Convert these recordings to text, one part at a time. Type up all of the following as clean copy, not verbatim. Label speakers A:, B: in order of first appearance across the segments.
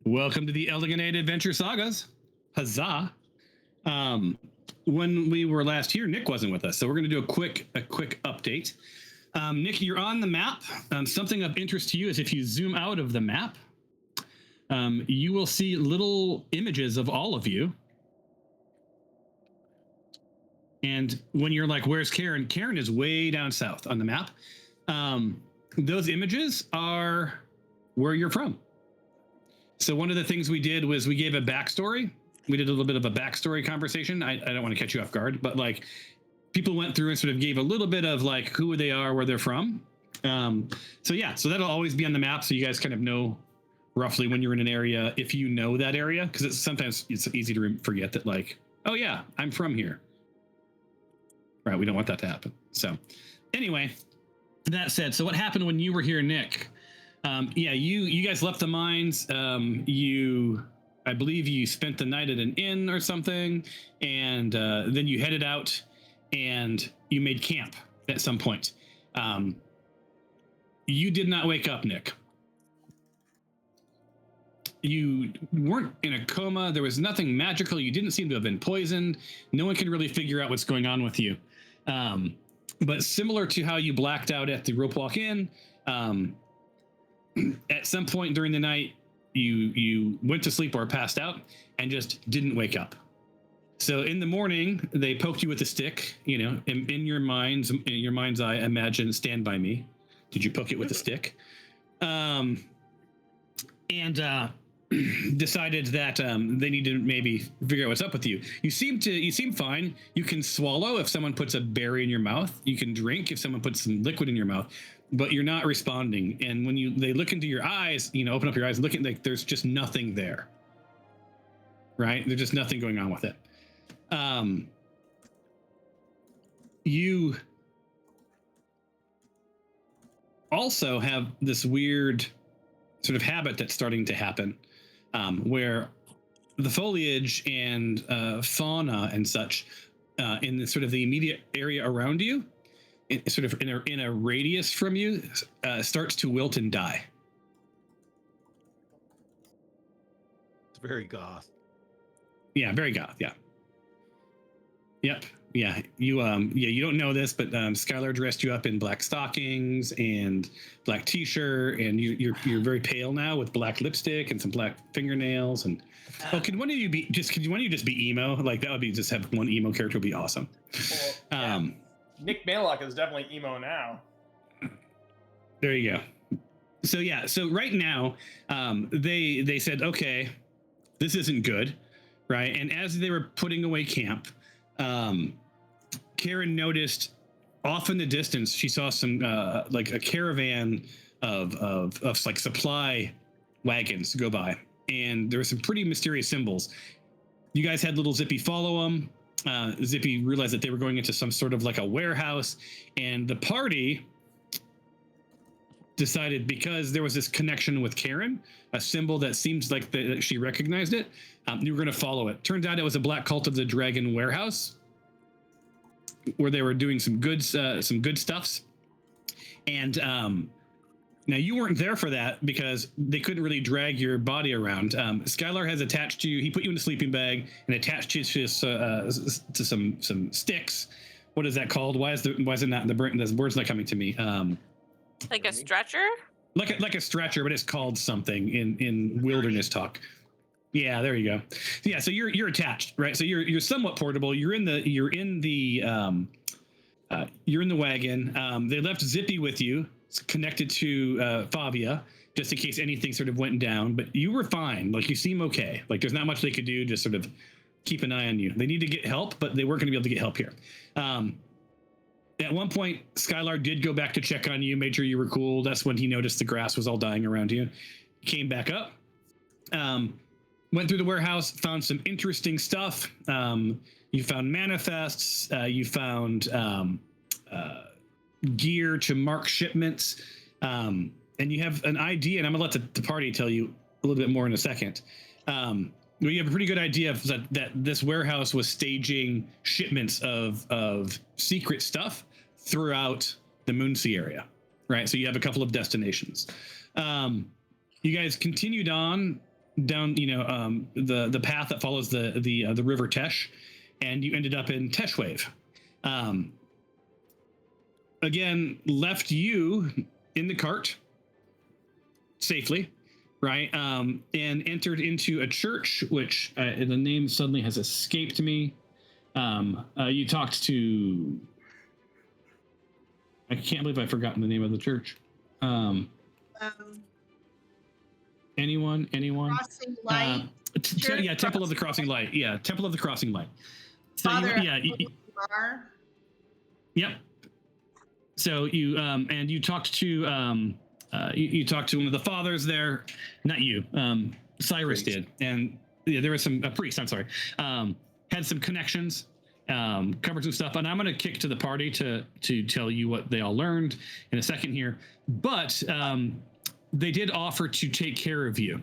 A: Welcome to the Eldiganate Adventure Sagas. Huzzah! When we were last here, Nick wasn't with us, so we're going to do a quick update. Nick, you're on the map. Something of interest to you is if you zoom out of the map, you will see little images of all of you. And when you're like, where's Karen? Karen is way down south on the map. Those images are where you're from. So one of the things we did was we gave a backstory. We did a little bit of a backstory conversation. I don't want to catch you off guard, but like people went through and sort of gave a little bit of like who they are, where they're from. So that'll always be on the map. So you guys kind of know roughly when you're in an area, if you know that area, because sometimes it's easy to forget that like, oh yeah, I'm from here. Right. We don't want that to happen. So anyway, that said, so what happened when you were here, Nick? You guys left the mines. I believe you spent the night at an inn or something, and then you headed out and you made camp at some point. You did not wake up, Nick. You weren't in a coma. There was nothing magical. You didn't seem to have been poisoned. No one can really figure out what's going on with you. But similar to how you blacked out at the Rope Walk Inn, at some point during the night, you went to sleep or passed out and just didn't wake up. So in the morning, they poked you with a stick. You know, in your mind's eye, imagine Stand By Me. Did you poke it with a stick? And decided that they need to maybe figure out what's up with you. You seem fine. You can swallow if someone puts a berry in your mouth. You can drink if someone puts some liquid in your mouth, but you're not responding. And when they look into your eyes, open up your eyes, looking like there's just nothing there. Right? There's just nothing going on with it. You also have this weird sort of habit that's starting to happen, where the foliage and fauna and such in the sort of the immediate area around you, sort of in a radius from you, starts to wilt and die.
B: It's very goth.
A: Yeah, very goth. Yeah. Yep. Yeah. You don't know this, but Skylar dressed you up in black stockings and black t-shirt, and you're very pale now with black lipstick and some black fingernails. And can one of you just be emo? Like that would be just have one emo character would be awesome.
C: Well, yeah. Nick Baylock is definitely emo now.
A: There you go. So yeah. So right now, they said, okay, this isn't good, right? And as they were putting away camp, Karen noticed off in the distance, she saw some like a caravan of like supply wagons go by, and there were some pretty mysterious symbols. You guys had little Zippy follow them. Zippy realized that they were going into some sort of like a warehouse, and the party decided, because there was this connection with Karen, a symbol that seems like that she recognized it, you were going to follow it. Turns out it was a Black Cult of the Dragon warehouse where they were doing some good stuffs. And now you weren't there for that because they couldn't really drag your body around. Skylar has attached you. He put you in a sleeping bag and attached you to some sticks. What is that called? Why is it not the word's not coming to me?
D: Like a stretcher?
A: Like a stretcher, but it's called something in wilderness talk. Yeah, there you go. Yeah, so you're attached, right? So you're somewhat portable. You're in the wagon. They left Zippy with you, connected to Favia, just in case anything sort of went down. But you were fine. Like, you seem okay. Like, there's not much they could do. Just sort of keep an eye on you. They need to get help, but they weren't going to be able to get help here. At one point, Skylar did go back to check on you, made sure you were cool. That's when he noticed the grass was all dying around you. Came back up, went through the warehouse, found some interesting stuff. You found manifests. You found gear to mark shipments. And you have an idea, and I'm going to let the party tell you a little bit more in a second. You have a pretty good idea of that this warehouse was staging shipments of secret stuff throughout the Moonsea area, right? So you have a couple of destinations. You guys continued on the path that follows the river Tesh, and you ended up in Teshwave. Again, left you in the cart safely, right? And entered into a church, which the name suddenly has escaped me. You talked to... I can't believe I've forgotten the name of the church. Anyone?
E: Crossing Light.
A: Temple of the Crossing Light. Yeah, Temple of the Crossing Light. So yep. So you talked to you talked to one of the fathers there, not you. Cyrus did, and there was some priest. I'm sorry. Had some connections. Covered some stuff, and I'm going to kick to the party to tell you what they all learned in a second here. But they did offer to take care of you,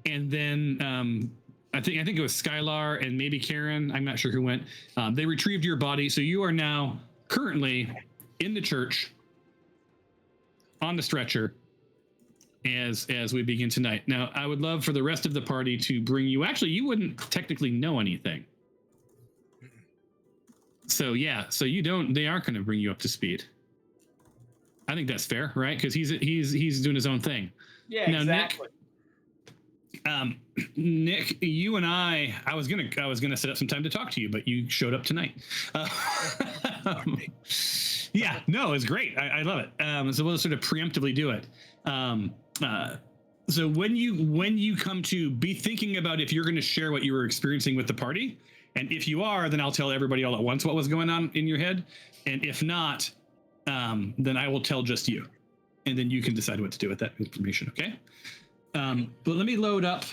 A: and then I think it was Skylar and maybe Karen. I'm not sure who went. They retrieved your body, so you are now currently in the church on the stretcher as we begin tonight. Now, I would love for the rest of the party to bring you. Actually, you wouldn't technically know anything. So yeah, so you don't. They aren't going to bring you up to speed. I think that's fair, right? Because he's doing his own thing.
C: Yeah,
A: now,
C: exactly.
A: Nick, you and I was gonna set up some time to talk to you, but you showed up tonight. Yeah, no, it's great. I love it. So we'll sort of preemptively do it. So when you come to be thinking about if you're going to share what you were experiencing with the party. And if you are, then I'll tell everybody all at once what was going on in your head. And if not, then I will tell just you. And then you can decide what to do with that information, okay? But let me load up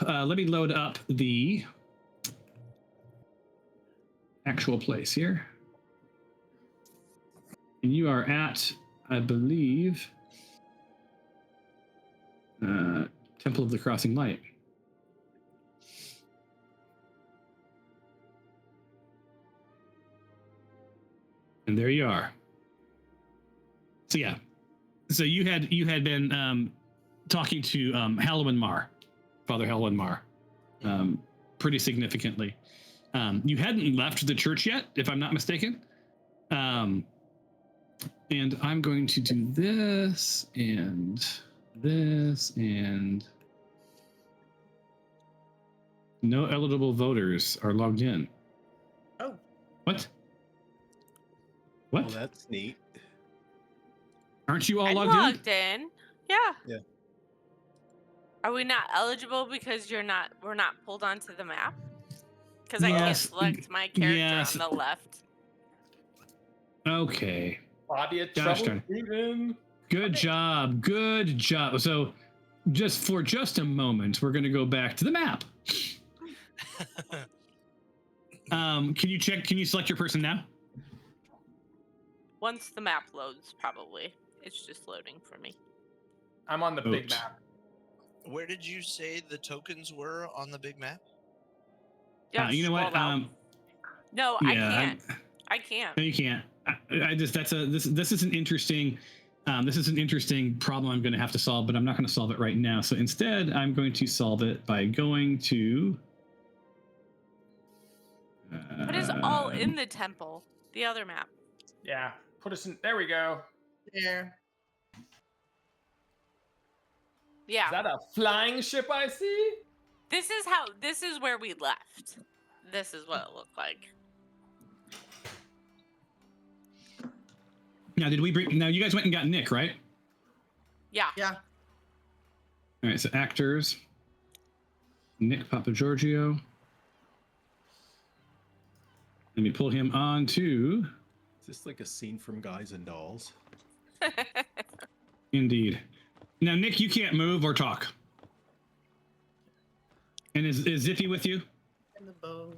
A: the actual place here. And you are at, I believe, Temple of the Crossing Light. And there you are. So yeah, so you had been talking to Halloween Mar, Father Halloween Mar, pretty significantly. You hadn't left the church yet, if I'm not mistaken. And I'm going to do this and this and no eligible voters are logged in.
E: Oh.
A: What?
B: Well, that's neat.
A: Aren't you all
D: I'm
A: logged
D: in? Yeah.
B: Yeah.
D: Are we not eligible because we're not pulled onto the map? Because I can't select my character on the left.
A: Okay.
C: Bobby at
A: Gosh,
C: trouble shooting.
A: Good job. Good job. So just a moment, we're going to go back to the map. Can you select your person now?
D: Once the map loads, probably. It's just loading for me.
C: I'm on the big map.
F: Where did you say the tokens were on the big map?
D: Yeah,
A: you know what?
D: No,
A: yeah,
D: I can't. I can't.
A: No, you can't. This is an interesting problem I'm going to have to solve, but I'm not going to solve it right now. So instead, I'm going to solve it by going to.
D: But it's all in the temple. The other map.
C: Yeah, put us in. There we go.
E: There.
D: Yeah.
C: Is that a flying ship I see?
D: This is where we left. This is what it looked like.
A: Now, now you guys went and got Nick, right?
D: Yeah.
E: Yeah.
A: All right, so actors. Nick Papagiorgio. Let me pull him on to.
B: Is this like a scene from Guys and Dolls?
A: Indeed. Now, Nick, you can't move or talk. And is Zippy with you?
E: And the bow.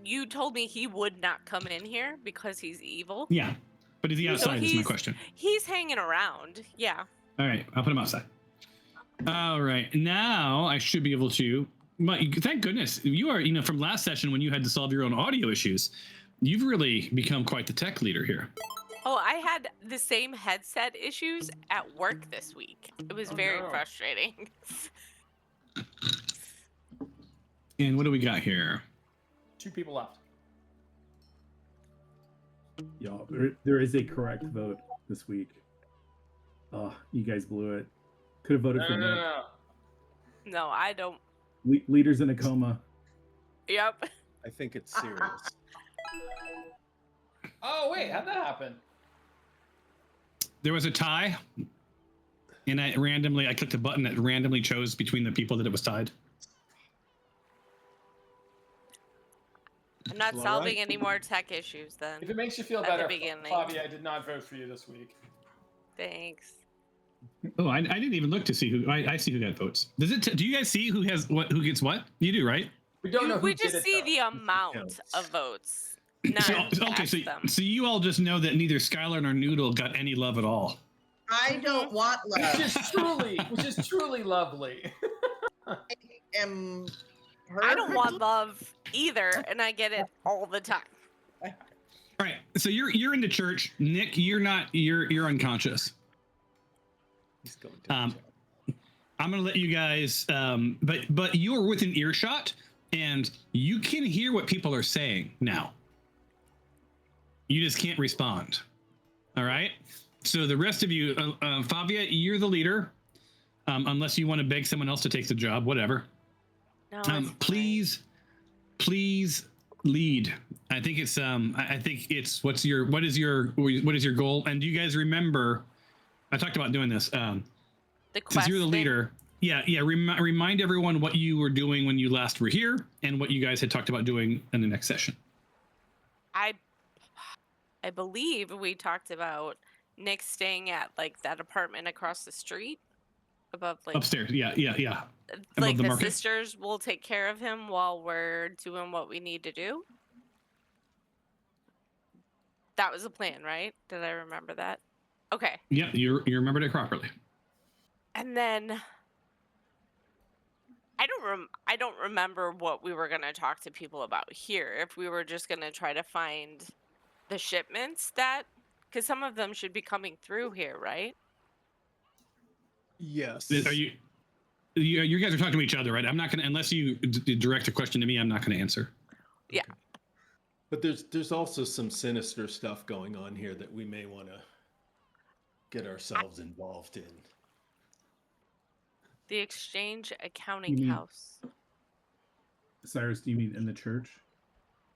D: You told me he would not come in here because he's evil.
A: Yeah, but is he outside? Is my question.
D: He's hanging around. Yeah.
A: All right, I'll put him outside. All right, now I should be able to. Thank goodness you are. From last session when you had to solve your own audio issues, you've really become quite the tech leader here.
D: Oh, I had the same headset issues at work this week. It was very frustrating.
A: And what do we got here?
C: 2 people left.
G: Y'all, there is a correct vote this week. Oh, you guys blew it. Could have voted for Nick.
D: No, I don't.
G: Leaders in a coma.
D: Yep.
B: I think it's serious.
C: Oh wait, how'd that happen?
A: There was a tie, and I clicked a button that randomly chose between the people that it was tied.
D: I'm not
B: Well,
D: solving
B: right.
D: any more tech issues then.
C: If it makes you feel
D: At the
C: better,
D: beginning.
C: Flavia, I did not vote for you this week.
D: Thanks.
A: Oh, I didn't even look to see who. I see who got votes. Does it? Do you guys see who has what? Who gets what? You do, right?
C: We don't know who
D: We
C: did
D: just
C: it,
D: see
C: though.
D: the amount
B: counts.
D: of votes. Not
A: So,
D: who
A: okay,
D: cast them.
A: so you all just know that neither Skylar nor Noodle got any love at all.
E: I don't want love.
C: Which is truly lovely.
E: I am
D: I don't want love either, and I get it all the time.
A: All right, so you're in the church, Nick. You're not. You're unconscious.
B: He's going to
A: I'm gonna let you guys, but you're within earshot, and you can hear what people are saying now. You just can't respond. All right. So the rest of you, Flavia, you're the leader, unless you want to beg someone else to take the job. Whatever.
D: No, it's fine.
A: Please lead. I think it's what is your goal? And do you guys remember? I talked about doing this.
D: The
A: Since you're the
D: question-
A: leader, remind everyone what you were doing when you last were here and what you guys had talked about doing in the next session.
D: I believe we talked about Nick staying at like that apartment across the street above like
A: Upstairs. Yeah. Above
D: like
A: the
D: the
A: market.
D: sisters will take care of him while we're doing what we need to do. That was the plan, right? Did I remember that? Okay.
A: Yeah, you remembered it properly.
D: And then I don't remember what we were going to talk to people about here. If we were just going to try to find the shipments because some of them should be coming through here, right?
B: Yes.
A: Are you guys are talking to each other, right? I'm not gonna, unless you direct a question to me, I'm not gonna answer.
D: Yeah.
B: But there's also some sinister stuff going on here that we may want to get ourselves involved in.
D: The Exchange Accounting
G: mean-
D: House.
G: Cyrus, do you mean in the church?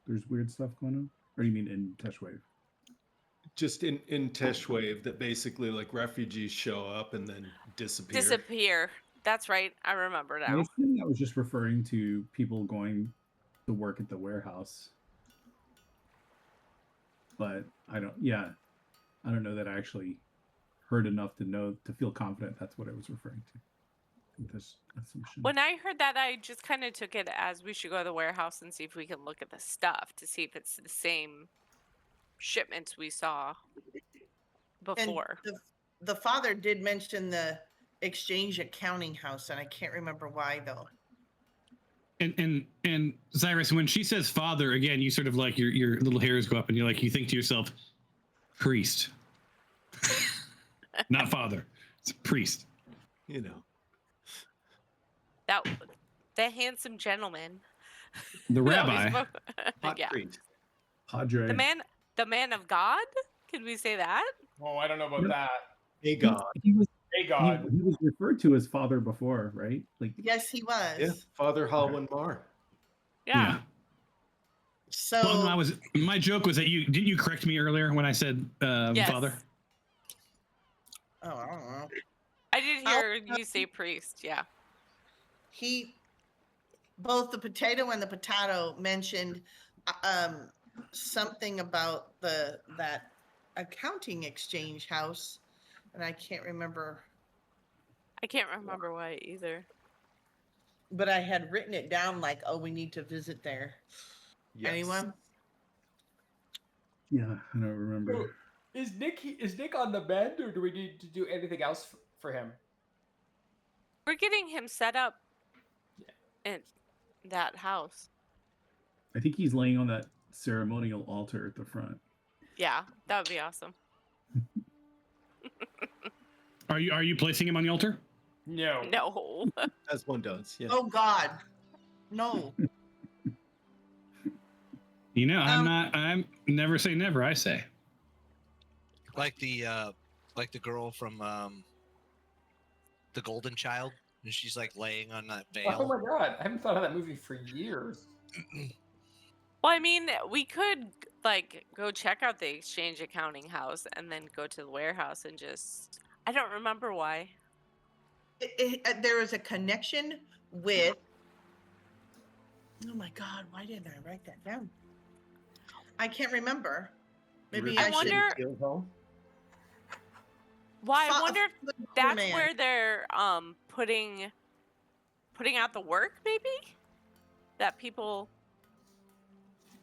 G: There's weird stuff going on? Or do you mean in Teshwave?
B: Just in Teshwave, that basically like refugees show up and then disappear.
D: Disappear. That's right. I remember
G: I
D: now.
G: assume that was just referring to people going to work at the warehouse. But I don't know that I actually heard enough to feel confident that's what it was referring to. This assumption.
D: When I heard that, I just kind of took it as we should go to the warehouse and see if we can look at the stuff to see if it's the same shipments we saw before.
E: And the father did mention the Exchange Accounting House, and I can't remember why though.
A: And Cyrus, when she says father, again, you sort of like your little hairs go up and you think to yourself, priest. Not father. It's a priest.
B: You know.
D: The handsome gentleman.
A: The
D: that we
A: rabbi.
D: spoke-
B: Hot
D: yeah.
B: priest.
G: Padre.
D: The man of God? Can we say that?
C: Oh, I don't know about that.
B: Hey God.
G: He was
C: Hey God.
G: he was referred to as father before, right? Like
E: Yes, he was.
B: Yeah. Father Halwin Mar.
D: Yeah.
E: So
A: Well, no, my joke was that didn't you correct me earlier when I said
D: Yes.
A: father?
E: oh, I don't know.
D: I did hear you say priest. Yeah.
E: Both the potato and the potato mentioned something about that accounting exchange house, and I can't remember.
D: I can't remember why either.
E: But I had written it down like, oh, we need to visit there.
B: Yes.
E: Anyone?
G: yeah, I don't remember.
C: Is Nick on the mend, or do we need to do anything else for him?
D: We're getting him set up in that house.
G: I think he's laying on that ceremonial altar at the front.
D: Yeah, that would be awesome.
A: Are you placing him on the altar?
C: No.
D: No.
B: As one does. Yeah.
E: Oh God, no.
A: You know, I'm never say never. I say.
F: Like the girl from the Golden Child, and she's like laying on that veil.
C: Oh my god, I haven't thought of that movie for years.
D: Well, I mean, we could like go check out the exchange accounting house and then go to the warehouse and just. I don't remember why.
E: There is a connection with. Oh my God, why didn't I write that down? I can't remember. Maybe
D: I
E: I should.
D: wonder- Why? I wonder if that's
E: Man.
D: where they're putting out the work, maybe that people.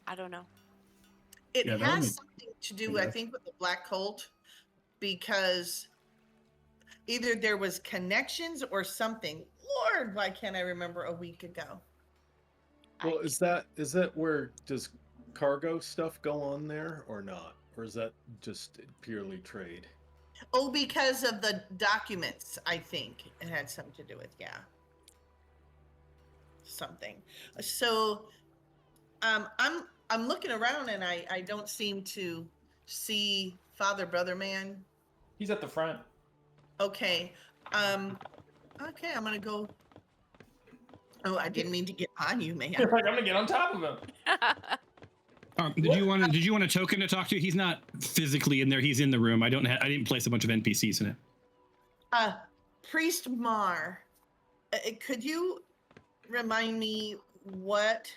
D: I don't know.
E: It
G: Yeah, that would
E: has
G: make-
E: something to do, I
G: guess.
E: think, with the Black Cult, because either there was connections or something. Lord, why can't I remember a week ago?
B: Well, is that where does cargo stuff go on there or not? Or is that just purely trade?
E: Oh, because of the documents, I think it had something to do with, yeah. Something. So I'm looking around and I don't seem to see Father Brother Man.
C: He's at the front.
E: Okay. Okay, I'm gonna go. Oh, I didn't mean to get on you, man.
C: You're like, I'm gonna get on top of him.
A: Did you want a token to talk to? He's not physically in there. He's in the room. I didn't place a bunch of NPCs in it.
E: Priest Mar, could you remind me what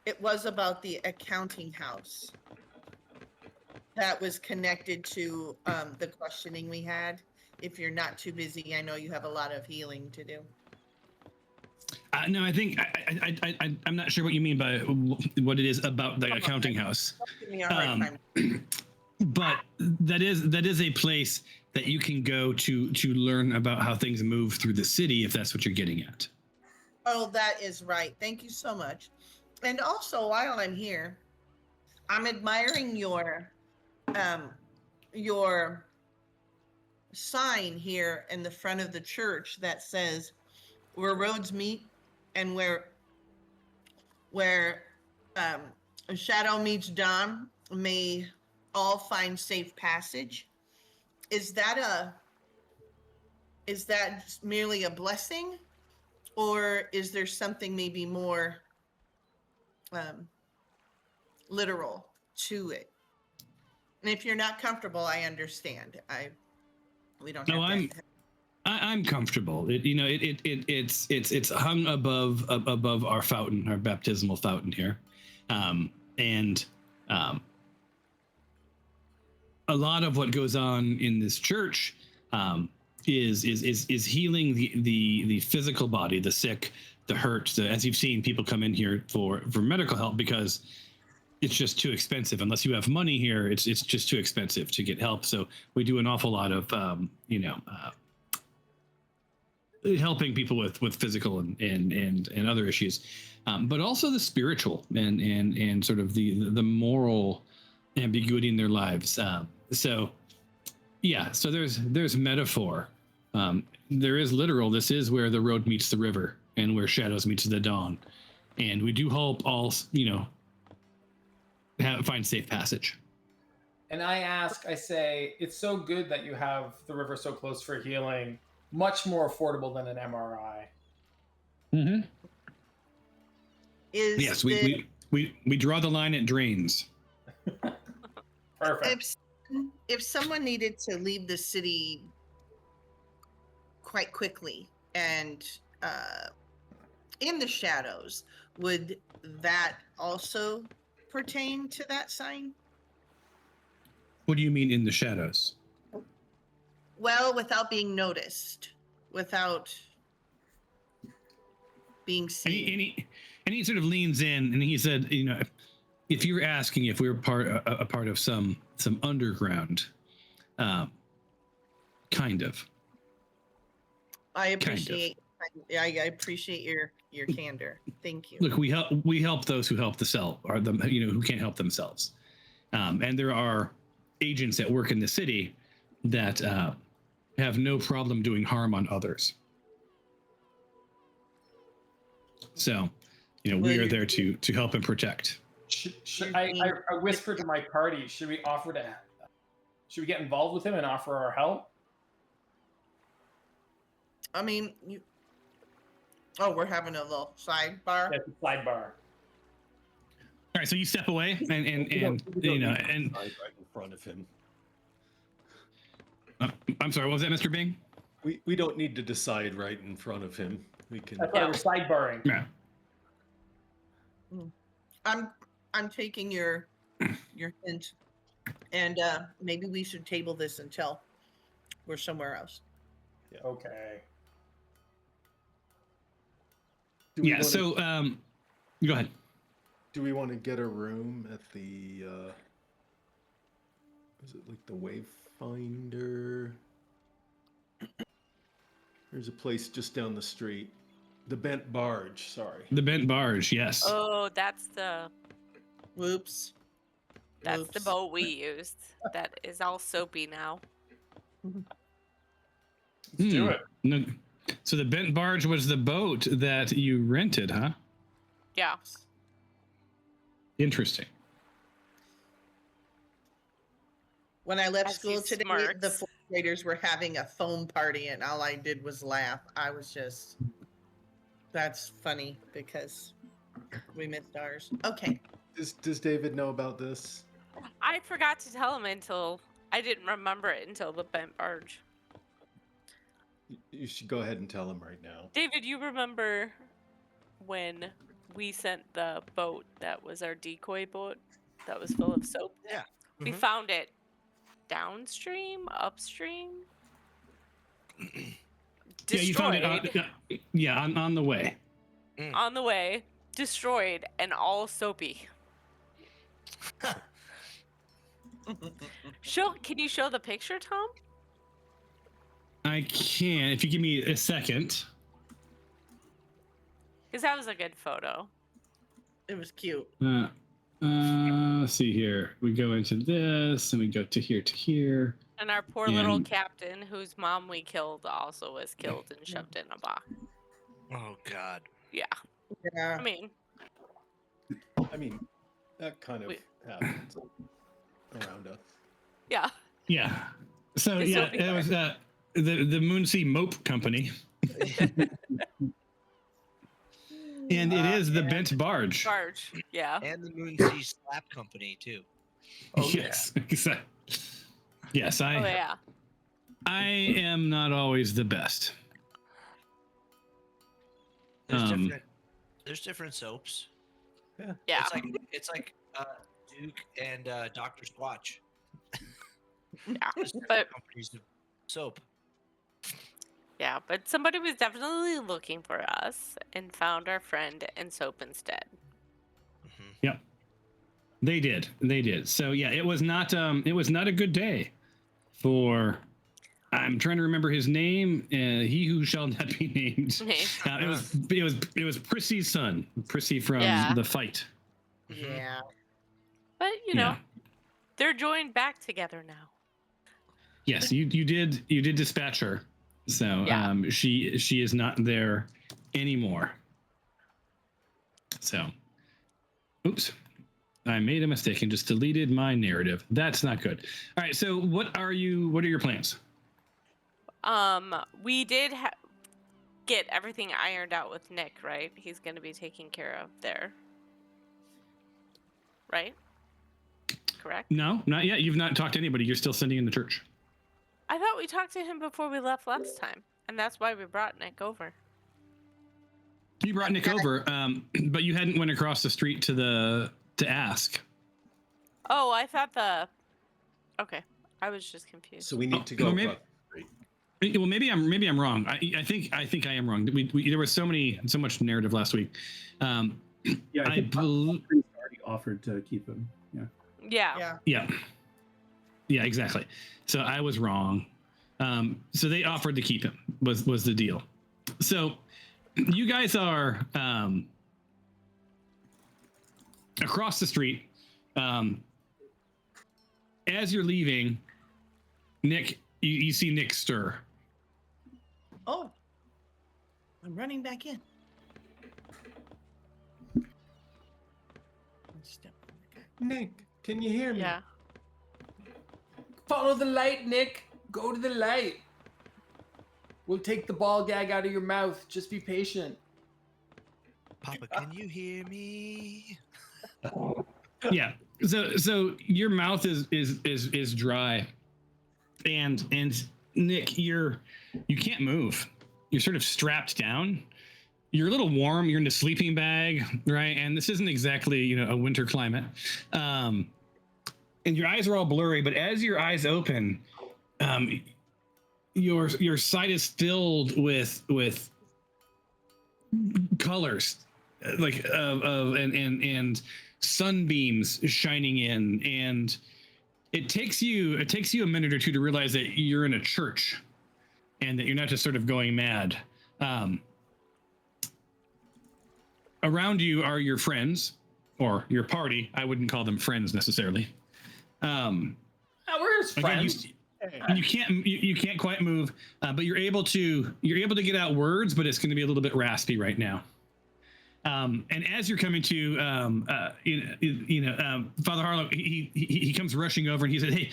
E: it was about the accounting house that was connected to the questioning we had? If you're not too busy, I know you have a lot of healing to do.
A: No, I think I'm not sure what you mean by what it is about the accounting house.
E: Give me a hard time.
A: But that is a place that you can go to learn about how things move through the city, if that's what you're getting at.
E: Oh, that is right. Thank you so much. And also, while I'm here, I'm admiring your sign here in the front of the church that says where roads meet and where shadow meets dawn, may all find safe passage. Is that just merely a blessing, or is there something maybe more literal to it? And if you're not comfortable, I understand. We don't have
A: No, I'm comfortable. It's hung above our fountain, our baptismal fountain here, and a lot of what goes on in this church is healing the physical body, the sick, the hurt. As you've seen, people come in here for medical help because it's just too expensive. Unless you have money here, it's just too expensive to get help. So we do an awful lot of helping people with physical and other issues, but also the spiritual and sort of the moral ambiguity in their lives. So there's metaphor. There is literal. This is where the road meets the river and where shadows meets the dawn. And we do hope all, find safe passage.
C: And I say, it's so good that you have the river so close for healing. Much more affordable than an MRI.
A: Mm-hmm.
E: Is
A: we draw the line at drains.
C: Perfect.
E: if someone needed to leave the city quite quickly and in the shadows, would that also pertain to that sign?
A: What do you mean in the shadows?
E: Well, without being noticed, without being seen.
A: And he sort of leans in and he said, if you were asking if we were a part of some underground, kind of.
E: I appreciate your candor. Thank you.
A: Look, we help those who help the self, or who can't help themselves. And there are agents that work in the city that have no problem doing harm on others. So, we are there to help and protect.
C: I whispered to my party, should we get involved with him and offer our help?
E: I mean, we're having a little sidebar.
C: That's a sidebar.
A: All right, so you step away and
B: right in front of him.
A: I'm sorry, what was that, Mr. Bing?
B: We don't need to decide right in front of him. We can.
C: That's why we're sidebarring.
A: Yeah.
E: I'm taking your hint, and maybe we should table this until we're somewhere else.
C: Okay.
A: Yeah. So, go ahead.
B: Do we want to get a room at the? Is it like the Wayfinder? There's a place just down the street. The Bent Barge. Sorry.
A: The Bent Barge. Yes.
D: Oh, that's the
E: Whoops.
D: the boat we used. That is all soapy now.
C: Let's do it.
A: No, so the Bent Barge was the boat that you rented, huh?
D: Yeah.
A: Interesting.
E: When I left
D: As
E: school
D: he
E: today,
D: smirks.
E: the fourth graders were having a foam party, and all I did was laugh. I was just, that's funny because we missed ours. Okay.
B: Does David know about this?
D: I forgot to tell him until I didn't remember it until the Bent Barge.
B: You should go ahead and tell him right now.
D: David, you remember when we sent the boat that was our decoy boat that was full of soap?
F: Yeah.
D: We
F: Mhm.
D: found it downstream, upstream.
A: Yeah, you found
D: Destroyed
A: it. On the way.
D: on the way, destroyed, and all soapy. Can you show the picture, Tom?
A: I can if you give me a second.
D: Because that was a good photo.
E: It was cute.
A: Let's see here. We go into this, and we go to here.
D: And our poor little
A: And-
D: captain, whose mom we killed, also was killed and shoved in a box.
F: Oh God.
D: Yeah.
E: Yeah.
D: I mean,
B: That kind of
D: We-
B: happens around us.
D: yeah.
A: Yeah. So
D: This will
A: yeah,
D: be
A: it was the Moonsea Mope Company, and it is the Bent Barge.
D: Barge. Yeah.
F: And the Moonsea Slap Company too.
C: Oh,
A: Yes. Exactly. Yes,
D: Oh, yeah.
A: I am not always the best.
F: There's different soaps.
D: Yeah.
F: It's like Duke and Dr. Squatch.
D: Yeah.
F: There's different
D: But
F: companies of soap.
D: yeah, but somebody was definitely looking for us and found our friend and soap instead.
F: Mhm.
A: They did. So yeah, it was not a good day for. I'm trying to remember his name. He who shall not be named. It was Prissy's son, Prissy from
D: Yeah.
A: the fight.
E: Yeah.
D: But
A: Yeah.
D: they're joined back together now.
A: Yes, you did dispatch her. So
D: Yeah.
A: she is not there anymore. So, oops. I made a mistake and just deleted my narrative. That's not good. All right, so what are your plans?
D: We did get everything ironed out with Nick, right? He's going to be taken care of there. Right? Correct?
A: No, not yet. You've not talked to anybody. You're still sitting in the church.
D: I thought we talked to him before we left last time, and that's why we brought Nick over.
A: You brought Nick over, but you hadn't went across the street to ask.
D: Oh, I thought Okay, I was just confused.
B: So we need to go.
A: Well, maybe-
B: across the street.
A: Well, maybe I'm wrong. I think I am wrong. There was so much narrative last week.
G: Yeah,
A: I
G: think
A: bel-
G: Priest already offered to keep him. Yeah.
D: Yeah.
E: Yeah.
A: Yeah, exactly. So I was wrong. So they offered to keep him was the deal. So you guys are across the street. As you're leaving, Nick, you see Nick stir.
E: Oh, I'm running back in.
B: Nick, can you hear me?
D: Yeah.
C: Follow the light, Nick. Go to the light. We'll take the ball gag out of your mouth. Just be patient.
F: Papa, can you hear me?
A: Yeah. So your mouth is dry, and Nick, you can't move. You're sort of strapped down. You're a little warm. You're in a sleeping bag, right? And this isn't exactly a winter climate. And your eyes are all blurry. But as your eyes open, your sight is filled with colors, like and sunbeams shining in, and it takes you a minute or two to realize that you're in a church, and that you're not just sort of going mad. Around you are your friends, or your party. I wouldn't call them friends necessarily.
C: We're his friends.
A: Again, you can't quite move, but you're able to get out words, but it's going to be a little bit raspy right now. And as you're coming to, Father Harlow, he comes rushing over and he said, "Hey,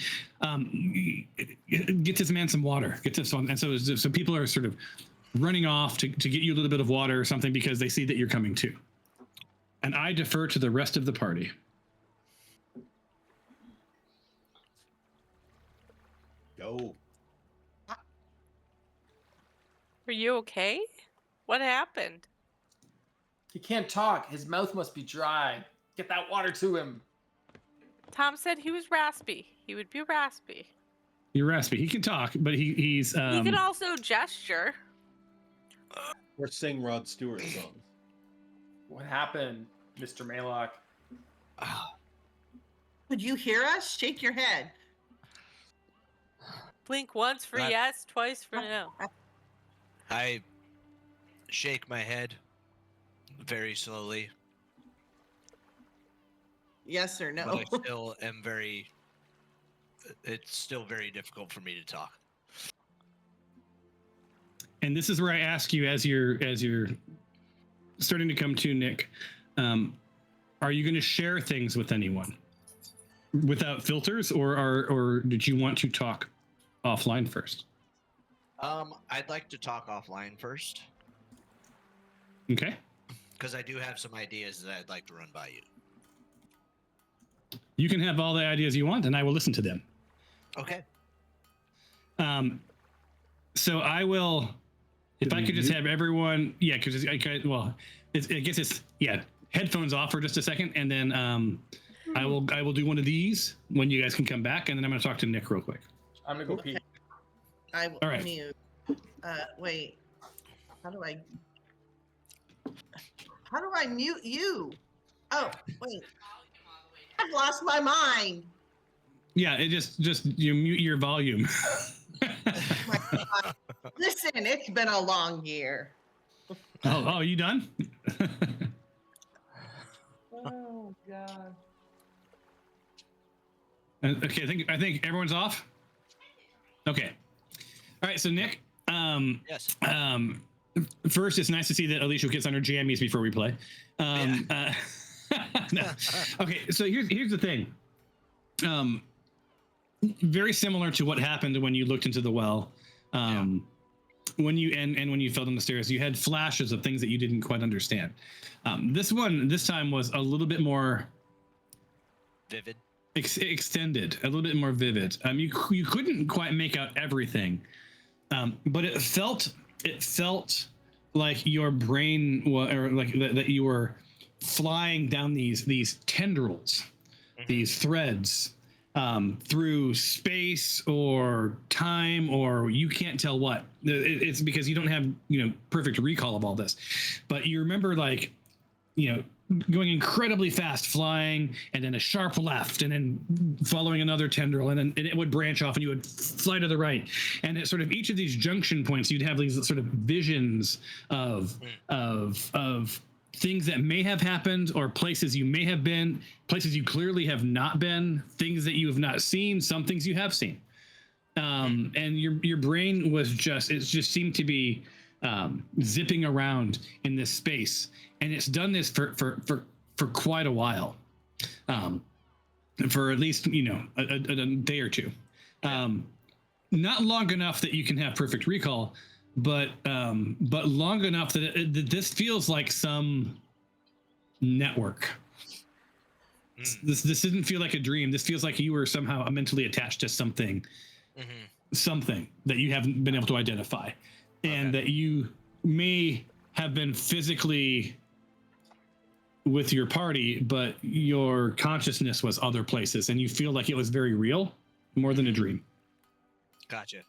A: get this man some water. Get this one." And so people are sort of running off to get you a little bit of water or something because they see that you're coming too. And I defer to the rest of the party.
B: Go.
D: Are you okay? What happened?
C: He can't talk. His mouth must be dry. Get that water to him.
D: Tom said he was raspy. He would be raspy.
A: You're raspy. He can talk, but he's
D: He can also gesture.
B: Or sing Rod Stewart songs.
C: What happened, Mr. Maylock?
E: Could you hear us? Shake your head.
D: Blink once for yes, twice for no.
F: I shake my head very slowly.
E: Yes or no?
F: But I still am it's still very difficult for me to talk.
A: And this is where I ask you, as you're starting to come to, Nick, are you going to share things with anyone without filters, or did you want to talk offline first?
F: I'd like to talk offline first.
A: Okay.
F: Because I do have some ideas that I'd like to run by you.
A: You can have all the ideas you want, and I will listen to them.
F: Okay.
A: So I will, if I could just have everyone, because I guess it's headphones off for just a second, and then I will do one of these when you guys can come back, and then I'm going to talk to Nick real quick.
C: I'm gonna go pee.
E: I will
A: All right.
E: mute. Wait. How do I mute you? Oh, wait. I've lost my mind.
A: Yeah, it just you mute your volume.
E: My God. Listen, it's been a long year.
A: Oh, you done?
E: Oh God.
A: Okay, I think everyone's off. Okay. All right, so Nick.
F: Yes.
A: First, it's nice to see that Alicia gets on her jammies before we play. No. Okay, so here's the thing. Very similar to what happened when you looked into the well. When you fell down the stairs, you had flashes of things that you didn't quite understand. This time was a little bit more
F: Vivid.
A: extended, a little bit more vivid. You couldn't quite make out everything, but it felt like your brain or like that you were flying down these tendrils, these threads, through space or time, or you can't tell what. It's because you don't have perfect recall of all this, but you remember going incredibly fast, flying, and then a sharp left, and then following another tendril, and it would branch off, and you would fly to the right. And at sort of each of these junction points, you'd have these sort of visions of things that may have happened, or places you may have been, places you clearly have not been, things that you have not seen, some things you have seen. and your brain was it just seemed to be zipping around in this space, and it's done this for quite a while, for at least a day or two, not long enough that you can have perfect recall, but long enough that this feels like some network. This didn't feel like a dream. This feels like you were somehow mentally attached to something, something that you haven't been able to identify, and that you may have been physically with your party, but your consciousness was other places, and you feel like it was very real, more than a dream.
F: Gotcha.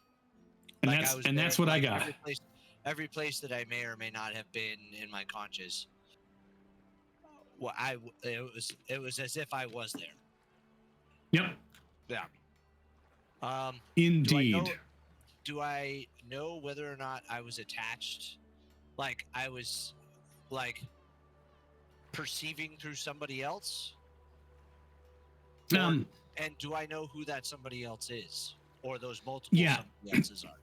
A: And
F: like
A: that's what I got.
F: Every place that I may or may not have been in my conscious. Well, it was as if I was there.
A: Yep.
F: Yeah.
A: Indeed.
F: Do I know whether or not I was attached? Like I was, like, perceiving through somebody else? And do I know who that somebody else is, or those multiple somebody else's are?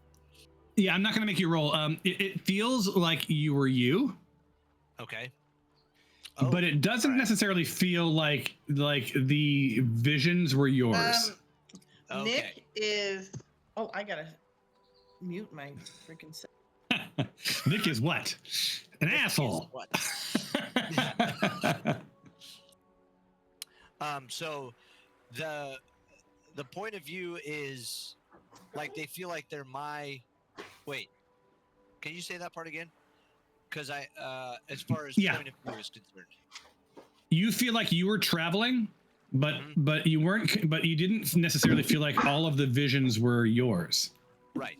A: Yeah, I'm not going to make you roll. It feels like you were you.
F: Okay.
A: But it doesn't necessarily feel like the visions were yours.
E: Nick is. Oh, I gotta mute my freaking.
A: Nick is what? An asshole.
F: What? So the point of view is like they feel like they're my. Wait, can you say that part again? Because I, as far as point of view is concerned,
A: you feel like you were traveling, but you weren't. But you didn't necessarily feel like all of the visions were yours.
F: Right.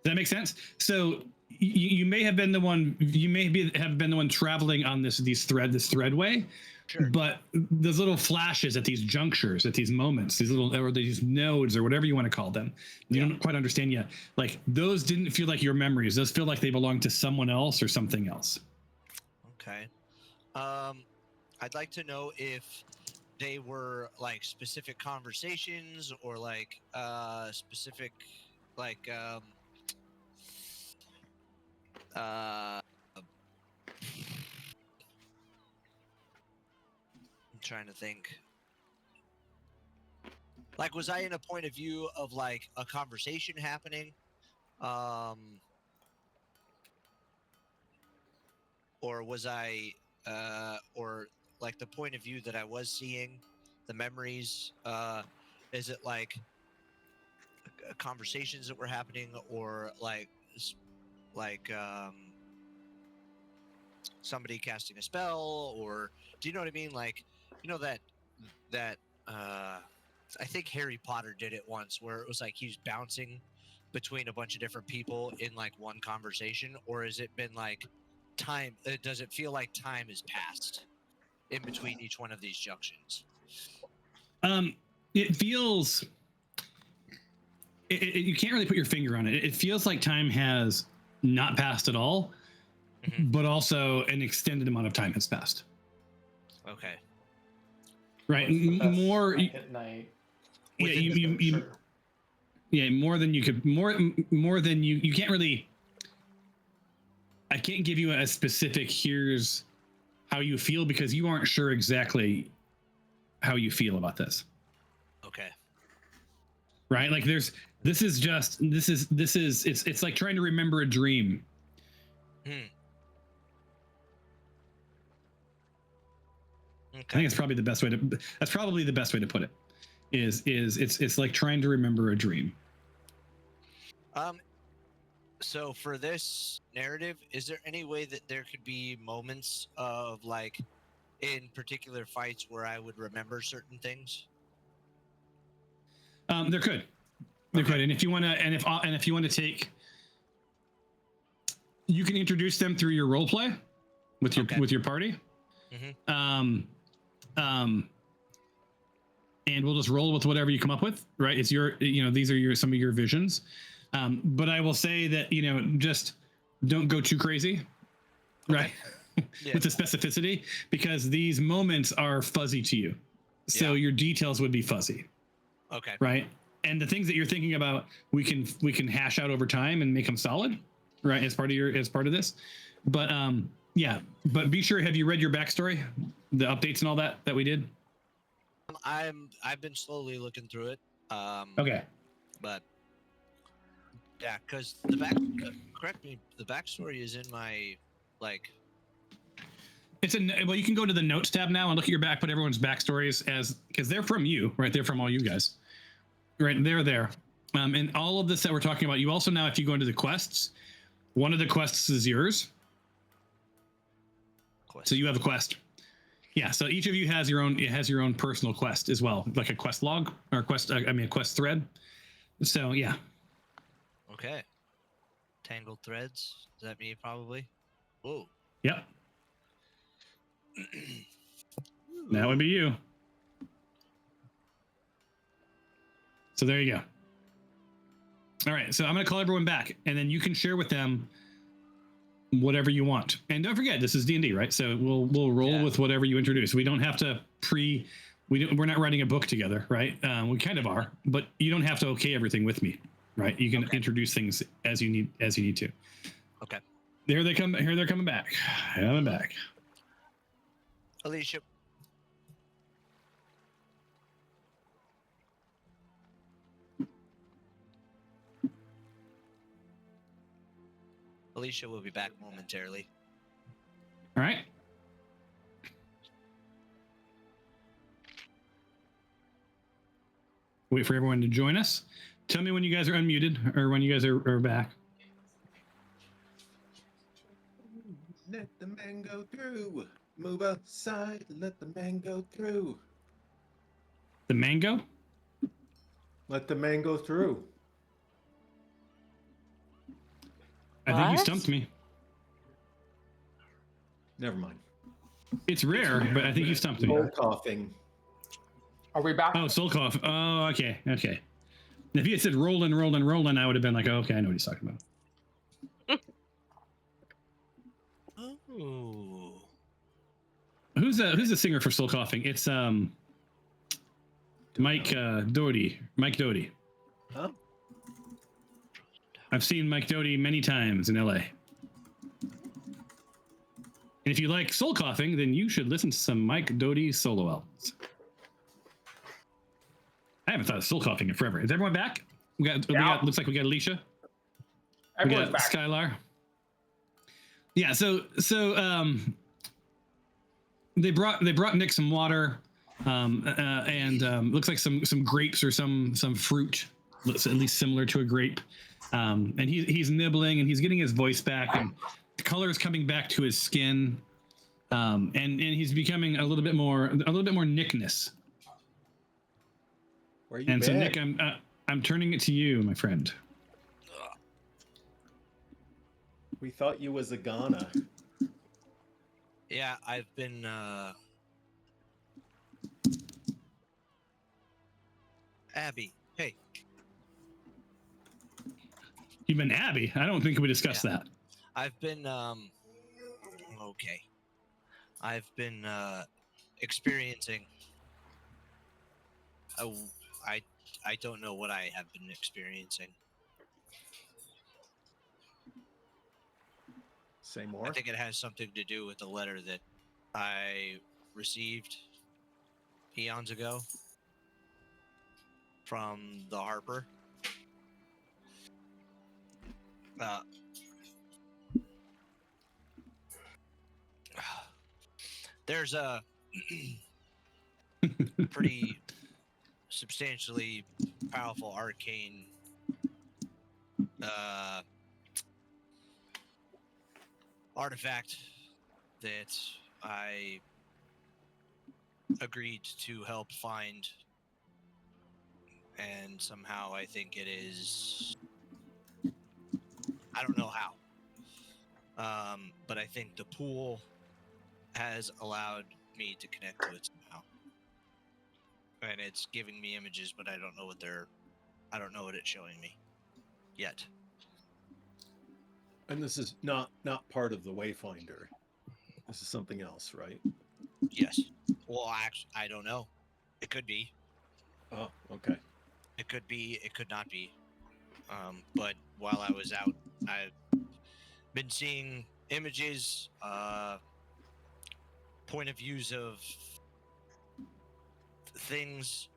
A: Does that make sense? So you may have been the one. You may have been the one traveling on this threadway.
F: Sure.
A: But those little flashes at these junctures, at these moments, these nodes or whatever you want to call them, you don't quite understand yet. Like those didn't feel like your memories. Those feel like they belong to someone else or something else.
F: Okay. I'd like to know if they were like specific conversations or like specific like trying to think. Like, was I in a point of view of like a conversation happening? Or was I, or like the point of view that I was seeing, the memories, is it like conversations that were happening or like somebody casting a spell, or do you know what I mean? Like, you know that I think Harry Potter did it once where it was like he was bouncing between a bunch of different people in like one conversation, or has it been like time? Does it feel like time has passed in between each one of these junctions?
A: It feels. You can't really put your finger on it. It feels like time has not passed at all, but also an extended amount of time has passed.
F: Okay.
A: Right. More
C: at night.
A: Yeah, more than you could. More than you can't really. I can't give you a specific. Here's how you feel because you aren't sure exactly how you feel about this.
F: Okay.
A: Right. Like this is it's like trying to remember a dream.
F: Okay.
A: I think it's probably the best way to. That's probably the best way to put it. Is it's like trying to remember a dream.
F: So for this narrative, is there any way that there could be moments of like in particular fights where I would remember certain things?
A: There could, and if you want to, take, you can introduce them through your role play with your party. And we'll just roll with whatever you come up with, right? It's your, these are some of your visions. But I will say that, just don't go too crazy, right? With the specificity, because these moments are fuzzy to you. So your details would be fuzzy.
F: Okay.
A: Right. and the things that you're thinking about, we can hash out over time and make them solid, right? As part of this. But yeah. But be sure, have you read your backstory, the updates and all that we did?
F: I've been slowly looking through it.
A: Okay.
F: But yeah, because the correct me, the backstory is in my like.
A: Well, you can go to the notes tab now and look at your back, put everyone's backstories because they're from you, right? They're from all you guys, right? They're there. And all of this that we're talking about, you also now, if you go into the quests, one of the quests is yours. So you have a quest. Yeah. So each of you has your own personal quest as well, like a quest log or a quest thread. So yeah.
F: Okay. Tangled threads. Is that me? Probably. Whoa.
A: Yep. That would be you. So there you go. All right, so I'm going to call everyone back, and then you can share with them whatever you want. And don't forget, this is D&D, right? So we'll roll with whatever you introduce. We don't have to we're not writing a book together, right? We kind of are, but you don't have to okay everything with me, right? You can introduce things as you need to.
F: Okay.
A: Here they're coming back. Coming back.
F: Alicia. Alicia will be back momentarily.
A: All right. Wait for everyone to join us. Tell me when you guys are unmuted or when you guys are back.
B: Let the man go through. Move outside. Let the man go through.
A: The mango?
B: Let the man go through.
A: I think you
D: What?
A: stumped me.
B: Never mind.
A: It's rare, but I think you stumped me.
B: Cold coughing.
C: Are we back?
A: Oh, soul cough. Oh, okay. If you had said rolling, I would have been like, oh, okay, I know what he's talking about.
F: Oh.
A: Who's the singer for soul coughing? It's Mike Doty. Mike Doty.
B: Huh?
A: I've seen Mike Doty many times in LA. And if you like soul coughing, then you should listen to some Mike Doty solo albums. I haven't thought of soul coughing in forever. Is everyone back? We got looks like we got Alicia.
C: Everyone's
A: we got
C: back.
A: Skylar. Yeah, so they brought Nick some water, and looks like some grapes or some fruit, looks at least similar to a grape. And he's nibbling and he's getting his voice back and the color is coming back to his skin, and he's becoming a little bit more Nickness.
B: Where you
A: and
B: been?
A: so Nick, I'm turning it to you, my friend.
B: We thought you was a Ghana.
F: Yeah, I've been Abby. Hey.
A: You've been Abby. I don't think we discussed that.
F: I've been okay. I've been experiencing I don't know what I have been experiencing.
B: Say more.
F: I think it has something to do with the letter that I received eons ago from the Harper. There's a pretty substantially powerful arcane artifact that I agreed to help find, and somehow I think it is, I don't know how, but I think the pool has allowed me to connect to it somehow, and it's giving me images, but I don't know what it's showing me yet.
B: And this is not part of the Wayfinder. This is something else, right?
F: Yes. Well, actually, I don't know. It could be.
B: Oh, okay.
F: It could be, it could not be. But while I was out, I've been seeing images, point of views of things,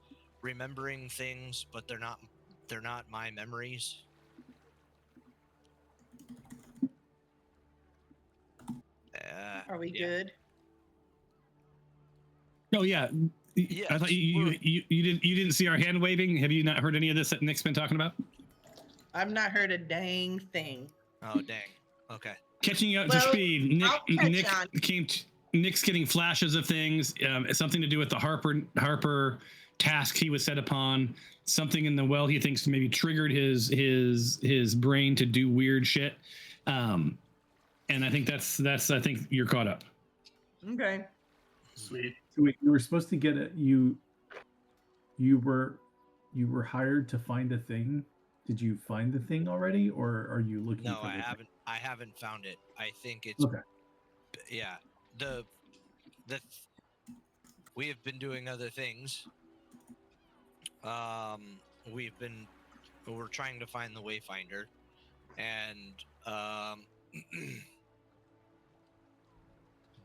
F: remembering things, but they're not my memories.
E: Are we
F: yeah.
E: good?
A: Oh yeah.
F: Yes,
A: I thought you didn't see our hand waving. Have you not heard any of this that Nick's been talking about?
E: I've not heard a dang thing.
F: Oh dang. Okay.
A: Catching you up to
E: Well,
A: speed.
E: I'll catch on.
A: Nick's getting flashes of things. Something to do with the Harper task he was set upon. Something in the well he thinks maybe triggered his brain to do weird shit. And I think that's I think you're caught up.
E: Okay.
C: Sweet.
G: So wait, you were supposed to get it. You were hired to find a thing. Did you find the thing already, or are you looking?
F: No,
G: for
F: I
G: the
F: haven't. I haven't found it. I think it's
G: Okay.
F: yeah. We have been doing other things. We're trying to find the Wayfinder, and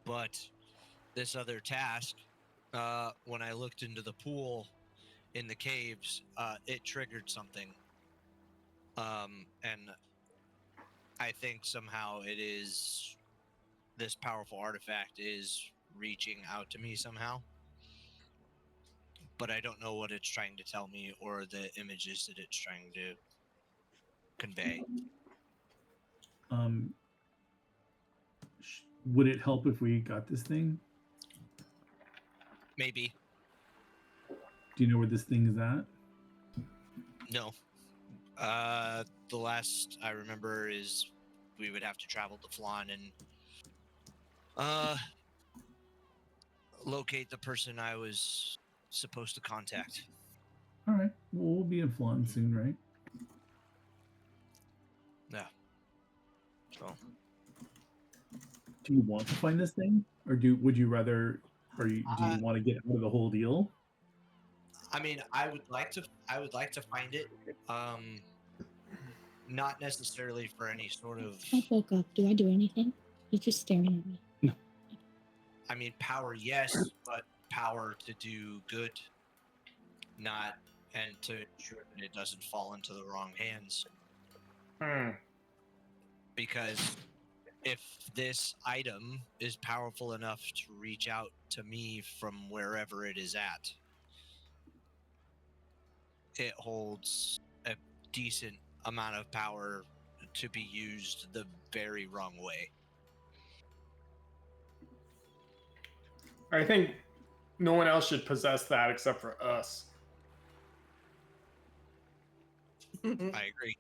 F: but this other task, when I looked into the pool in the caves, it triggered something. And I think somehow it is this powerful artifact is reaching out to me somehow. But I don't know what it's trying to tell me or the images that it's trying to convey.
G: Would it help if we got this thing?
F: Maybe.
G: Do you know where this thing is at?
F: No. The last I remember is we would have to travel to Flan and locate the person I was supposed to contact.
G: All right. Well, we'll be in Flan soon, right?
F: Yeah. So
G: Do you want to find this thing, or would you rather, or do you want to get out of the whole deal?
F: I mean, I would like to find it. Not necessarily for any sort of.
H: I woke up. Do I do anything? He's just staring at me.
A: No.
F: I mean, power, yes, but power to do good, not, and to ensure that it doesn't fall into the wrong hands. Because if this item is powerful enough to reach out to me from wherever it is at, it holds a decent amount of power to be used the very wrong way.
C: I think no one else should possess that except for us.
F: I agree.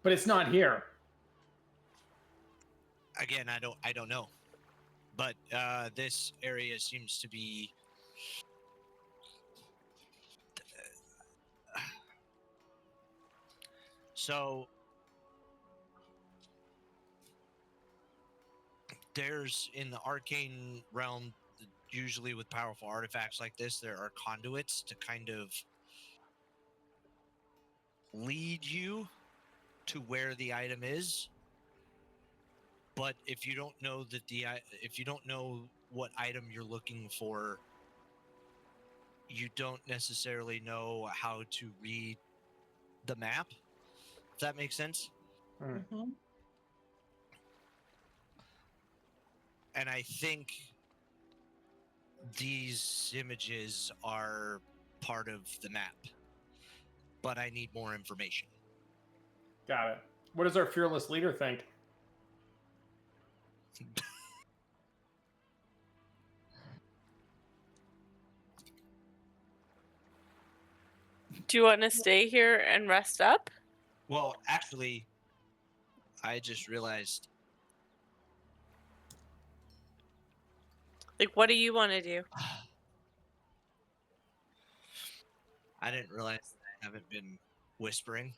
C: But it's not here.
F: Again, I don't know, but this area seems to be. So there's in the arcane realm, usually with powerful artifacts like this, there are conduits to kind of lead you to where the item is. But if you don't know if you don't know what item you're looking for, you don't necessarily know how to read the map. If that makes sense.
E: Mhm.
F: And I think these images are part of the map, but I need more information.
C: Got it. What does our fearless leader think?
D: Do you want to stay here and rest up?
F: Well, actually, I just realized.
D: Like, what do you want to do?
F: I didn't realize that I haven't been whispering.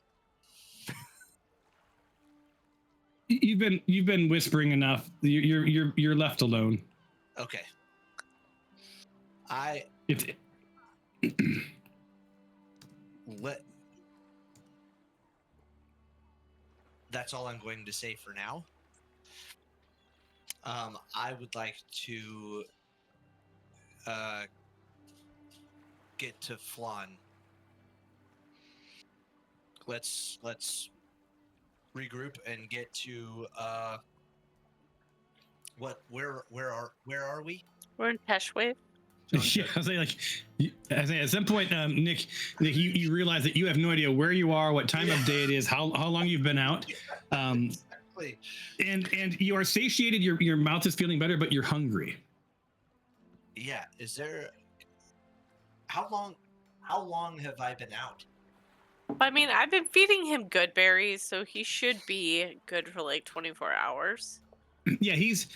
A: You've been whispering enough. You're left alone.
F: Okay.
A: If
F: That's all I'm going to say for now. I would like to get to Flan. Let's regroup and get to where are we?
D: We're in Teshwave.
A: Yeah, I was like, at some point, Nick, you realize that you have no idea where you are, what time of day it is, how long you've been out,
F: Exactly.
A: and you are satiated. Your mouth is feeling better, but you're hungry.
F: Yeah. Is there? How long have I been out?
D: I mean, I've been feeding him good berries, so he should be good for like 24 hours.
A: Yeah, he's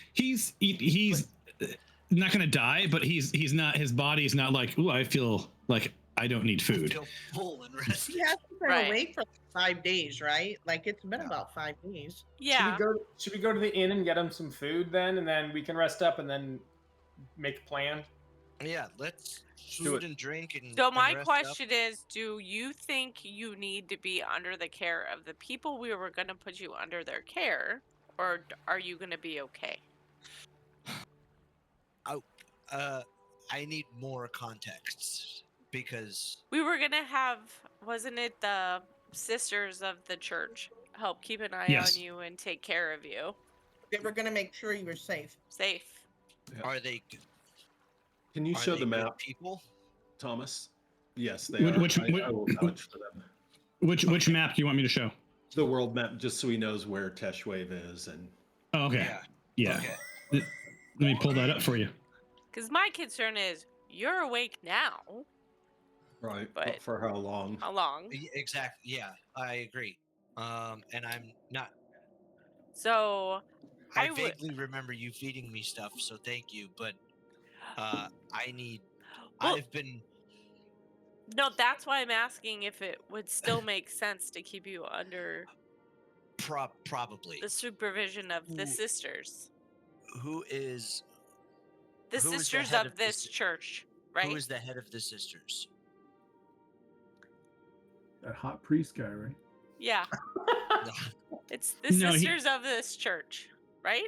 A: not gonna die, but he's not. His body's not like, ooh, I feel like I don't need
F: I
A: food.
F: feel full and rested.
E: He hasn't been
D: Right.
E: awake for 5 days, right? Like it's been about 5 days.
D: Yeah.
C: Should we go to the inn and get him some food then, and then we can rest up and then make a plan?
F: Yeah, let's
B: Do
F: food
B: it.
F: and drink and.
D: So
F: and
D: my
F: rest
D: question is, do you think you need to be under the care of the people we were going to put you under their care, or are you going to be okay?
F: I need more context because
D: We were going to have, wasn't it the sisters of the church help keep an eye
A: Yes.
D: on you and take care of you?
E: They were going to make sure you were safe.
D: Safe.
B: Yeah.
F: are they?
B: Can you
F: are
B: show
F: they
B: the
F: good
B: map,
F: people?
B: Thomas? Yes, they are.
A: Which
B: I will vouch for them.
A: which map do you want me to show?
B: The world map, just so he knows where Teshwave is, and
A: Oh, okay. Yeah.
F: Okay.
A: Let me pull that up for you.
D: Because my concern is, you're awake now.
B: right.
D: But-
B: for how long?
D: How long?
F: Exactly. Yeah, I agree. And I'm not.
D: So,
F: I
D: I would-
F: vaguely remember you feeding me stuff, so thank you. But I need.
D: Well-
F: I've been.
D: no, that's why I'm asking if it would still make sense to keep you under
F: Probably.
D: the supervision of the
F: Ooh.
D: sisters.
F: Who is?
D: The
F: Who is the
D: sisters
F: head
D: of
F: of
D: this
F: this-
D: church, right?
F: Who is the head of the sisters?
G: That hot priest guy, right?
D: Yeah. It's the
A: No, he-
D: sisters of this church, right?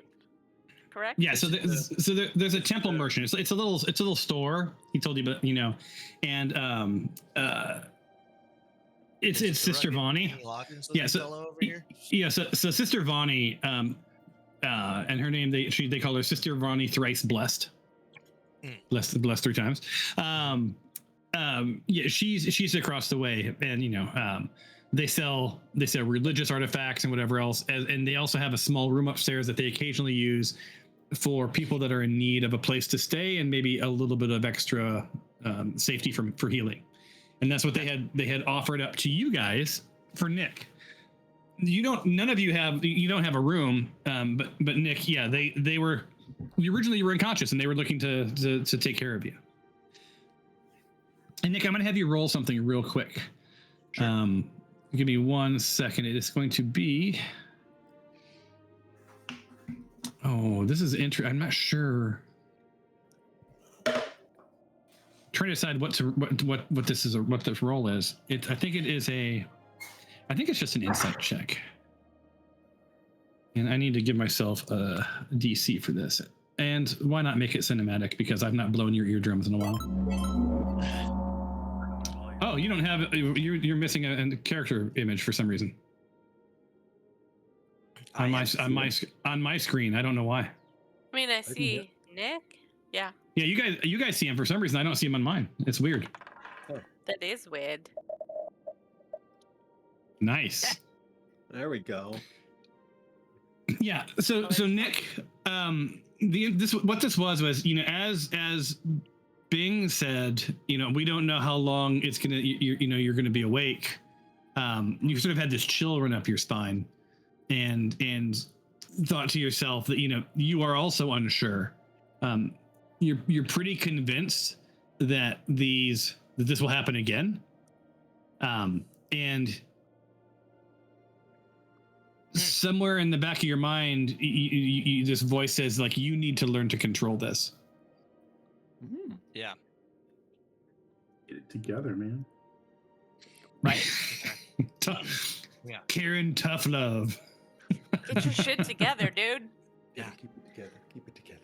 D: Correct?
A: Yeah, so
F: Is it
A: there's a temple merchant. It's a little store. He told you, but and it's
F: Is it the
A: Sister
F: rugged
A: Vonnie.
F: Kenny Loggins
A: Yeah,
F: looking
A: so-
F: fellow over here.
A: Yeah, so Sister Vonnie, and her name they call her Sister Vonnie Thrice Blessed. Blessed 3 times. Yeah, she's across the way, and they sell religious artifacts and whatever else, and they also have a small room upstairs that they occasionally use for people that are in need of a place to stay and maybe a little bit of extra safety for healing. And that's what they had offered up to you guys for Nick. None of you don't have a room, but Nick, yeah, they were. You originally were unconscious, and they were looking to take care of you. And Nick, I'm gonna have you roll something real quick.
F: Sure.
A: Give me 1 second. It is going to be. Oh, this is interesting. I'm not sure. Trying to decide what this is, or what this roll is. I think it's just an insight check. And I need to give myself a DC for this. And why not make it cinematic? Because I've not blown your eardrums in a while. Oh, you don't have. You're missing a character image for some reason on my screen. I don't know why.
D: I mean, I see Nick. Yeah,
A: Yeah, you guys see him for some reason. I don't see him on mine. It's weird.
D: that is weird.
A: Nice.
B: There we go.
A: Yeah. So Nick, what this was as Bing said, we don't know how long it's gonna you're gonna be awake. You sort of had this chill run up your spine, and thought to yourself that you are also unsure. You're pretty convinced that this will happen again, and somewhere in the back of your mind, this voice says, like, you need to learn to control this.
F: Yeah.
G: Get it together, man.
A: Right.
F: Yeah.
A: Karen, tough love.
D: Get your shit together, dude.
F: Yeah.
B: Keep it together. Keep it together.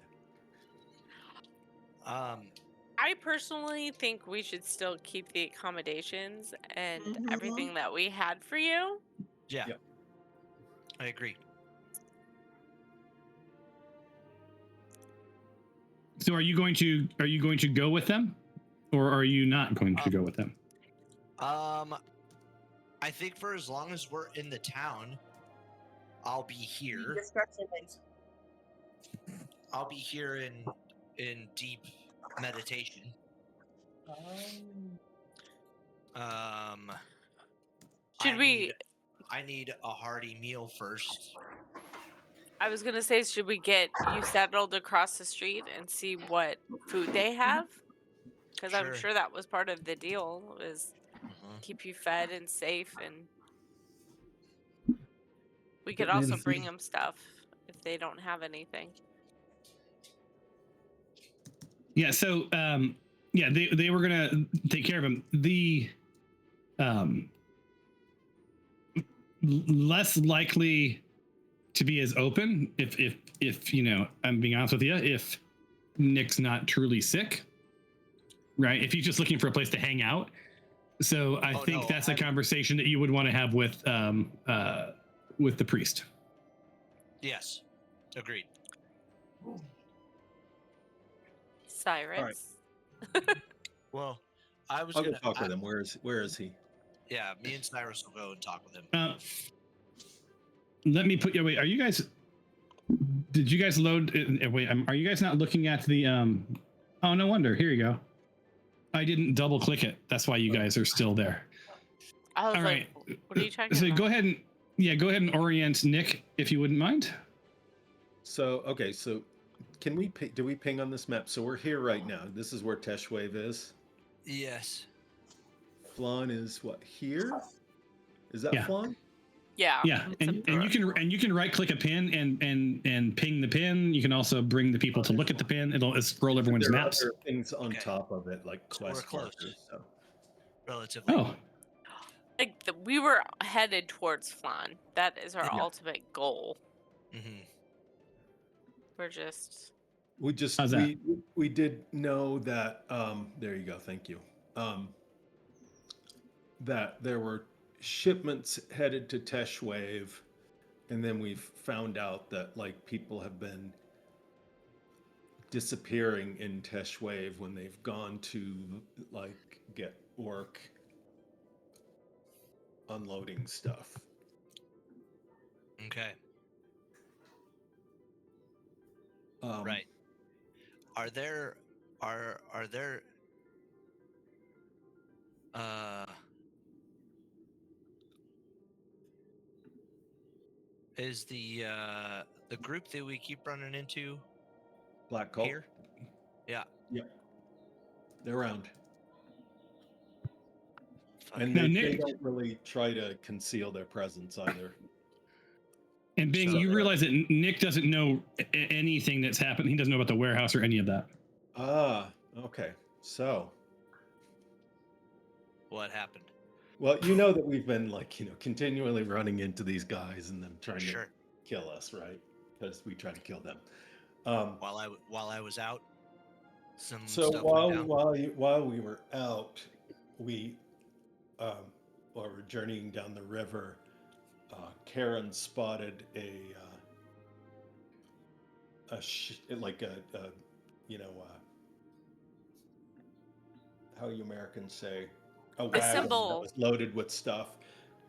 D: I personally think we should still keep the accommodations and
E: Mhm.
D: everything that we had for you.
F: Yeah.
B: Yep.
F: I agree.
A: So are you going to go with them, or are you not going to go with them?
F: I think for as long as we're in the town, I'll be here. I'll be here in deep meditation.
D: Should
F: I need a hearty meal first.
D: I was gonna say, should we get you settled across the street and see what food they have? Because I'm
F: Sure.
D: sure that was part of the deal, is keep you fed and safe, and we could
G: But
D: also
G: Nancy-
D: bring them stuff if they don't have anything.
A: Yeah. So yeah, they were gonna take care of him. The less likely to be as open if you know, I'm being honest with you, if Nick's not truly sick, right? If he's just looking for a place to hang out. So I think that's a conversation that you would want to have with the priest.
F: Yes, agreed.
D: Cyrus.
F: Well, I was
B: I'll go
F: gonna
B: talk with him. Where is he?
F: Yeah, me and Cyrus will go and talk with him.
A: Let me put you. Wait, are you guys? Did you guys load? Wait, are you guys not looking at the? Oh, no wonder. Here you go. I didn't double click it. That's why you guys are still there.
D: I was
A: All
D: like,
A: right.
D: what are you talking
A: So
D: about?
A: go ahead and orient Nick if you wouldn't mind.
B: So okay, so can we do we ping on this map? So we're here right now. This is where Teshwave is.
F: Yes.
B: Flan is what, here? Is that
A: Yeah.
B: Flan?
D: Yeah.
A: Yeah,
D: it's
A: and you can right click a pin and ping the pin. You can also bring the people to look at the pin. It'll scroll everyone's
B: There are
A: maps.
B: other things on
F: Okay.
B: top of it, like
F: So we're
B: quest
F: close.
B: markers. So.
F: Relatively.
A: Oh,
D: like we were headed towards Flan. That is our
B: Yeah.
D: ultimate goal.
F: Mm-hmm.
D: We're just
B: We just
A: How's that?
B: we did know that there you go, thank you. That there were shipments headed to Teshwave, and then we've found out that like people have been disappearing in Teshwave when they've gone to like get work unloading stuff.
F: Okay.
B: Right.
F: Are there is the group that we keep running into
B: Black Cult.
F: here? Yeah.
B: Yep. They're around.
F: Fuck.
B: And
A: Now,
B: they
A: Nick-
B: don't really try to conceal their presence either.
A: and Bing,
B: So
A: you
B: they're-
A: realize that Nick doesn't know anything that's happened. He doesn't know about the warehouse or any of that.
B: Ah, okay. So,
F: What happened?
B: well, you know that we've been like, continually running into these guys and them trying
F: Sure.
B: to kill us, right? Because we try to kill them.
F: While I was out, some
B: So
F: stuff went down.
B: while we were out, we while we're journeying down the river, Karen spotted how you Americans say, a wagon that
D: symbol.
B: was loaded with stuff,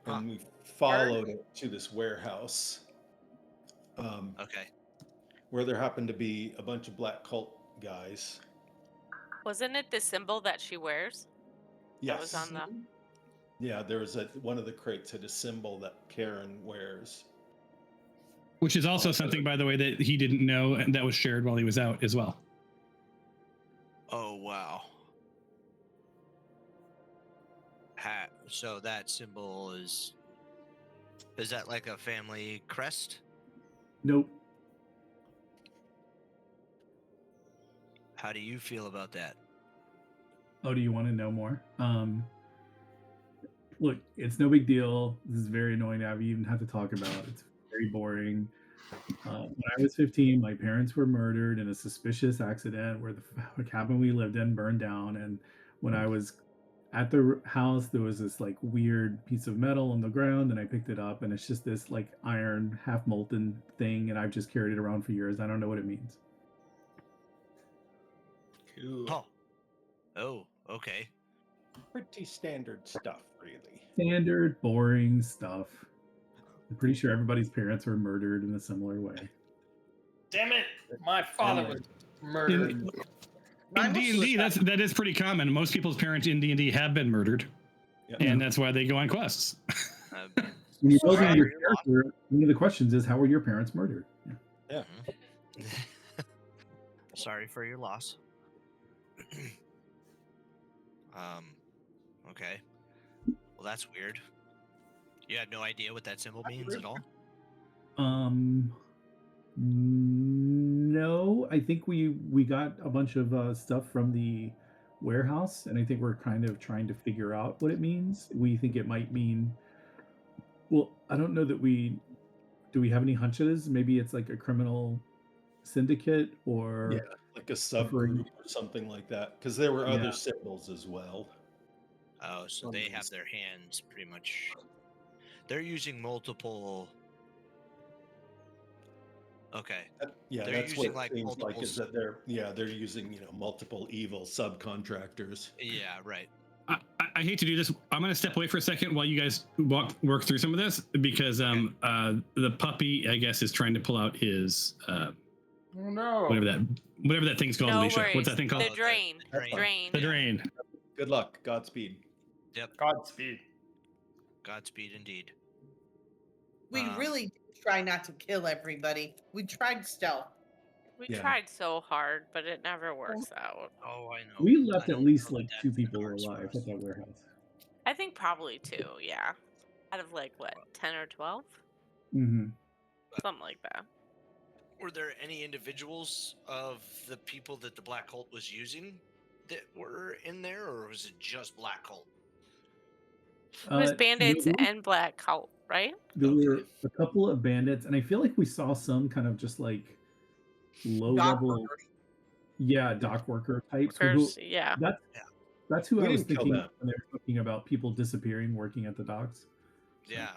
B: and
F: Huh.
B: we followed it to this warehouse.
F: Okay.
B: Where there happened to be a bunch of black cult guys.
D: wasn't it the symbol that she wears?
B: Yes.
D: That was on the
B: Yeah, there was one of the crates had a symbol that Karen wears.
A: Which is also something, by the way, that he didn't know and that was shared while he was out as well.
F: Oh wow. So that symbol is that like a family crest?
G: Nope.
F: How do you feel about that?
G: Oh, do you want to know more? Look, it's no big deal. This is very annoying to have you even have to talk about. It's very boring. When I was 15, my parents were murdered in a suspicious accident where the cabin we lived in burned down. And when I was at the house, there was this like weird piece of metal on the ground, and I picked it up, and it's just this like iron, half molten thing, and I've just carried it around for years. I don't know what it means.
B: Cool.
F: Oh. Oh, okay.
B: Pretty standard stuff, really.
G: Standard, boring stuff. I'm pretty sure everybody's parents were murdered in a similar way.
C: Damn it! My father was murdered.
A: In
E: Mine was
A: D&D,
E: suicide.
A: that is pretty common. Most people's parents in D&D have been murdered, and that's why they go on quests.
G: When you're building
F: Sorry
G: your
F: for your loss.
G: character, one of the questions is, how were your parents murdered? Yeah.
B: Yeah.
F: Sorry for your loss. Okay. Well, that's weird. You had no idea what that symbol means at all?
G: No, I think we got a bunch of stuff from the warehouse, and I think we're kind of trying to figure out what it means. We think it might mean, well, I don't know that do we have any hunches? Maybe it's like a criminal syndicate or
B: Yeah, like a subgroup or something like that. Because there were other symbols as well.
F: Oh, so they have their hands pretty much. They're using multiple. Okay.
B: Yeah,
F: They're
B: that's what
F: using,
B: it
F: like,
B: seems like
F: multiple
B: is that they're using multiple evil subcontractors.
F: Yeah, right.
A: I hate to do this. I'm going to step away for a second while you guys work through some of this, because the puppy, I guess, is trying to pull out his
C: Oh no!
A: whatever that thing's called.
D: No
A: Alicia.
D: worries.
A: What's that thing called?
D: The drain.
F: drain.
D: Drain.
A: The drain.
B: Good luck. Godspeed.
F: Yep.
C: Godspeed.
F: Godspeed indeed.
E: We really did try not to kill everybody. We tried stealth.
D: We
B: Yeah.
D: tried so hard, but it never works out.
F: Oh, I know.
G: we left
F: I
G: at
F: don't
G: least
F: know
G: like
F: that
G: 2
F: that's the
G: people
F: cards for
G: alive
F: us.
G: at that warehouse.
D: I think probably 2, yeah. Out of like what, 10 or 12?
G: Mm-hmm.
D: Something like that.
F: Were there any individuals of the people that the Black Cult was using that were in there, or was it just Black Cult?
D: It was bandits and black cult, right?
G: There were a couple of bandits, and I feel like we saw some kind of just like low
E: Dock
G: level,
E: workers.
G: dock worker types.
D: Workers, yeah.
G: That's who
B: We
G: I was
B: didn't kill
G: thinking
B: them.
G: when they were talking about people disappearing working at the docks.
F: Yeah.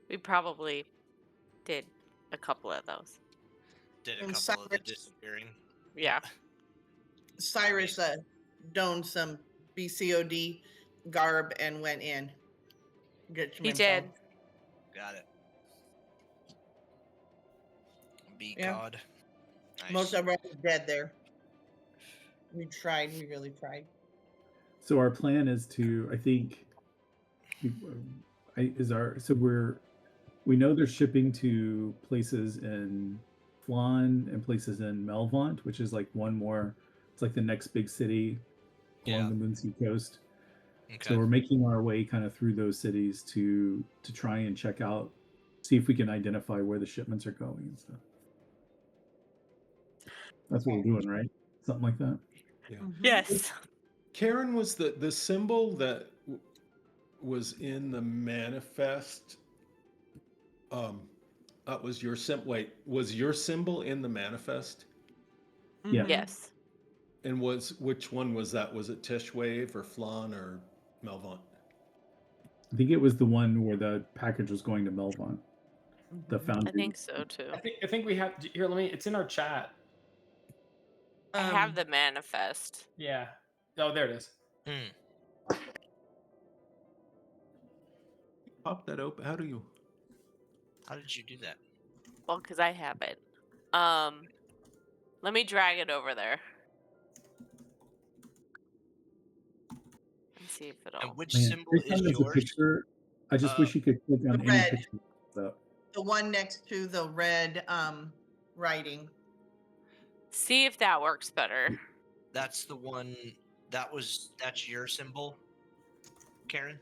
D: We probably did a couple of those.
F: Did a
E: And
F: couple of the
E: Cyrus-
F: disappearing.
D: Yeah.
E: Cyrus donned some BCOD garb and went in.
D: He did.
F: Got it. Be
E: Yeah.
F: God. Nice.
E: Most of us are dead there. We tried. We really tried.
G: So our plan is to, I think, we know they're shipping to places in Flan and places in Melvant, which is like one more. It's like the next big city along the Moonsea coast.
F: Okay.
G: So we're making our way kind of through those cities to try and check out, see if we can identify where the shipments are going and stuff. That's what we're doing, right? Something like that.
B: Yeah.
D: Yes.
B: Karen, was the symbol that was in the manifest? Was your was your symbol in the manifest?
G: Yeah.
D: Yes.
B: And which one was that? Was it Teshwave or Flan or Melvant?
G: I think it was the one where the package was going to Melvant. The foundry.
D: I think so too.
C: I think we have here. It's in our chat.
D: I have the manifest.
C: Yeah. Oh, there it is.
B: Pop that open. How do you?
F: How did you do that?
D: Well, because I have it. Let me drag it over there. And see if it'll.
F: And which
G: Man,
F: symbol
G: every time
F: is
G: there's a
F: yours?
G: picture, I just wish you could click on
E: The
G: any
E: red.
G: picture. So,
E: The one next to the red writing.
D: See if that works better.
F: That's the one. That's your symbol, Karen?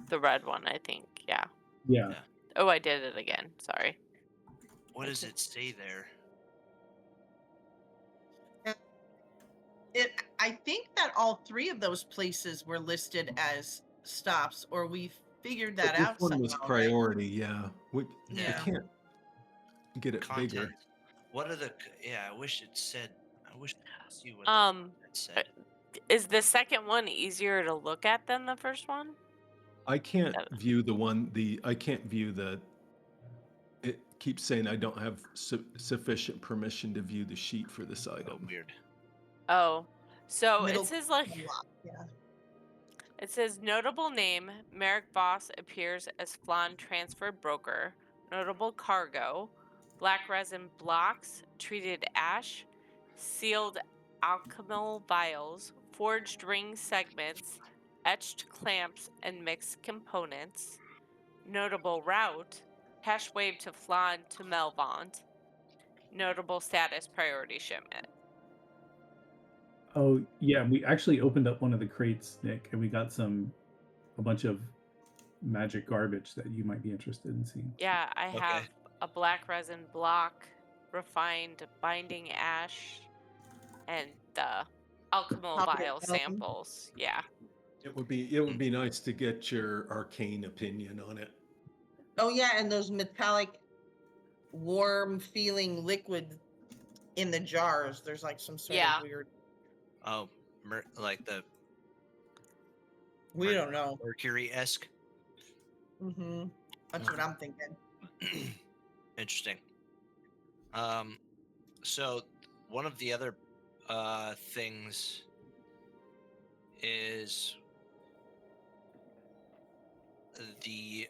D: The red one, I think. Yeah.
G: yeah.
D: Oh, I did it again. Sorry.
F: What does it say there?
E: I think that all 3 of those places were listed as stops, or we figured that
B: But this
E: out
B: one was
E: somehow, right?
B: priority, yeah. We
E: Yeah.
B: can't get it
F: Content.
B: bigger.
F: What are the? Yeah, I wish it said. I wish I could see what it said.
D: Is the second one easier to look at than the first one?
B: I can't view I can't view the, it keeps saying I don't have sufficient permission to view the sheet for this
F: Oh,
B: item.
F: weird.
D: Oh, so
E: Middle
D: it says like
E: block, yeah.
D: it says notable name: Merrick Boss appears as Flan transfer broker. Notable cargo: black resin blocks, treated ash, sealed alchemical vials, forged ring segments, etched clamps, and mixed components. Notable route: Teshwave to Flan to Melvant. Notable status: priority shipment.
G: Oh yeah, we actually opened up one of the crates, Nick, and we got a bunch of magic garbage that you might be interested in seeing.
D: Yeah, I
F: Okay.
D: have a black resin block, refined binding ash, and the alchemical
E: Copy
D: vial
E: of film.
D: samples. Yeah.
B: It would be nice to get your arcane opinion on it.
E: Oh yeah, and those metallic, warm feeling liquid in the jars. There's like some sort
D: Yeah.
E: of weird.
F: Oh, like the
E: We don't know.
F: Mercury-esque.
E: Mm-hmm. That's what I'm thinking.
F: Interesting. So one of the other things is the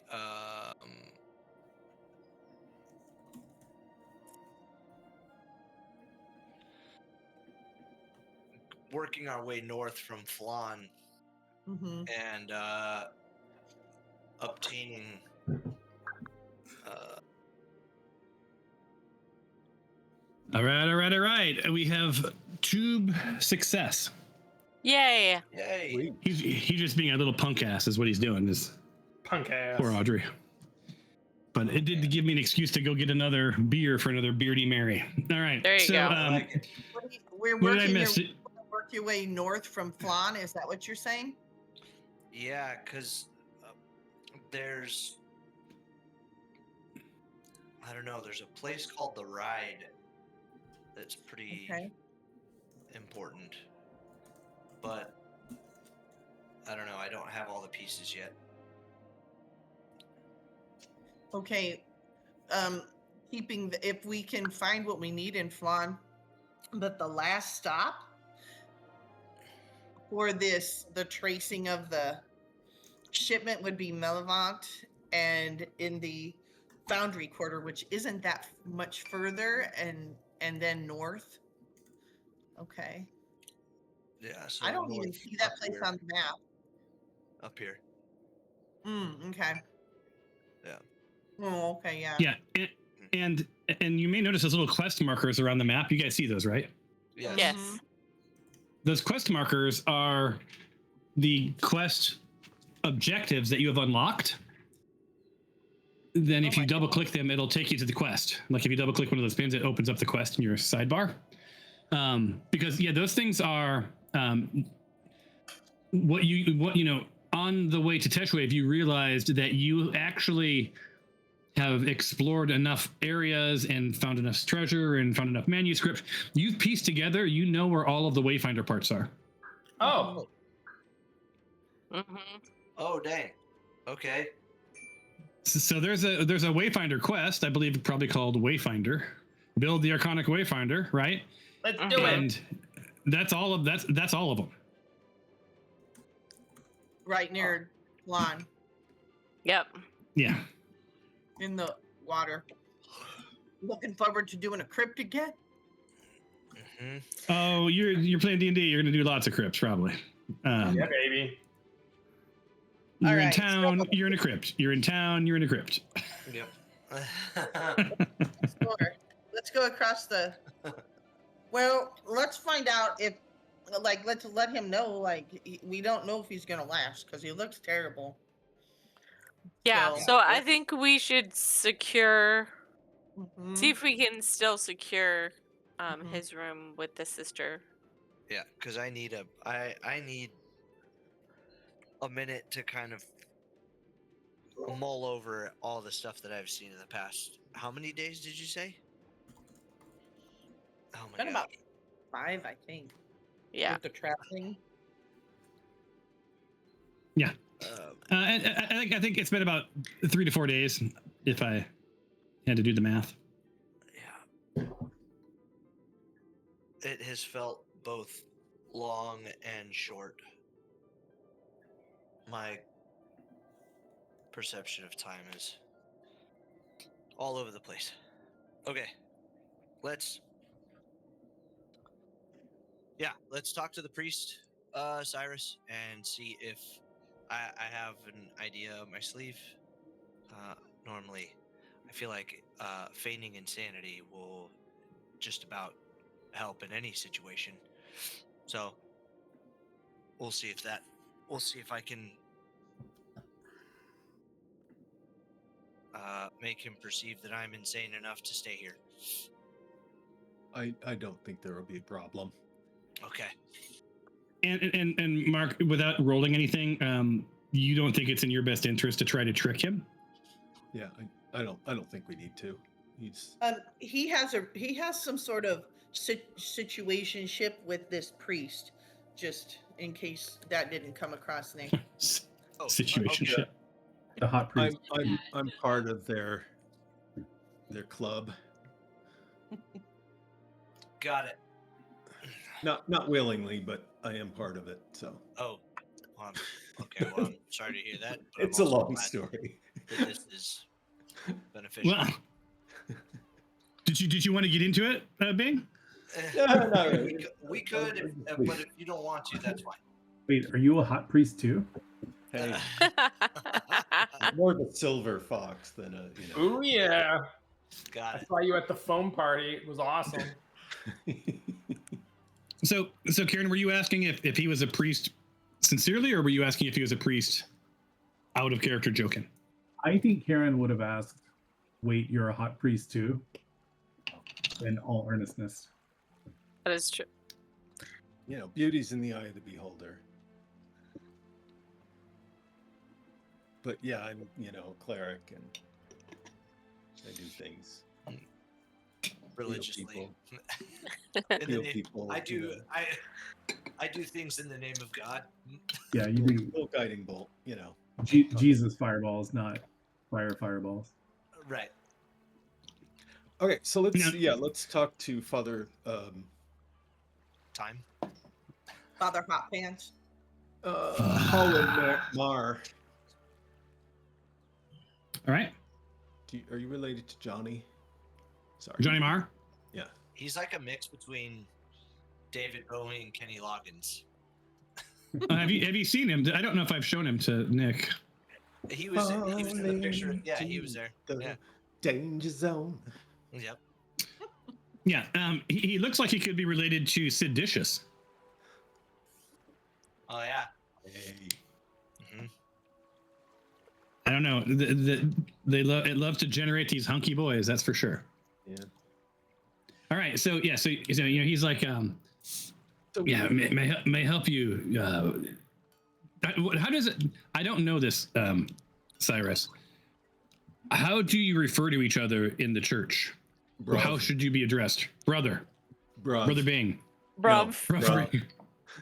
F: working our way north from Flan
E: Mm-hmm.
F: and obtaining
A: All right. We have tube success.
D: Yay.
F: yay.
B: Sweet.
A: He's just being a little punk ass, is what he's doing. This
C: Punk ass.
A: poor Audrey. But it did give me an excuse to go get another beer for another Beardy Mary. All right.
D: There you go.
F: I like it.
E: We're
A: What did I
E: working
A: miss?
E: work your way north from Flan. Is that what you're saying?
F: Yeah, because there's, I don't know, there's a place called The Ride that's pretty
E: Okay.
F: important. But I don't know, I don't have all the pieces yet.
E: Okay. If we can find what we need in Flan, but the last stop for the tracing of the shipment would be Melvant and in the Foundry Quarter, which isn't that much further, and then north. Okay.
F: Yeah, so
E: I don't even
F: north,
E: see that
F: up
E: place
F: here,
E: on the map.
F: Up here.
E: Okay.
F: Yeah.
E: Oh, okay, yeah.
A: Yeah, and you may notice those little quest markers around the map. You guys see those, right?
F: Yes.
D: Yes.
E: Mhm.
A: Those quest markers are the quest objectives that you have unlocked. Then if
E: Oh
A: you
E: my
A: double click them, it'll take you to the quest. Like if you double click one of those pins, it opens up the quest in your sidebar. Because yeah, those things are what you know, on the way to Teshwave, you realized that you actually have explored enough areas and found enough treasure and found enough manuscript. You've pieced together, you know where all of the Wayfinder parts are.
C: Oh,
D: Mm-hmm.
F: Oh, dang. Okay.
A: So there's a Wayfinder quest, I believe probably called Wayfinder. Build the Arconic Wayfinder, right?
C: let's do it.
A: And that's all of them.
E: Right near Flan
D: Yep.
A: Yeah.
E: in the water. Looking forward to doing a crypt again.
F: Hmm.
A: Oh, you're playing D&D. You're gonna do lots of crypts probably.
C: Yeah, baby.
A: You're in
E: Alright,
A: town.
E: so-
A: You're in a crypt. You're in town. You're in a crypt.
F: Yep.
E: Sure. Let's go across the. Well, let's find out if, let's let him know, we don't know if he's gonna last because he looks terrible.
D: Yeah.
E: So-
D: So I think we should secure.
E: Mhm.
D: See if we can still secure
E: Mhm.
D: his room with the sister.
F: Yeah, because I need I need a minute to kind of mull over all the stuff that I've seen in the past. How many days did you say? Oh my
E: Been
F: god.
E: about 5, I think,
D: Yeah.
E: with the traveling.
A: Yeah.
F: Um,
A: I think it's been about 3 to 4 days, if I had to do the math.
F: yeah. It has felt both long and short. My perception of time is all over the place. Okay, let's talk to the priest, Cyrus, and see if I have an idea up my sleeve. Normally, I feel like feigning insanity will just about help in any situation. So we'll see if I can make him perceive that I'm insane enough to stay here.
B: I don't think there will be a problem.
F: Okay.
A: And Mark, without rolling anything, you don't think it's in your best interest to try to trick him?
B: Yeah, I don't think we need to. He's
E: He has some sort of situationship with this priest, just in case that didn't come across, Nick.
A: Situationship.
F: Okay.
G: The hot priest.
B: I'm part of their club.
F: Got it.
B: Not willingly, but I am part of it. So.
F: Oh, okay. Well, I'm sorry to hear that. But
B: It's a long story.
F: That this is beneficial.
A: Well, did you want to get into it, Bing?
B: No.
F: We could, but if you don't want to, that's fine.
G: Wait, are you a hot priest too?
B: Hey, more of a silver fox than a
C: Ooh yeah.
F: Got
C: I
F: it.
C: saw you at the foam party. It was awesome.
A: So Karen, were you asking if he was a priest sincerely, or were you asking if he was a priest out of character joking?
G: I think Karen would have asked, wait, you're a hot priest too? In all earnestness.
D: That is true.
B: Beauty's in the eye of the beholder. But yeah, I'm a cleric and I do things
F: Religiously.
B: Heal people.
F: I do things in the name of God.
G: Yeah, you do.
B: Little guiding bolt,
G: Jesus fireballs, not fireballs.
F: Right.
B: Okay, so let's talk to Father
F: Time.
E: Father Hot Pants.
B: Holland Mar.
A: All right.
B: Are you related to Johnny? Sorry.
A: Johnny Marr?
B: Yeah.
F: He's like a mix between David Bowie and Kenny Loggins.
A: Have you seen him? I don't know if I've shown him to Nick.
F: He was in the picture. Yeah, he was there. Yeah.
B: Danger zone.
F: Yep.
A: Yeah. He looks like he could be related to Sid Vicious.
F: Oh yeah.
B: Hey.
F: Mm-hmm.
A: I don't know. They love to generate these hunky boys. That's for sure.
B: Yeah.
A: All right. So he's like, may help you. How does it? I don't know this, Cyrus. How do you refer to each other in the church? Or how should you be addressed? Brother Bing.
D: Bruv.
A: No, bruv. Bing.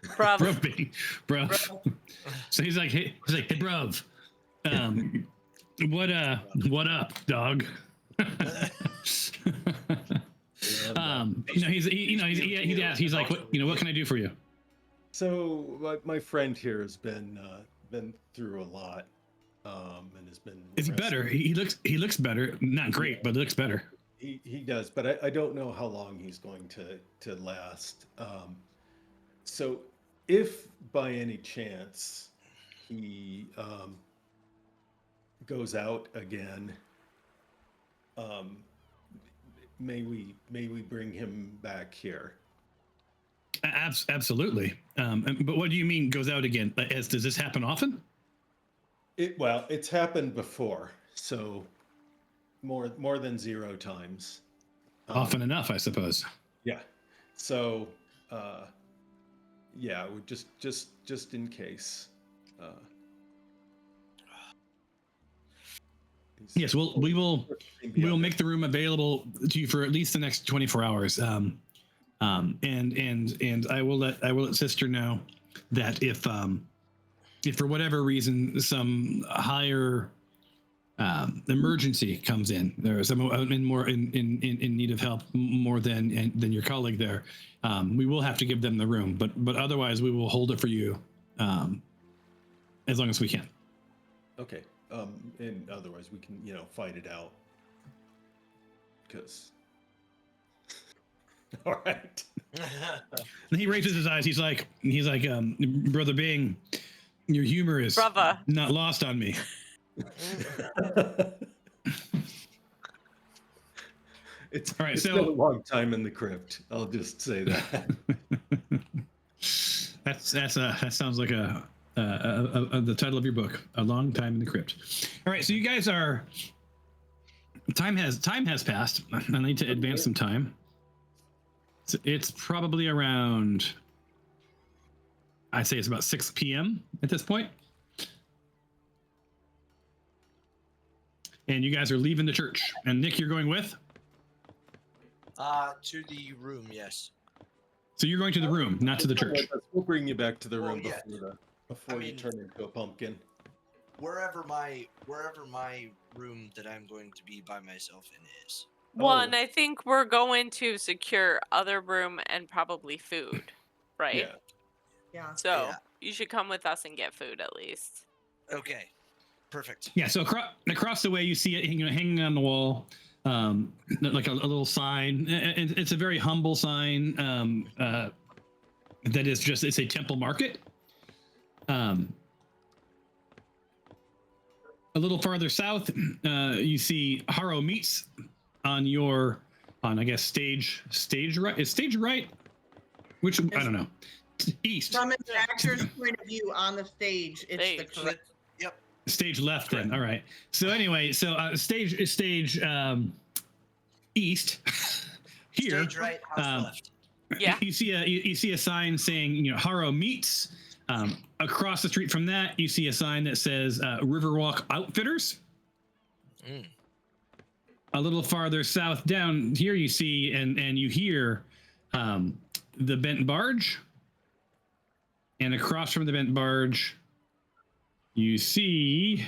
D: Bruv.
A: Bruv Bing. Bruv. So he's like, hey, bruv. What up, dog? He's like, what can I do for you?
B: So my friend here has been through a lot, and has been.
A: It's better. He looks better. Not great, but it looks better.
B: He does, but I don't know how long he's going to last. So if by any chance he goes out again, may we bring him back here?
A: Absolutely. But what do you mean goes out again? Does this happen often?
B: It's happened before, so more than 0 times.
A: Often enough, I suppose.
B: Yeah. So yeah, we just in case.
A: Yes, we will make the room available to you for at least the next 24 hours. And I will let Sister know that if for whatever reason some higher emergency comes in, there is someone in need of help more than your colleague there, we will have to give them the room, but otherwise we will hold it for you as long as we can.
B: Okay. And otherwise we can, fight it out. Because. All right.
A: And he raises his eyes. He's like, Brother Bing, your humor is not lost on me.
B: It's
A: all right.
B: It's
A: So
B: been a long time in the crypt. I'll just say that.
A: that sounds like the title of your book, A Long Time in the Crypt. All right, so you guys are. Time has passed. I need to advance some time. So it's probably around. I'd say it's about 6 p.m. at this point. And you guys are leaving the church. And Nick, you're going with?
F: To the room, yes.
A: So you're going to the room, not to the church.
B: We'll bring you back to the room
F: yeah.
B: before you turn into a pumpkin.
F: Wherever my room that I'm going to be by myself in is.
D: Well, and I think we're going to secure other room and probably food, right?
E: Yeah.
D: So you should come with us and get food at least.
F: Okay. Perfect.
A: Yeah, so across the way you see it hanging on the wall, like a little sign. It's a very humble sign that is just, it's a temple market. A little farther south, you see Harrow Meats on I guess stage right. Is stage right? Which I don't know. East.
E: From an actor's point of view on the stage, it's the correct.
F: Yep.
A: Stage left then. All right. So anyway, stage east here.
F: Stage right, house left.
D: Yeah.
A: You see a sign saying Harrow Meats. Across the street from that, you see a sign that says Riverwalk Outfitters.
F: Mm.
A: A little farther south down here, you see and you hear the Bent Barge. And across from the Bent Barge, you see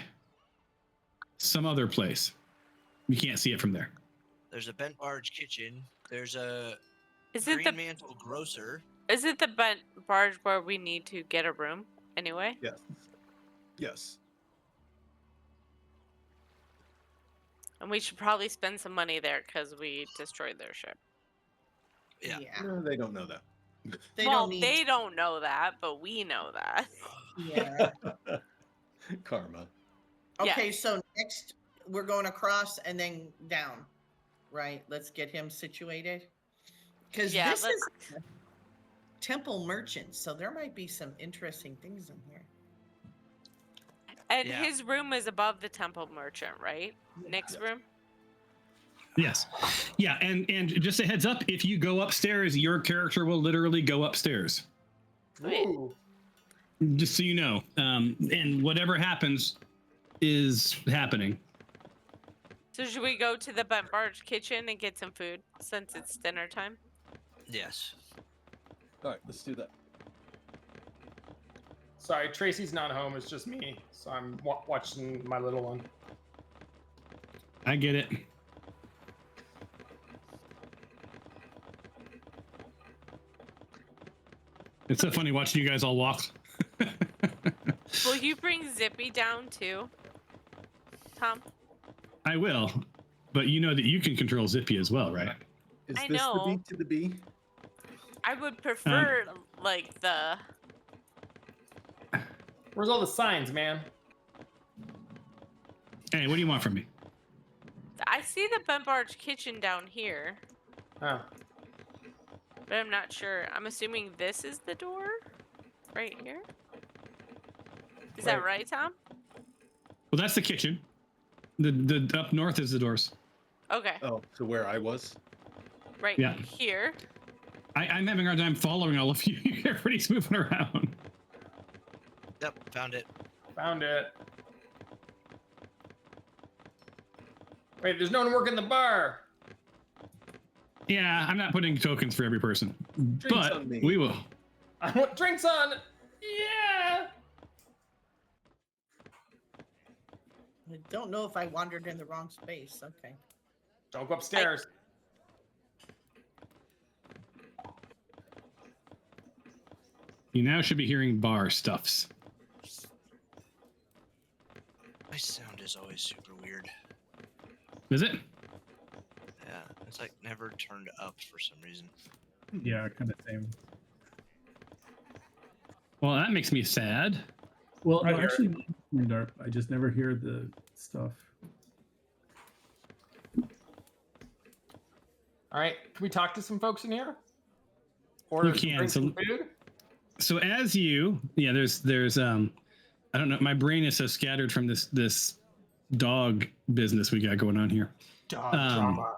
A: some other place. You can't see it from there.
F: There's a Bent Barge kitchen. There's a Mantle grocer.
D: Is it the Bent Barge where we need to get a room anyway?
B: Yes.
D: And we should probably spend some money there because we destroyed their ship.
F: Yeah.
B: No, they don't know that.
E: They
D: don't know that, but we know that.
E: Yeah.
B: Karma.
E: Okay, so next we're going across and then down, right? Let's get him situated. Because this is temple merchant, so there might be some interesting things in here.
D: And his room is above the temple merchant, right? Nick's room?
A: Yes. Yeah, and just a heads up, if you go upstairs, your character will literally go upstairs.
C: Ooh.
A: Just so you know. And whatever happens is happening.
D: So should we go to the Bent Barge kitchen and get some food since it's dinner time?
F: Yes.
B: All right, let's do that.
C: Sorry, Tracy's not home. It's just me. So I'm watching my little one.
A: I get it. It's so funny watching you guys all walk.
D: Will you bring Zippy down too, Tom?
A: I will, but you know that you can control Zippy as well, right?
B: Is
D: I
B: this
D: know.
B: the B to the B?
D: I would prefer like the.
C: Where's all the signs, man?
A: Hey, what do you want from me?
D: I see the Bent Barge kitchen down here,
C: Oh.
D: but I'm not sure. I'm assuming this is the door, right here. Is that right, Tom?
A: Well, that's the kitchen. The up north is the doors.
D: Okay.
B: Oh, so where I was?
D: Right
A: Yeah.
D: here.
A: I'm having a hard time following all of you. Everybody's moving around.
F: Yep, found it.
C: Found it. Wait, there's no one working the bar.
A: Yeah, I'm not putting tokens for every person,
B: Drinks
A: but
B: on me.
A: we will.
C: I want drinks on. Yeah.
E: I don't know if I wandered in the wrong space. Okay.
C: Don't go upstairs.
A: You now should be hearing bar stuffs.
F: My sound is always super weird.
A: Is it?
F: Yeah, it's like never turned up for some reason.
G: Yeah, kind of same.
A: Well, that makes me sad.
G: Well,
C: I
G: no,
C: hear it.
G: actually, mine's turned up. I just never hear the stuff.
C: All right. Can we talk to some folks in here? Or
A: You can,
C: some
A: so-
C: food?
A: So as you, yeah, there's I don't know, my brain is so scattered from this dog business we got going on here.
C: Dog drama.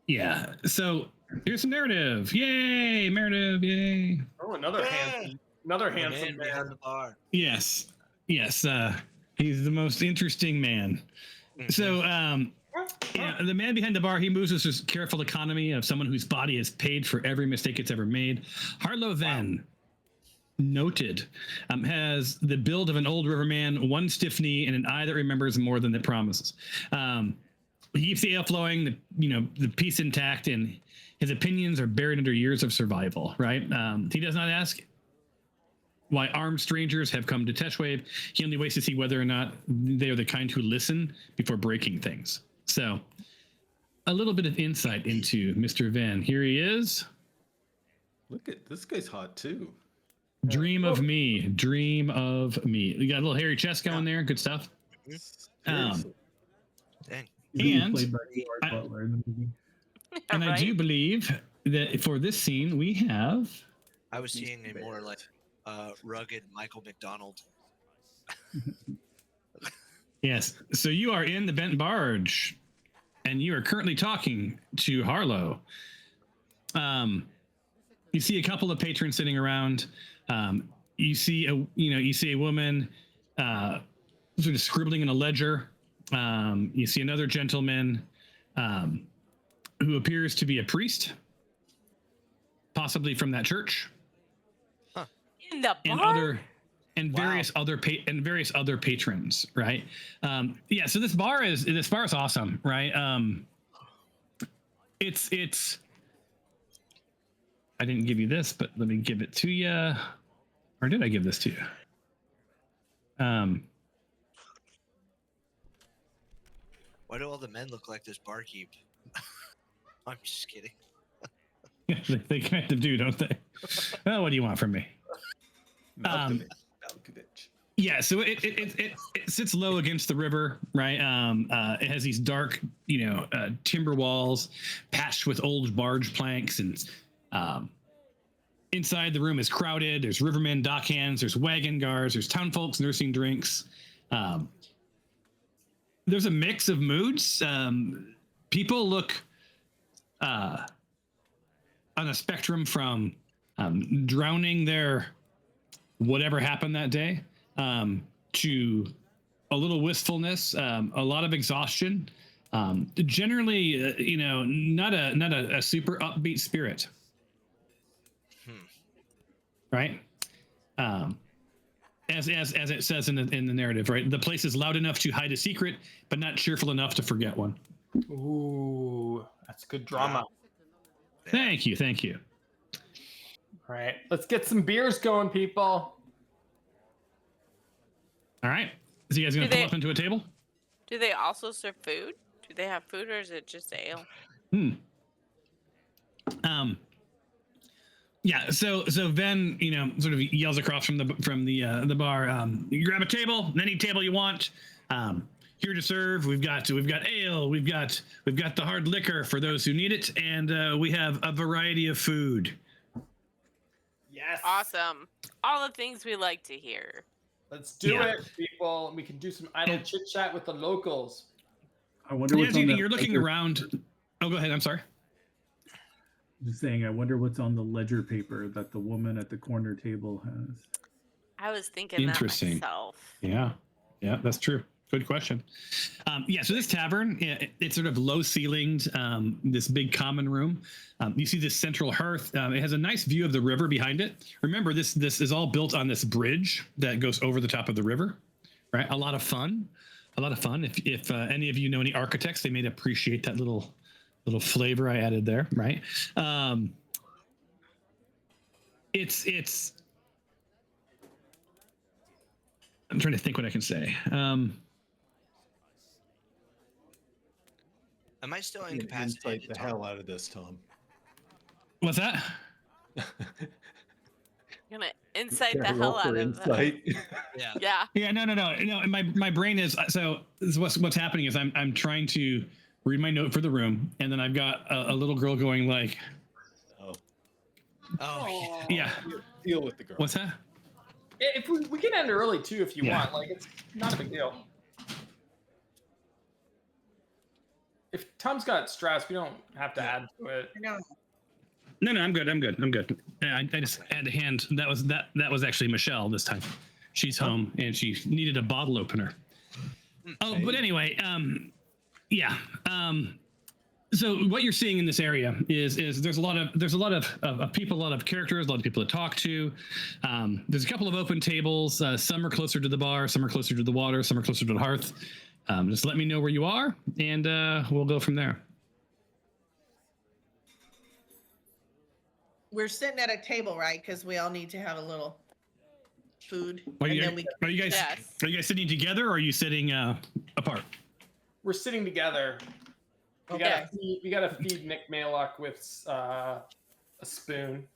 A: Yeah. So here's some narrative. Yay, narrative, yay.
C: Oh, another handsome
F: Man
C: man.
F: behind the bar.
A: Yes. Yes. He's the most interesting man. So yeah, the man behind the bar, he moves with this careful economy of someone whose body is paid for every mistake it's ever made. Harlow Venn, noted, has the build of an old riverman, one stiff knee, and an eye that remembers more than it promises. He keeps the ale flowing, the peace intact, and his opinions are buried under years of survival, right? He does not ask why armed strangers have come to Teshwave. He only waits to see whether or not they are the kind who listen before breaking things. So, a little bit of insight into Mr. Venn. Here he is.
B: Look at this guy's hot too.
A: Dream of me. Dream of me. You got a little hairy chest going there. Good stuff.
B: Seriously.
F: Dang.
G: He's
A: And
G: played by Gerard Butler in the movie.
A: And I do believe that for this scene, we have...
F: I was seeing a more like rugged Michael McDonald.
A: Yes. So you are in the Bent Barge, and you are currently talking to Harlow. You see a couple of patrons sitting around. You see a woman sort of scribbling in a ledger. You see another gentleman who appears to be a priest, possibly from that church.
D: In the
A: And
D: bar?
A: various other patrons, right? Yeah, so this bar is awesome, right? It's I didn't give you this, but let me give it to you. Or did I give this to you?
F: Why do all the men look like this barkeep? I'm just kidding.
A: They kind of do, don't they? Well, what do you want from me?
B: Malkovich.
A: Yeah, so it sits low against the river, right? It has these dark, timber walls patched with old barge planks, and inside the room is crowded. There's rivermen, dockhands, there's wagon guards, there's townfolks nursing drinks. There's a mix of moods. People look on a spectrum from drowning their whatever happened that day to a little wistfulness, a lot of exhaustion. Generally, not a super upbeat spirit, right? As it says in the narrative, right? The place is loud enough to hide a secret, but not cheerful enough to forget one.
C: Ooh, that's good drama.
A: Thank you.
C: All right, let's get some beers going, people.
A: All right. Is you guys gonna pull up into a table?
D: Do they also serve food? Do they have food, or is it just ale?
A: Yeah. So Venn, sort of yells across from the bar. You grab a table, any table you want. Here to serve. We've got ale. We've got the hard liquor for those who need it, and we have a variety of food.
C: Yes.
D: Awesome. All the things we like to hear.
C: Let's do it, people. We can do some idle chit chat with the locals.
G: I wonder what's
A: As
G: on that
A: you're looking
G: ledger.
A: around. Oh, go ahead. I'm sorry.
G: Just saying, I wonder what's on the ledger paper that the woman at the corner table has.
D: I was thinking
A: Interesting.
D: that myself.
A: Yeah, that's true. Good question. So this tavern, it's sort of low ceilinged, this big common room. You see this central hearth. It has a nice view of the river behind it. Remember, this is all built on this bridge that goes over the top of the river, right? A lot of fun. If any of you know any architects, they may appreciate that little flavor I added there, right? It's. I'm trying to think what I can say.
F: Am I still
B: Insight
F: incapacitated?
B: the hell out of this, Tom.
A: What's that?
D: You're gonna insight the
B: Yeah, roll
D: hell out
B: for
D: of
B: insight.
F: Yeah.
D: Yeah.
A: Yeah, no. My brain is so. This is what's happening is I'm trying to read my note for the room, and then I've got a little girl going like,
F: Oh,
A: yeah.
B: Deal with the girl.
A: What's that?
C: If we can end early too, if you
A: Yeah.
C: want. Like, it's not a big deal. If Tom's got stress, we don't have to add to it.
E: No,
A: No, I'm good. Yeah, I just had a hand. That was actually Michelle this time. She's home and she needed a bottle opener. Oh, but anyway, yeah. So what you're seeing in this area is there's a lot of people, a lot of characters, a lot of people to talk to. There's a couple of open tables. Some are closer to the bar, some are closer to the water, some are closer to the hearth. Just let me know where you are, and we'll go from there.
E: we're sitting at a table, right? Because we all need to have a little food.
A: Are
E: and
A: you,
E: then we
A: are you guys
D: Yes.
A: are you guys sitting together, or are you sitting apart?
C: We're sitting together. We
E: Okay.
C: gotta feed Nick Malok with a spoon.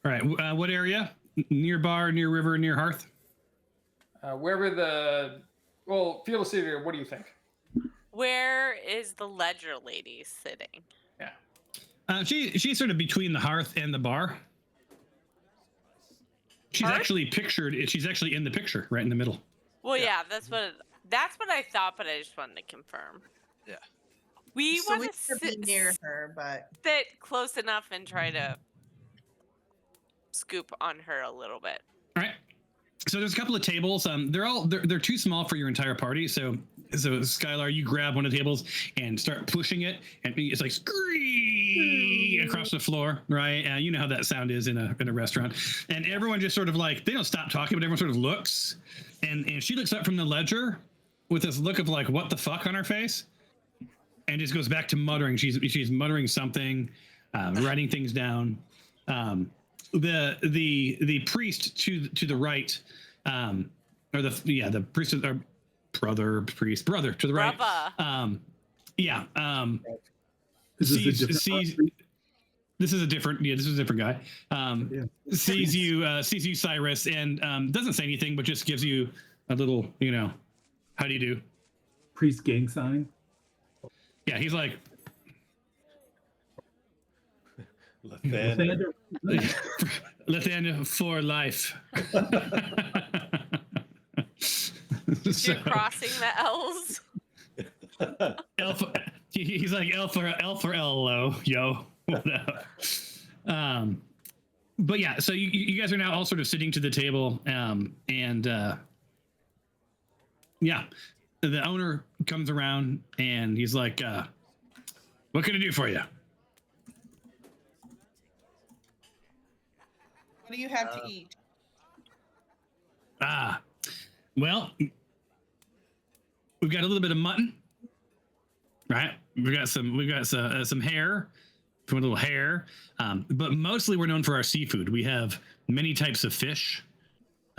A: All right. What area? Near bar, near river, near hearth?
C: Wherever feel the city. What do you think?
D: Where is the ledger lady sitting?
C: Yeah.
A: She's sort of between the hearth and the bar. She's
D: Hearth?
A: actually pictured. She's actually in the picture, right in the middle.
D: Well, yeah, that's what I thought, but I just wanted to confirm.
F: Yeah.
D: We
E: So we
D: want to
E: could be near her, but
D: sit close enough and try to scoop on her a little bit.
A: All right. So there's a couple of tables. They're too small for your entire party. So Skylar, you grab one of the tables and start pushing it, and it's like scream across the floor, right? You know how that sound is in a restaurant, and everyone just sort of like, they don't stop talking, but everyone sort of looks, and she looks up from the ledger with this look of like, what the fuck on her face, and just goes back to muttering. She's muttering something, writing things down. The priest to the right, or the priest or brother to the right.
D: Brava.
A: This is a different guy. Sees you, Cyrus, and doesn't say anything, but just gives you a little, how do you do?
G: Priest gang sign.
A: Yeah, he's like,
B: Lathander.
A: Lathander for life.
D: You're crossing the L's.
A: He's like L for L, yo. Whatever. But yeah, so you guys are now all sort of sitting to the table, and the owner comes around and he's like, what can I do for you?
E: what do you have to eat?
A: Well, we've got a little bit of mutton, right? We've got some hair, a little hair, but mostly we're known for our seafood. We have many types of fish.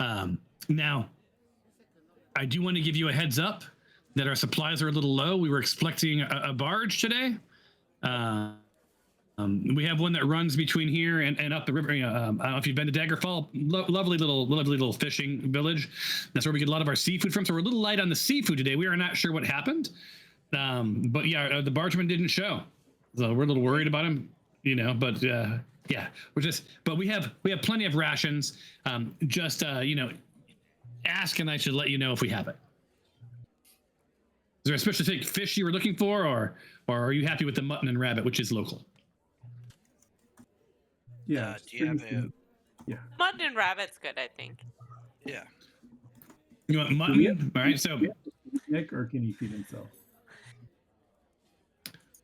A: Now, I do want to give you a heads up that our supplies are a little low. We were expecting a barge today. We have one that runs between here and up the river. I don't know if you've been to Daggerfall. Lovely little fishing village. That's where we get a lot of our seafood from. So we're a little light on the seafood today. We are not sure what happened. But yeah, the bargeman didn't show. So we're a little worried about him, but but we have plenty of rations. Ask and I should let you know if we have it. Is there a specific fish you were looking for, or are you happy with the mutton and rabbit, which is local?
G: Yeah.
F: Do you have
G: pretty
F: a?
D: Mutton and rabbit's good, I think.
F: Yeah.
A: You want
G: Do we
A: mutton? All right. So,
G: Nick, or can he feed himself?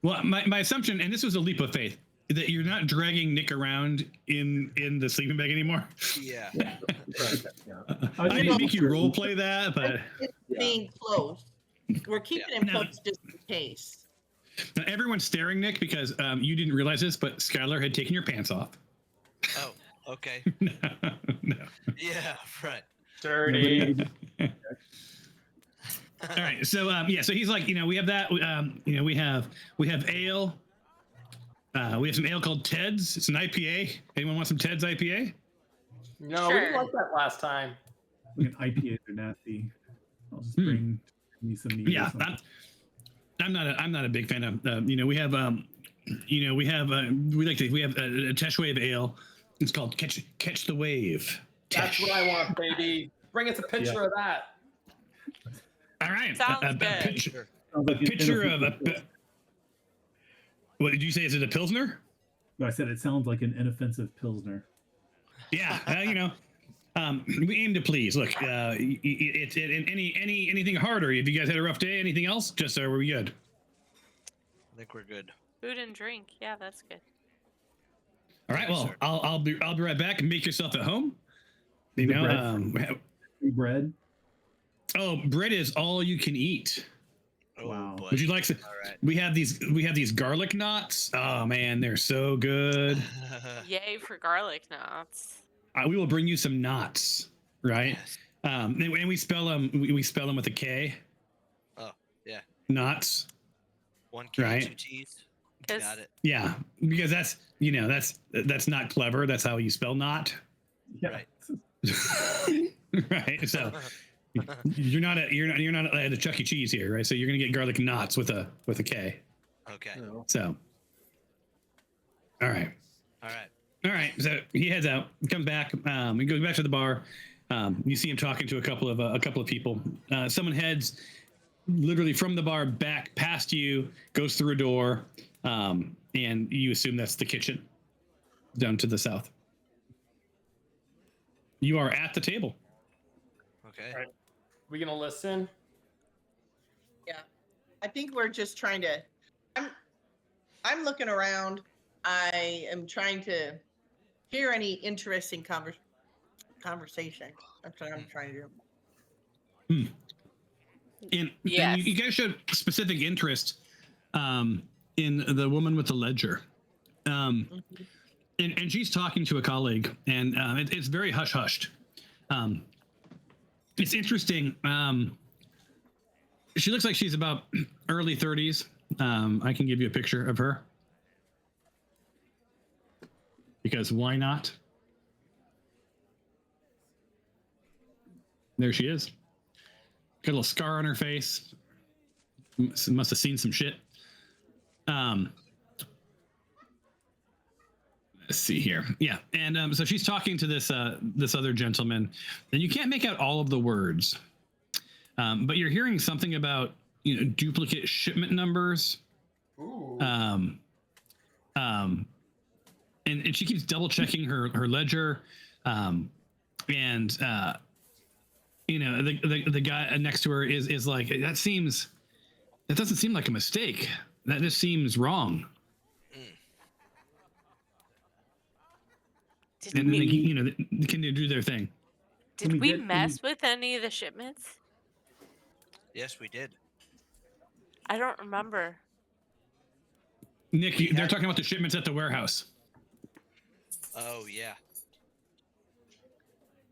A: well, my assumption, and this was a leap of faith, that you're not dragging Nick around in the sleeping bag anymore.
F: Yeah.
A: I didn't make you role play that, but
E: It's being close. We're keeping him
A: No.
E: close just in case.
A: now everyone's staring, Nick, because you didn't realize this, but Skylar had taken your pants off.
F: Oh. Okay.
A: no.
F: Yeah. Right.
C: Dirty.
A: All right, so so he's like, we have that, we have ale, we have some ale called Ted's. It's an IPA. Anyone want some Ted's IPA?
C: No, we didn't
D: Sure.
C: like that last time.
G: IPAs are nasty. I'll just bring me some meat.
A: Yeah, I'm not a big fan of. We have a Teshwave ale. It's called Catch the Wave.
C: That's what I want, baby. Bring us a picture of that.
A: All right,
D: Sounds
A: a
D: good.
A: picture of a. What did you say? Is it a Pilsner?
G: No, I said it sounds like an inoffensive Pilsner.
A: Yeah, we aim to please. Look, anything harder? If you guys had a rough day, anything else? Just are we good?
F: I think we're good.
D: Food and drink. Yeah, that's good.
A: All right. Well,
F: Sure.
A: I'll be right back. Make yourself at home.
G: The bread, free bread.
A: Bread is all you can eat.
F: Oh,
G: Wow.
F: boy.
A: Would you like to?
F: All right.
A: We have these garlic knots. Oh man, they're so good.
D: Yay for garlic knots.
A: We will bring you some knots, right?
F: Yes.
A: And we spell them. We spell them with a K.
F: Oh, yeah.
A: Knots.
F: 1 K,
A: Right.
F: 2 T's.
D: 'Cause-
F: Got it.
A: Yeah, because that's not clever. That's how you spell knot.
G: Yeah.
F: Right.
A: Right. So you're not at a Chuck E. Cheese here, right? So you're gonna get garlic knots with a K.
F: Okay.
B: No.
A: So, all right.
F: All right.
A: All right, so he heads out, comes back. He goes back to the bar. You see him talking to a couple of people. Someone heads literally from the bar back past you, goes through a door, and you assume that's the kitchen down to the south. You are at the table.
F: Okay.
C: Right. We gonna listen?
E: Yeah. I think we're just trying to. I'm looking around. I am trying to hear any interesting conversation. That's what I'm trying to do.
A: And
D: Yes.
A: you guys showed specific interest in the woman with the ledger. And she's talking to a colleague, and it's very hush-hushed. It's interesting. She looks like she's about early 30s. I can give you a picture of her. Because why not? There she is. Got a little scar on her face. Must have seen some shit. Let's see here. Yeah, and so she's talking to this other gentleman, and you can't make out all of the words, but you're hearing something about duplicate shipment numbers.
C: Ooh.
A: And she keeps double checking her ledger, and the guy next to her is like, that doesn't seem like a mistake. That just seems wrong.
D: Did
A: And then
D: we,
A: they can do their thing.
D: did
G: we
D: we
G: get-
D: mess with any of the shipments?
F: Yes, we did.
D: I don't remember.
A: Nick, they're talking about the shipments at the warehouse.
F: Oh, yeah.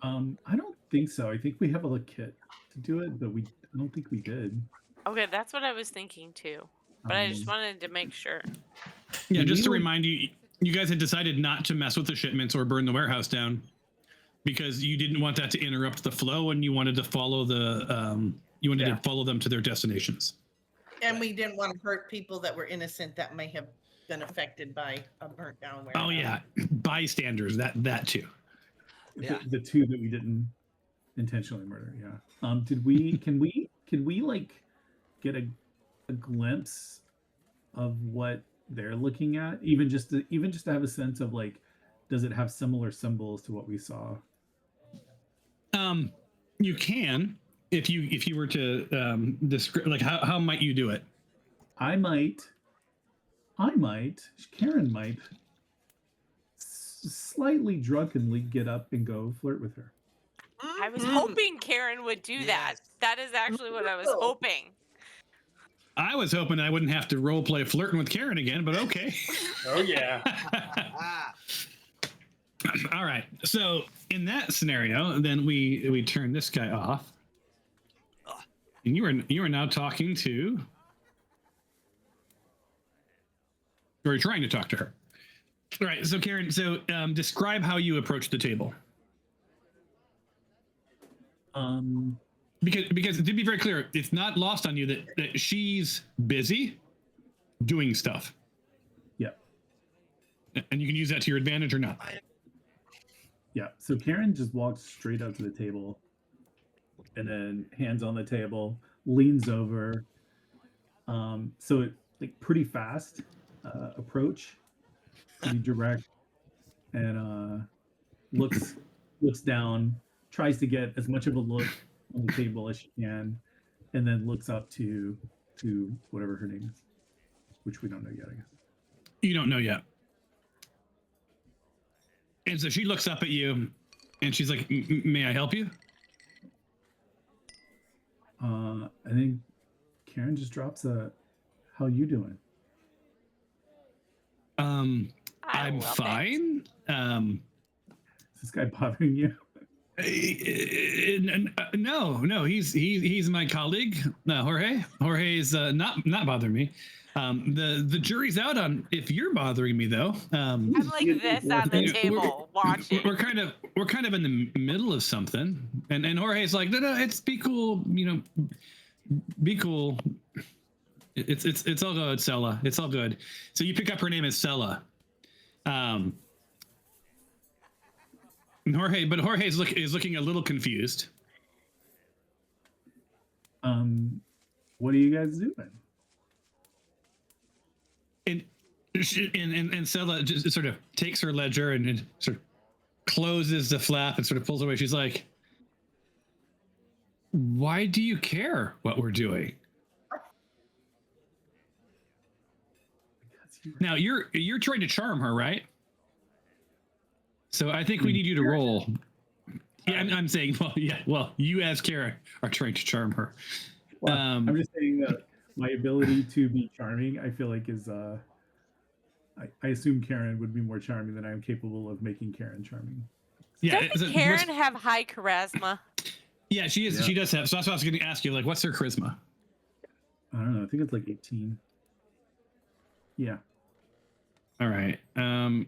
G: I don't think so. I think we have a kit to do it, but I don't think we did.
D: Okay, that's what I was thinking too. But I just wanted to make sure.
A: Yeah, just to
G: we were-
A: remind you, you guys had decided not to mess with the shipments or burn the warehouse down because you didn't want that to interrupt the flow, and you wanted to follow to follow them to their destinations.
E: And we didn't want to hurt people that were innocent that may have been affected by a burnt down warehouse.
A: Oh yeah, bystanders. That too.
F: Yeah.
G: The two that we didn't intentionally murder. Yeah. Can we like get a glimpse of what they're looking at, even just to have a sense of like does it have similar symbols to what we saw?
A: You can, if you were to describe, like, how might you do it?
G: I might, Karen might slightly drunkenly get up and go flirt with her.
D: I was hoping Karen would do that.
F: Yes.
D: That is actually what I was hoping.
A: I was hoping I wouldn't have to role play flirting with Karen again, but okay.
C: Oh yeah.
A: All right. So in that scenario, then we turn this guy off, and you are now talking to, or trying to talk to her. All right. So Karen, describe how you approach the table. Because to be very clear, it's not lost on you that she's busy doing stuff.
G: Yeah.
A: And you can use that to your advantage or not.
G: Yeah. So Karen just walks straight up to the table, and then hands on the table, leans over. So it like pretty fast approach, pretty direct, and looks down, tries to get as much of a look on the table as she can, and then looks up to whatever her name is, which we don't know yet, I guess.
A: You don't know yet. And so she looks up at you, and she's like, "May I help you?"
G: I think Karen just drops a, "How you doing?"
A: I'm fine.
G: Is this guy bothering you?
A: No, he's my colleague, Jorge. Jorge's not bothering me. The jury's out on if you're bothering me, though.
D: I'm like this on the table watching.
A: We're kind of in the middle of something, and Jorge's like, no, it's be cool, be cool. It's all good, Sella. It's all good. So you pick up her name as Sella. Jorge is looking a little confused.
G: What are you guys doing?
A: And Sella just sort of takes her ledger and sort of closes the flap and sort of pulls away. She's like, "Why do you care what we're doing?" Now you're trying to charm her, right? So I think we need you to roll. Yeah, I'm saying, well, you as Kara are trying to charm her.
G: Well, I'm just saying that my ability to be charming, I feel like is, I assume Karen would be more charming than I'm capable of making Karen charming.
A: Yeah,
D: doesn't Karen have high charisma?
A: Yeah, she is. Yeah. She does have. So that's what I was going to ask you. Like, what's her charisma?
G: I don't know. I think it's like 18. Yeah.
A: All right. And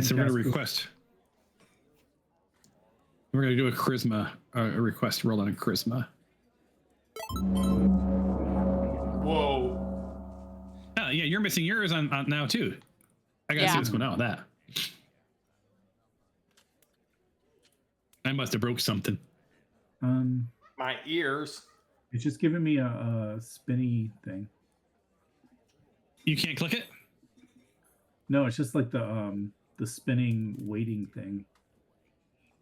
A: so we're going to request. We're going to do a charisma, a request roll on a charisma.
C: Whoa.
A: Oh, yeah, you're missing yours on now, too. I got to see what's going on with that. I must have broke something.
C: My ears.
G: It's just giving me a spinny thing.
A: You can't click it?
G: No, it's just like the spinning waiting thing.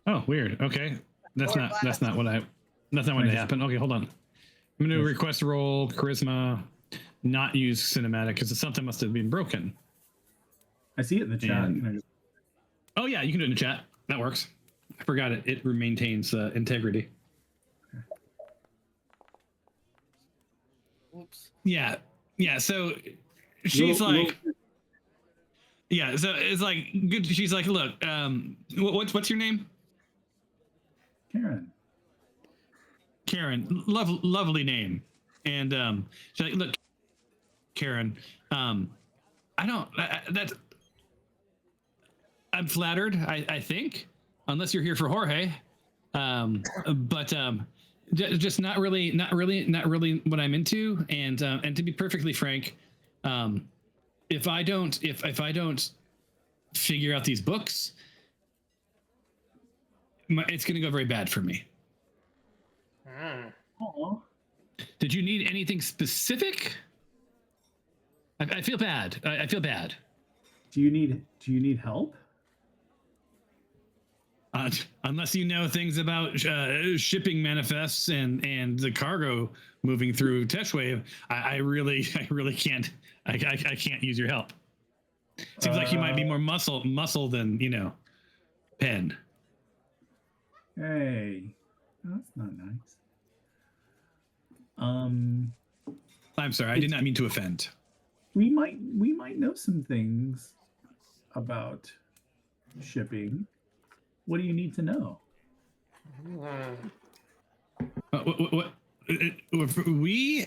A: Oh, weird. Okay, that's not what happened. Okay, hold on. I'm gonna request roll charisma, not use cinematic because something must have been broken.
G: I see it in the chat.
A: Oh yeah, you can do it in the chat. That works. I forgot it. It maintains integrity.
G: Okay.
E: Oops.
A: Yeah. So she's like. Yeah, so it's like good. She's like, look, what's your name? Karen, lovely name, and she's like, look, Karen, I'm flattered. I think, unless you're here for Jorge, but just not really what I'm into, and to be perfectly frank, if I don't figure out these books, it's going to go very bad for me.
G: Aww.
A: Did you need anything specific? I feel bad. I feel bad.
G: Do you need help?
A: unless you know things about shipping manifests and the cargo moving through Teshwave, I really can't. I can't use your help. Seems like you might be more muscle than pen.
G: Hey, that's not nice.
A: I'm sorry, I did not mean to offend.
G: We might know some things about shipping. What do you need to know?
A: What we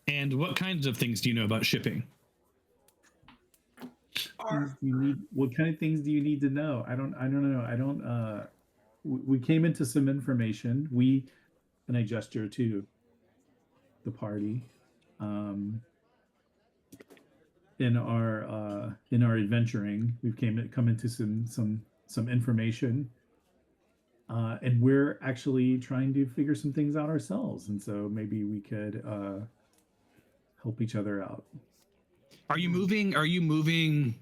A: and what kinds of things do you know about shipping?
G: What kind of things do you need to know? I don't know. We came into some information. And I gesture to the party. In our adventuring, we've come into some information, and we're actually trying to figure some things out ourselves. And so maybe we could help each other out.
A: Are you moving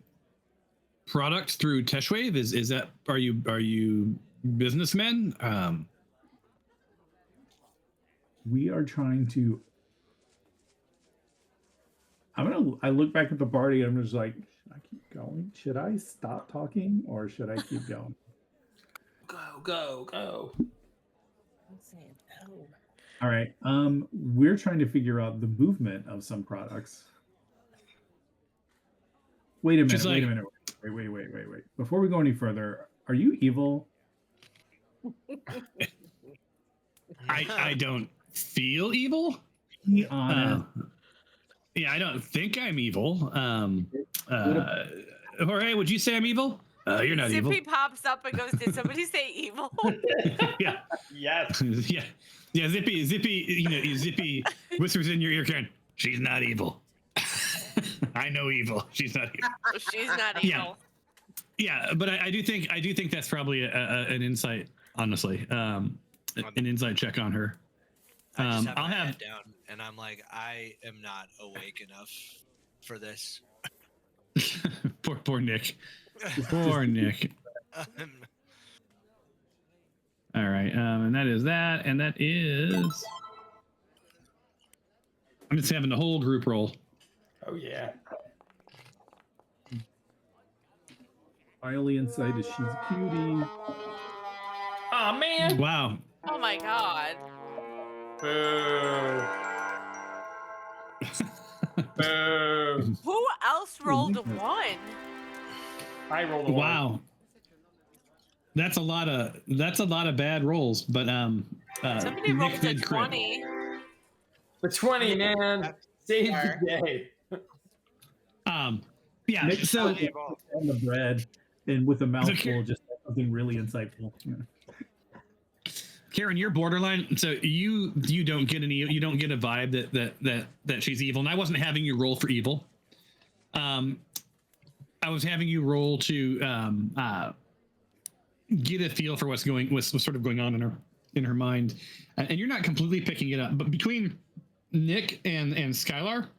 A: product through Teshwave? Is that are you businessmen?
G: We are trying to. I look back at the party and I'm just like, should I keep going? Should I stop talking or should I keep going?
C: Go.
E: I'm saying no.
G: All right. We're trying to figure out the movement of some products. Wait a minute. Wait. Before we go any further, are you evil?
A: I don't feel evil.
G: Be honest.
A: Yeah, I don't think I'm evil. Jorge, would you say I'm evil? You're not evil.
D: Zippy pops up and goes, "Did somebody say evil?"
A: Yeah.
C: Yes.
A: Yeah. Zippy. Zippy whispers in your ear, Karen. She's not evil. I know evil. She's not evil.
D: She's not evil.
A: Yeah, but I do think that's probably an insight. Honestly, an insight check on her.
F: I just have my head down, and I'm like, I am not awake enough for this.
A: poor Nick. Poor Nick. All right, and that is that, and that is. I'm just having the whole group roll.
C: Oh yeah.
G: Finally, insight is she's a cutie.
C: Oh man.
A: Wow.
D: Oh my god.
C: Boo. Boo.
D: Who else rolled a 1?
C: I rolled a 1.
A: Wow. That's a lot of bad rolls, but
D: Somebody
A: Nick
D: rolled a
A: did crit.
D: 20.
C: The 20, man. Save the day.
A: Yeah.
G: Nick
A: So
G: on the bread and with a mouthful, just something really insightful. Yeah.
A: Karen, you're borderline, so you don't get a vibe that she's evil, and I wasn't having you roll for evil. I was having you roll to get a feel for what's sort of going on in her mind, and you're not completely picking it up. But between Nick and Skylar,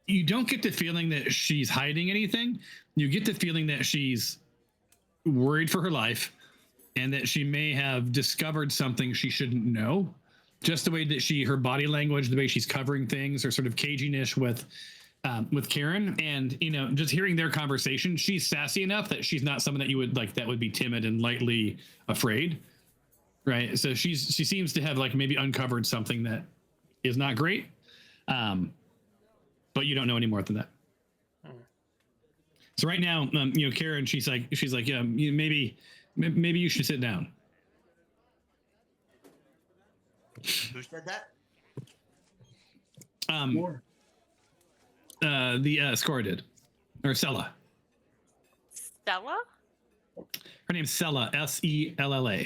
A: you don't get the feeling that she's hiding anything. You get the feeling that she's worried for her life, and that she may have discovered something she shouldn't know. Just the way that her body language, the way she's covering things, are sort of cagey-ish with Karen. And, just hearing their conversation, she's sassy enough that she's not someone that you would that would be timid and lightly afraid. Right. So she seems to have maybe uncovered something that is not great. But you don't know any more than that. So right now, Karen, she's like, yeah, maybe you should sit down.
I: Who said that?
A: The Score did, or Sella.
D: Stella?
A: Her name's Sella, Sella.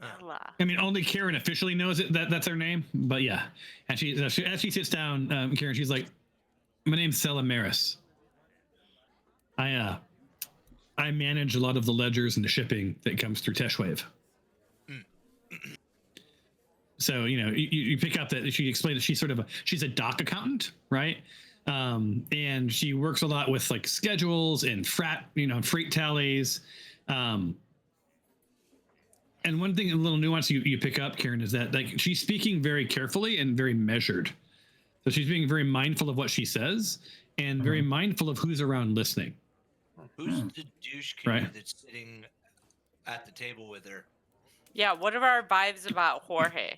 D: Stella.
A: I mean, only Karen officially knows it. That's her name. But yeah, and as she sits down, Karen, she's like, "My name's Sella Maris. I manage a lot of the ledgers and the shipping that comes through Teshwave." So you pick up that she explained that she's a dock accountant, right? and she works a lot with like schedules and freight tallies. And one thing, a little nuance you pick up, Karen, is that like she's speaking very carefully and very measured. So she's being very mindful of what she says and very mindful of who's around listening.
F: Who's the douche canoe that's sitting at the table with her?
D: Yeah, what are our vibes about Jorge?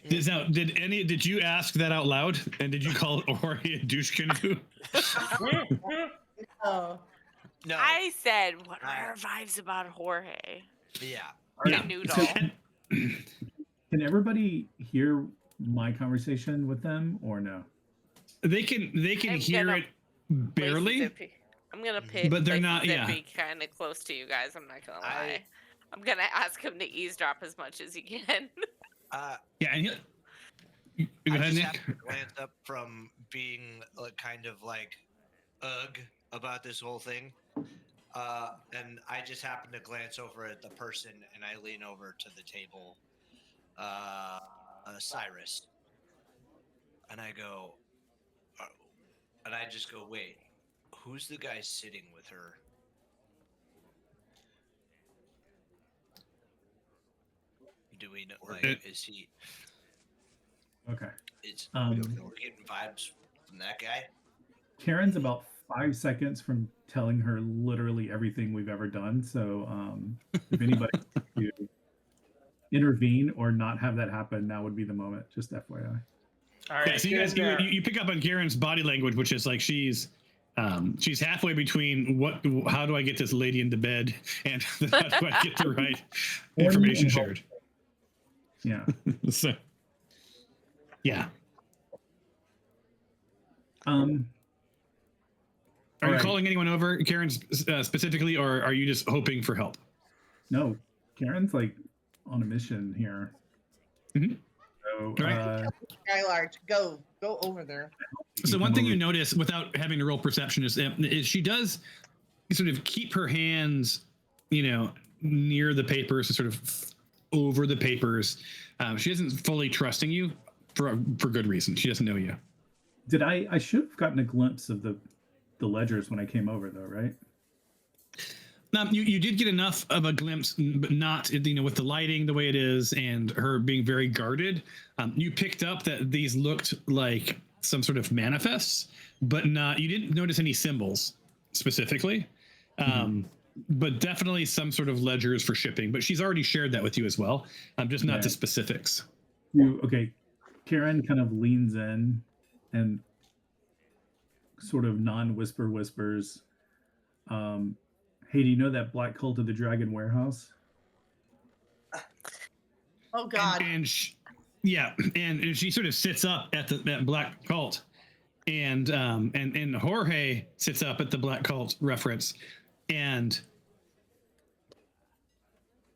A: Did you ask that out loud? And did you call Jorge a douche canoe?
E: Oh.
F: No.
D: I said, what are our vibes about Jorge?
F: Yeah.
D: Noodle.
G: Can everybody hear my conversation with them or no?
A: They can hear it barely.
D: I'm gonna pick,
A: but they're not.
D: Zippy kind of close to you guys. I'm not gonna lie. I'm gonna ask him to eavesdrop as much as he can.
A: And
F: I just have to glance up from being kind of like ugh about this whole thing, and I just happen to glance over at the person, and I lean over to the table, Cyrus, and I go, and I just go, wait. Who's the guy sitting with her? Do we know? Like, is he?
G: Okay.
F: We're getting vibes from that guy.
G: Karen's about 5 seconds from telling her literally everything we've ever done. So if anybody wants to intervene or not have that happen, now would be the moment. Just FYI.
C: All right.
A: Yeah, so you guys, you pick up on Karen's body language, which is like she's halfway between how do I get this lady into bed and how do I get the right information shared.
G: Yeah.
A: So, yeah.
G: Are
A: you calling anyone over, Karen, specifically, or are you just hoping for help?
G: No, Karen's like on a mission here.
A: Mm-hmm.
G: So,
E: Skylark, go over there.
A: So one thing you notice without having to roll perception is she does sort of keep her hands, near the papers, sort of over the papers. She isn't fully trusting you for good reason. She doesn't know you.
G: I should have gotten a glimpse of the ledgers when I came over, though, right?
A: You did get enough of a glimpse, but not, with the lighting the way it is and her being very guarded. You picked up that these looked like some sort of manifests, but you didn't notice any symbols specifically. But definitely some sort of ledgers for shipping. But she's already shared that with you as well. Just not the specifics.
G: Okay. Karen kind of leans in and sort of non-whisper whispers, hey, do you know that Black Cult of the Dragon warehouse?
E: Oh God.
A: And she sort of sits up at that Black Cult, and Jorge sits up at the Black Cult reference, and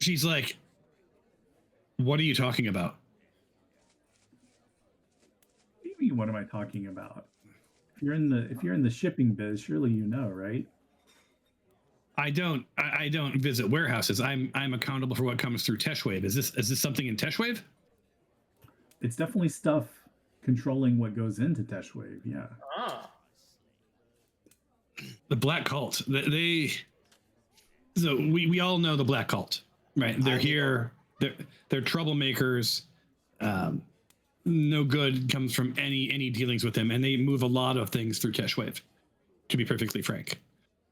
A: she's like, "What are you talking about?"
G: What do you mean, what am I talking about? If you're in the shipping biz, surely you know, right?
A: I don't visit warehouses. I'm accountable for what comes through Teshwave. Is this something in Teshwave?
G: It's definitely stuff controlling what goes into Teshwave. Yeah.
C: Ah.
A: The Black Cult. So we all know the Black Cult, right? They're here. They're troublemakers. No good comes from any dealings with them, and they move a lot of things through Teshwave. To be perfectly frank.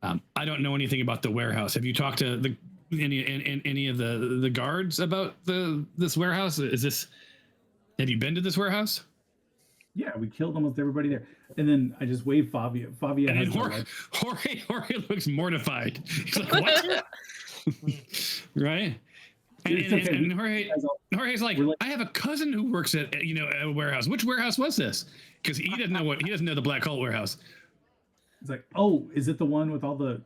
A: I don't know anything about the warehouse. Have you talked to any of the guards about this warehouse? Have you been to this warehouse?
G: Yeah, we killed almost everybody there. And then I just waved Fabia. Fabia
A: and
G: has
A: Jorge looks mortified. He's like, what? Right? And Jorge's like, I have a cousin who works at a warehouse. Which warehouse was this? Because he doesn't know the Black Cult warehouse.
G: It's like, oh, is it the one with all the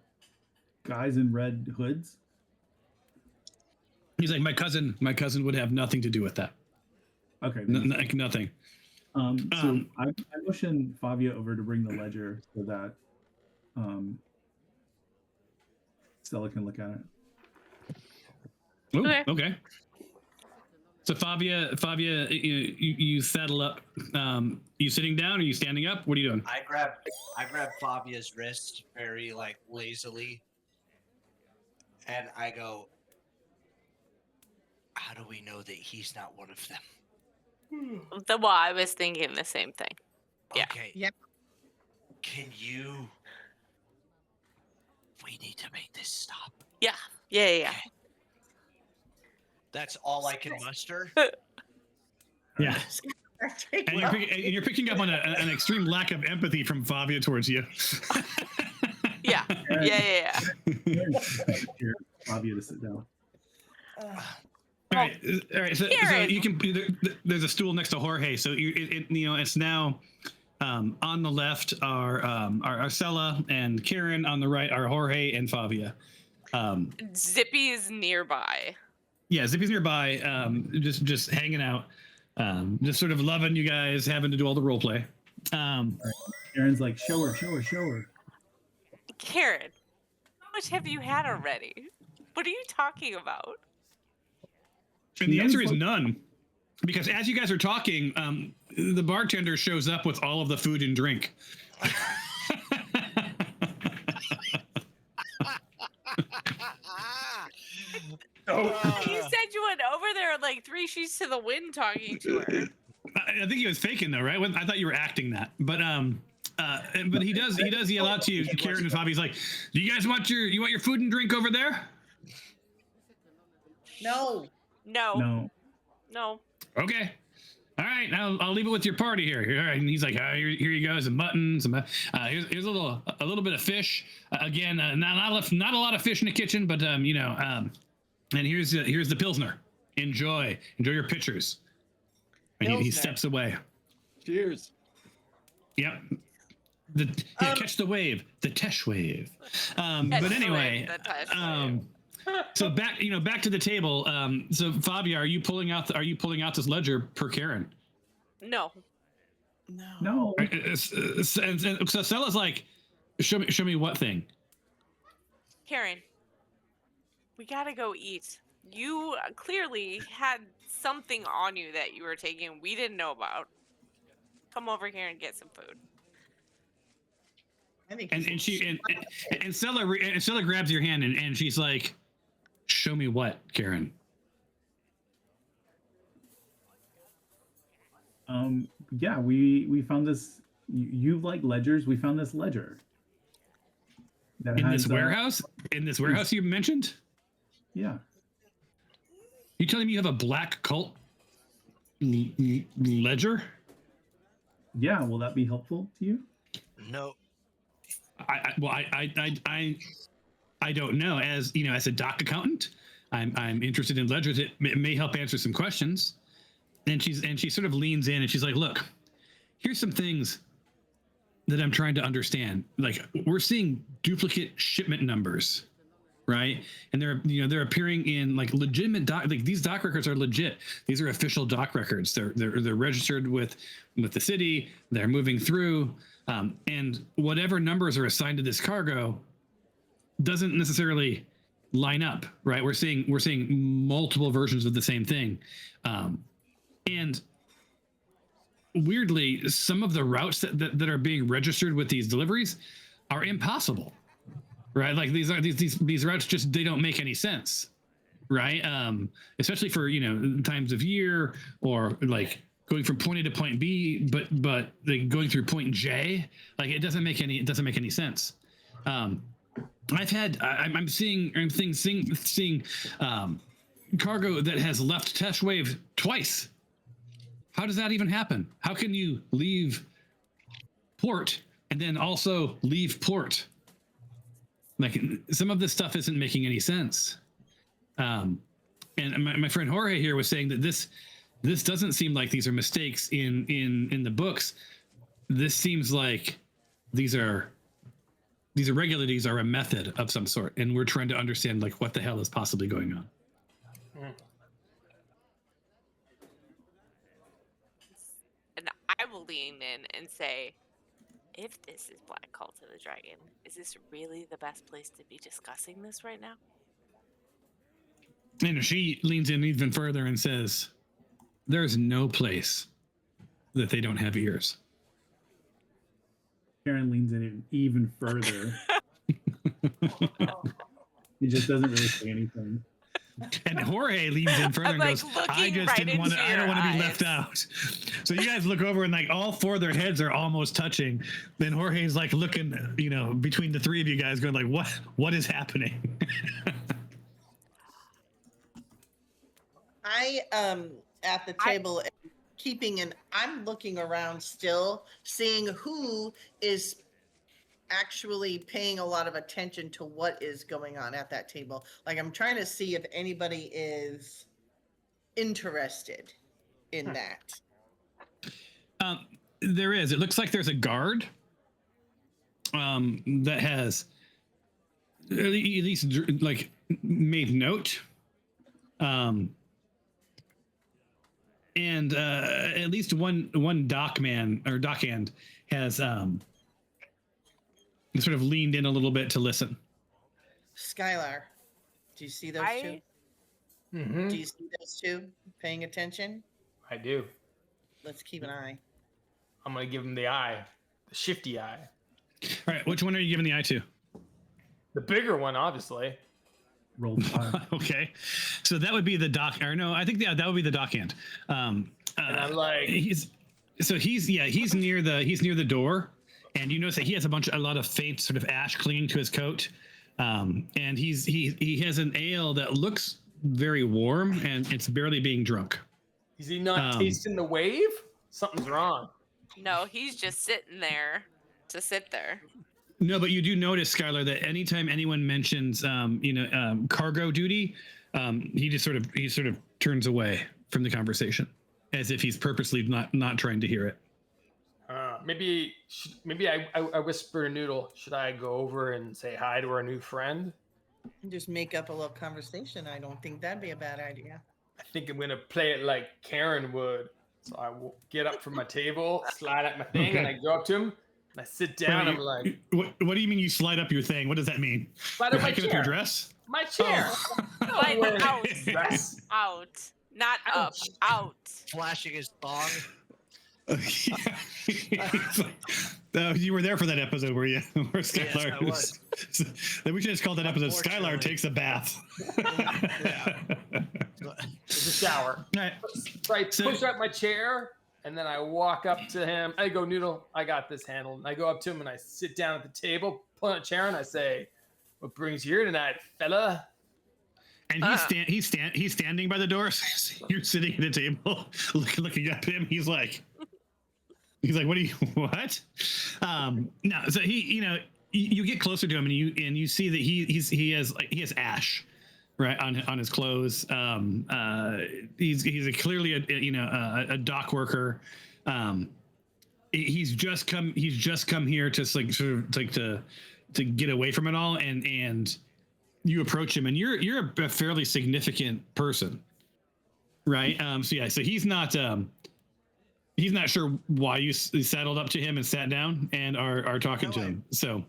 G: guys in red hoods?
A: He's like, my cousin would have nothing to do with that.
G: Okay.
A: Nothing.
G: So I motion Fabia over to bring the ledger so that Stella can look at it.
A: Ooh, okay. So Fabia, you saddle up You sitting down? Are you standing up? What are you doing?
F: I grab Fabia's wrist very like lazily, and I go, "How do we know that he's not one of them?"
D: Well, I was thinking the same thing. Yeah.
F: Okay.
E: Yep.
F: Can you? We need to make this stop.
D: Yeah.
F: Okay. That's all I can muster.
A: Yeah. And you're picking up on an extreme lack of empathy from Fabia towards you.
D: Yeah. Yeah.
G: Here, Fabia to sit down.
A: All right. So you can. There's a stool next to Jorge. So it's now on the left are Sella and Karen. On the right are Jorge and Fabia.
D: Zippy is nearby.
A: Yeah, Zippy's nearby. Just hanging out. Just sort of loving you guys, having to do all the role play.
G: Karen's like, show her.
D: Karen, how much have you had already? What are you talking about?
A: And the answer is none. Because as you guys are talking, the bartender shows up with all of the food and drink.
D: You said you went over there like 3 sheets to the wind talking to her.
A: I think he was faking though, right? I thought you were acting that, but he does yell out to you, Karen and Fabi. He's like, "Do you guys want your food and drink over there?"
E: No.
A: Okay. All right, I'll leave it with your party here. All right, and he's like, here you go, some mutton, here's a little bit of fish. Again, not a lot of fish in the kitchen, but and here's the Pilsner. Enjoy your pitchers. And he steps away.
B: Cheers.
A: Yep. Catch the wave, the Teshwave. But anyway, so back to the table. So Fabia, are you pulling out this ledger per Karen?
D: No.
A: So Stella's like, show me what thing?
D: Karen, we gotta go eat. You clearly had something on you that you were taking we didn't know about. Come over here and get some food.
E: I think
A: and Stella grabs your hand and she's like, show me what, Karen?
G: Yeah, we found this. You like ledgers? We found this ledger.
A: In this warehouse you mentioned?
G: Yeah.
A: You telling me you have a black cult ledger?
G: Yeah, will that be helpful to you?
F: No.
A: I don't know. As a doc accountant, I'm interested in ledgers. It may help answer some questions. And she sort of leans in and she's like, look, here's some things that I'm trying to understand. Like, we're seeing duplicate shipment numbers, right? And they're appearing in like legitimate doc. Like, these doc records are legit. These are official doc records. They're registered with the city. They're moving through, and whatever numbers are assigned to this cargo doesn't necessarily line up, right? We're seeing multiple versions of the same thing, and weirdly, some of the routes that are being registered with these deliveries are impossible, right? Like, these routes just, they don't make any sense, right? Especially for times of year, or like going from point A to point B, but like going through point J, like it doesn't make any sense. I'm seeing cargo that has left Teshwave twice. How does that even happen? How can you leave port and then also leave port? Like, some of this stuff isn't making any sense. And my friend Jorge here was saying that this doesn't seem like these are mistakes in the books. This seems like these irregularities are a method of some sort, and we're trying to understand like what the hell is possibly going on.
D: And I will lean in and say, if this is Black Cult of the Dragon, is this really the best place to be discussing this right now?
A: And she leans in even further and says, there's no place that they don't have ears.
G: Karen leans in even further. He just doesn't really say anything.
A: And Jorge leans in further
D: I'm,
A: and
D: like,
A: goes,
D: looking
A: I just
D: right
A: didn't want to,
D: into
A: I don't
D: your
A: want to be
D: eyes.
A: left out. So you guys look over and like all four of their heads are almost touching. Then Jorge's like looking, you know, between the three of you guys going like, what is happening?
E: I at the table I'm looking around still, seeing who is actually paying a lot of attention to what is going on at that table. Like I'm trying to see if anybody is interested in that.
A: There is. It looks like there's a guard that has at least like made note. And at least one dockman or dockhand has sort of leaned in a little bit to listen.
E: Skylar, do you see those two?
C: Mm-hmm.
E: Do you see those two paying attention?
C: I do.
E: Let's keep an eye.
C: I'm gonna give him the eye, the shifty eye,
A: All right, which one are you giving the eye to?
C: the bigger one, obviously.
G: Roll 5.
A: Okay, so that would be the dock, or no, I think that would be the dockhand.
C: And I'm like,
A: He's near the door, and you notice that he has a lot of faint sort of ash clinging to his coat, and he has an ale that looks very warm, and it's barely being drunk.
C: is he not tasting the wave? Something's wrong.
D: No, he's just sitting there to sit there.
A: No, but you do notice, Skylar, that anytime anyone mentions cargo duty, he sort of turns away from the conversation, as if he's purposely not trying to hear it.
C: Maybe I whisper to Noodle, should I go over and say hi to our new friend?
E: Just make up a little conversation. I don't think that'd be a bad idea.
C: I think I'm gonna play it like Karen would. So I will get up from my table, slide up my thing,
A: Okay.
C: and I go up to him. And I sit down. I'm like,
A: what do you mean you slide up your thing? What does that mean?
C: slide
A: You're
C: up my
A: hiking up
C: chair.
A: your dress?
C: My chair.
A: Oh.
C: I'm wearing a
D: Out.
C: dress.
D: Out. Not up.
C: Ouch.
D: Out.
F: Flashing his thong.
A: You were there for that episode, were you? Where Skylar
F: I was.
A: Then we should just call that episode Skylar
F: Unfortunately.
A: Takes a Bath.
C: It's a shower.
A: All right.
C: So I push up my chair, and then I walk up to him. I go, Noodle, I got this handled. And I go up to him, and I sit down at the table, pull out a chair, and I say, what brings you here tonight, fella?
A: And he's standing by the door. So you're sitting at a table, looking up at him. He's like, what? No. So you get closer to him, and you see that he has ash, right, on his clothes. He's clearly a dock worker. He's just come here to to get away from it all, and you approach him, and you're a fairly significant person, right? So he's not sure why you saddled up to him and sat down and are talking to him. So,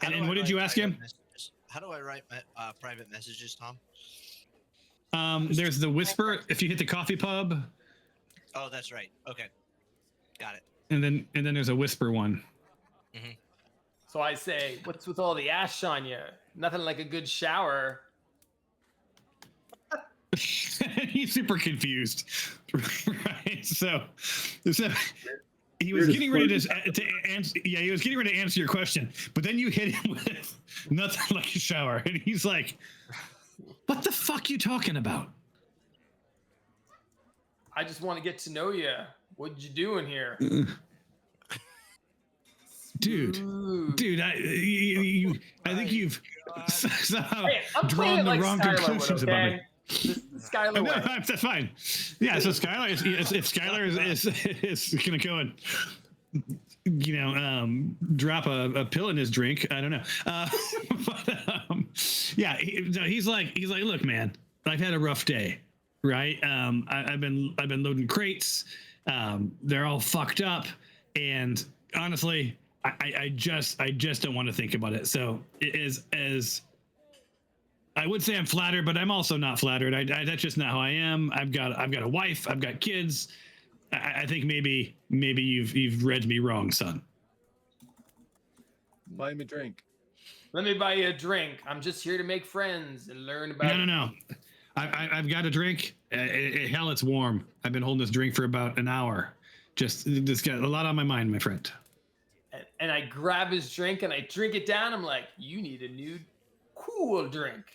A: and what did you ask him?
F: How do I write private messages, Tom?
A: There's the whisper. If you hit the coffee pub.
F: Oh, that's right. Okay, got it.
A: And then there's a whisper one.
F: Mm-hmm.
C: So I say, what's with all the ash on you? Nothing like a good shower.
A: He's super confused, right? So he was
G: You're
A: getting ready
G: just
A: to answer. Yeah, he was getting ready to answer your question, but then you hit him with nothing like a shower, and he's like, "What the fuck you talking about?"
C: I just want to get to know you. What you doing here?
A: Dude, I think you've somehow
C: Hey, I'm playing
A: drawn
C: it
A: the
C: like
A: wrong
C: Skylar
A: conclusions
C: would,
A: about
C: okay?
A: me.
C: Skylar
A: No,
C: way.
A: that's fine. Yeah, so Skylar if Skylar is gonna go and drop a pill in his drink, I don't know. He's like, look, man, I've had a rough day, right? I've been loading crates. They're all fucked up, and honestly, I just don't want to think about it. So it is as I would say I'm flattered, but I'm also not flattered. That's just not how I am. I've got a wife. I've got kids. I think maybe you've read me wrong, son.
B: Buy him a drink.
C: Let me buy you a drink. I'm just here to make friends and learn about.
A: No. I've got a drink. Hell, it's warm. I've been holding this drink for about an hour. Just got a lot on my mind, my friend.
C: And I grab his drink and I drink it down. I'm like, you need a new cool drink.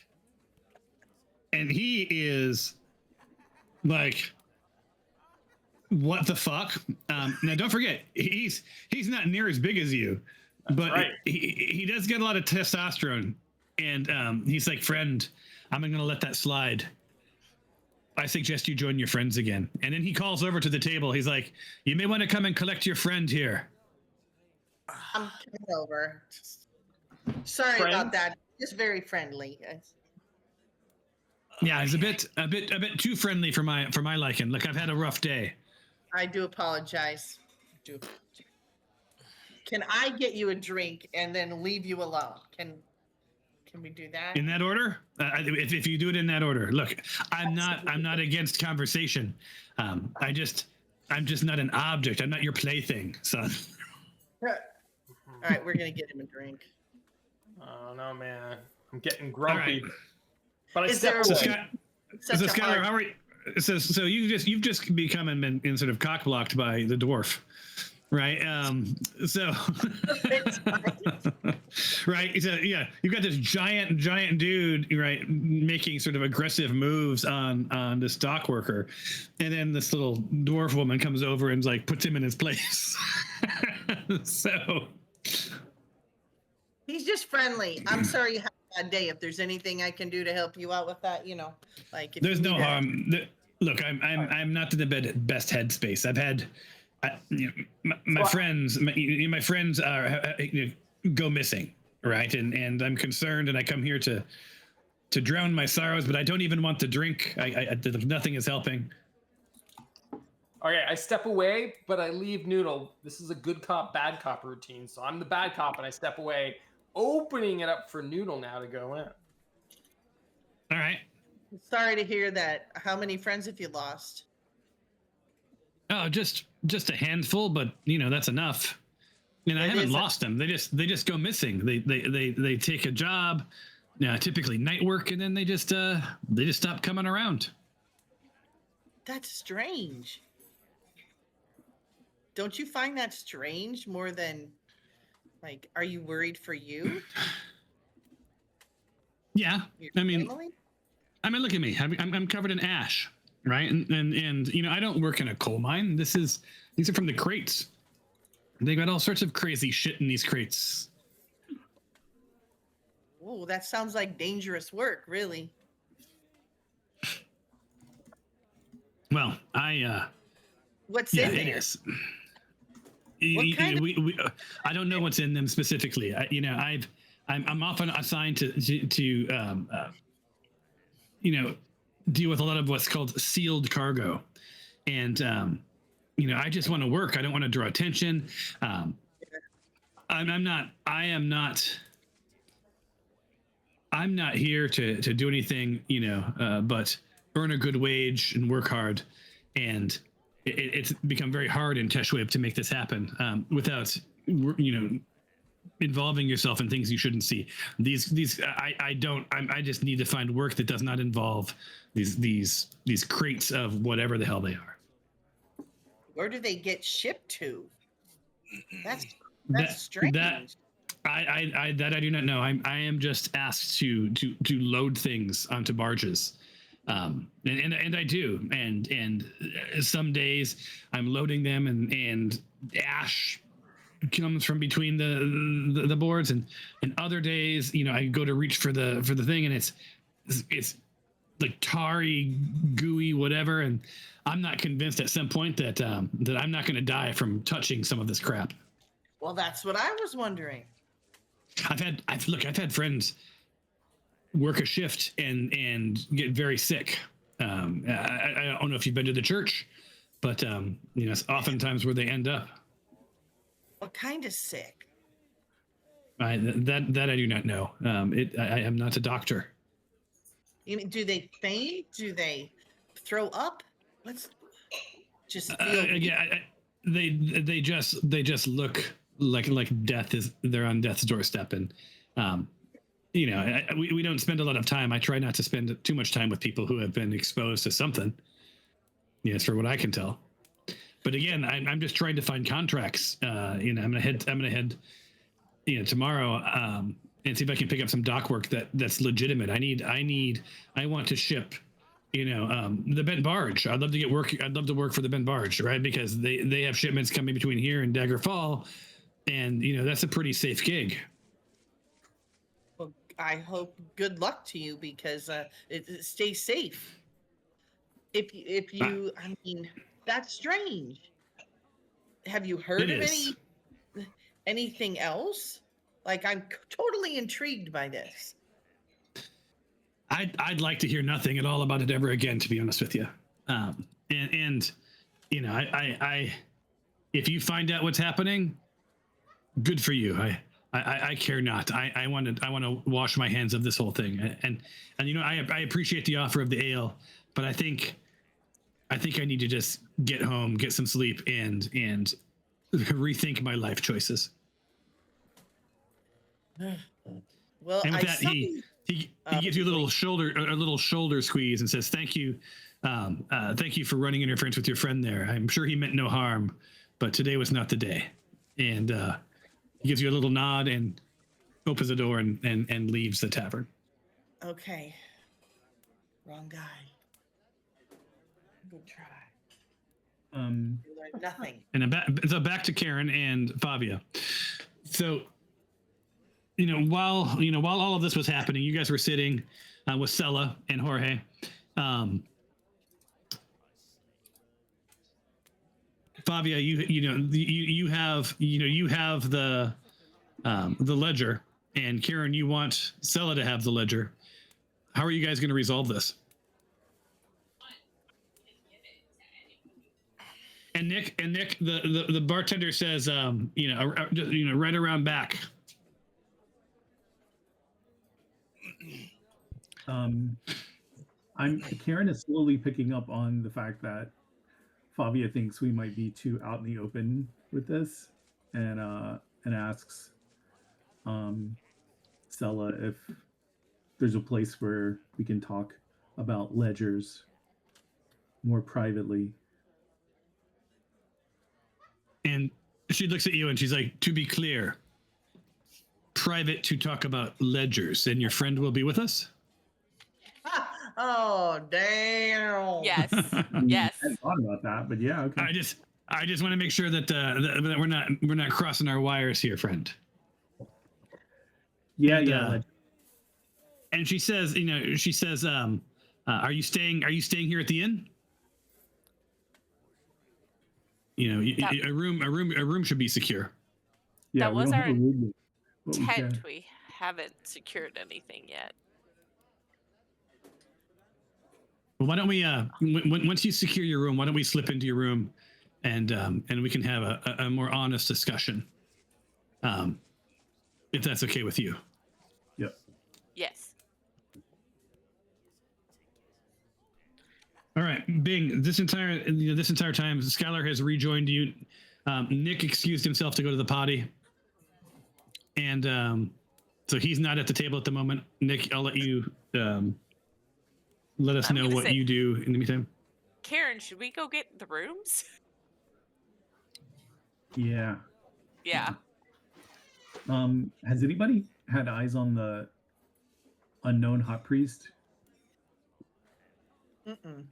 A: And he is like, what the fuck? Now, don't forget, he's not near as big as you, but
C: right.
A: he does get a lot of testosterone. And he's like, friend, I'm going to let that slide. I suggest you join your friends again. And then he calls over to the table. He's like, you may want to come and collect your friend here.
E: I'm coming over. Sorry about that. Just very friendly.
A: Yeah, he's a bit too friendly for my liking. Look, I've had a rough day.
E: I do apologize. Can I get you a drink and then leave you alone? Can we do that?
A: In that order? If you do it in that order. Look, I'm not against conversation. I'm just not an object. I'm not your plaything, son.
E: All right, we're gonna get him a drink.
C: Oh no, man, I'm getting grumpy.
A: Right.
C: But I step away.
A: So Skylar, how are you? So you've just become and sort of cock-blocked by the dwarf, right? So right. So yeah, you've got this giant dude, right, making sort of aggressive moves on this dock worker, and then this little dwarf woman comes over and like puts him in his place. So
E: he's just friendly. I'm sorry you had a bad day. If there's anything I can do to help you out with that, like if
A: there's
E: you
A: no
E: need
A: harm. Look, I'm not in the best headspace. I've had, my friends are go missing, right? And I'm concerned, and I come here to drown my sorrows, but I don't even want the drink. Nothing is helping.
C: Okay, I step away, but I leave Noodle. This is a good cop, bad cop routine. So I'm the bad cop, and I step away, opening it up for Noodle now to go in.
A: All right.
E: Sorry to hear that. How many friends have you lost?
A: Oh, just a handful, but that's enough. And I haven't lost them. They just go missing. They take a job, typically night work, and then they just stop coming around.
E: That's strange. Don't you find that strange more than, like, are you worried for you?
A: Yeah,
E: Your
A: I mean,
E: family?
A: Look at me. I'm covered in ash, right? And I don't work in a coal mine. These are from the crates. They got all sorts of crazy shit in these crates.
E: Oh, that sounds like dangerous work, really.
A: Well,
E: What's in there?
A: It is.
E: What kind
A: of... I don't know what's in them specifically. I'm often assigned to deal with a lot of what's called sealed cargo, and I just want to work. I don't want to draw attention. I'm not here to do anything, but earn a good wage and work hard. And it's become very hard in Teshwave to make this happen without, involving yourself in things you shouldn't see. I just need to find work that does not involve these crates of whatever the hell they are.
E: Where do they get shipped to? That's strange.
A: I do not know. I am just asked to load things onto barges, and I do. And some days I'm loading them, and ash comes from between the boards, and other days, I go to reach for the thing, and it's like tarry, gooey, whatever, and I'm not convinced at some point that I'm not going to die from touching some of this crap.
E: Well, that's what I was wondering.
A: I've had friends work a shift and get very sick. I don't know if you've been to the church, but it's oftentimes where they end up.
E: What kind of sick?
A: That I do not know. I am not a doctor.
E: You mean, do they faint? Do they throw up? Let's just feel.
A: Yeah, they just look death is they're on death's doorstep, and we don't spend a lot of time. I try not to spend too much time with people who have been exposed to something. Yes, for what I can tell. But again, I'm just trying to find contracts. I'm gonna head tomorrow and see if I can pick up some dock work that's legitimate. I want to ship the Bent Barge. I'd love to work for the Bent Barge, right? Because they have shipments coming between here and Dagger Fall, and that's a pretty safe gig.
E: Well, I hope good luck to you because stay safe. If you, I mean, that's strange. Have you heard of anything else? Like, I'm totally intrigued by this.
A: I'd like to hear nothing at all about it ever again, to be honest with you. I if you find out what's happening, good for you. I care not. I want to wash my hands of this whole thing. And I appreciate the offer of the ale, but I think I need to just get home, get some sleep, and rethink my life choices.
E: Well,
A: and with that, he gives you a little shoulder squeeze and says, "Thank you, thank you for running interference with your friend there. I'm sure he meant no harm, but today was not the day." And he gives you a little nod and opens the door and leaves the tavern.
E: Okay, wrong guy. Good try. You learned nothing.
A: And so back to Karen and Fabia. So, while all of this was happening, you guys were sitting with Sella and Jorge. Fabia, you have the ledger, and Karen, you want Sella to have the ledger. How are you guys going to resolve this? And Nick, the bartender says, right around back.
G: Karen is slowly picking up on the fact that Fabia thinks we might be too out in the open with this, and asks Stella if there's a place where we can talk about ledgers more privately.
A: And she looks at you and she's like, "To be clear, private to talk about ledgers, and your friend will be with us?"
E: Oh, damn.
D: Yes. Yes.
G: I hadn't thought about that, but yeah, okay.
A: I just want to make sure that we're not crossing our wires here, friend.
G: Yeah.
A: And she says, are you staying here at the inn? A room should be secure.
G: Yeah,
D: that was our
G: intent.
D: We haven't secured anything yet.
A: Well, why don't we once you secure your room, why don't we slip into your room and we can have a more honest discussion, if that's okay with you.
G: Yep.
D: Yes.
A: All right, Bing. This entire time, Skylar has rejoined you. Nick excused himself to go to the potty, and so he's not at the table at the moment. Nick, I'll let you let us know what you do in the meantime.
D: Karen, should we go get the rooms?
G: Yeah.
D: Yeah.
G: Has anybody had eyes on the unknown hot priest?
E: Mm-mm.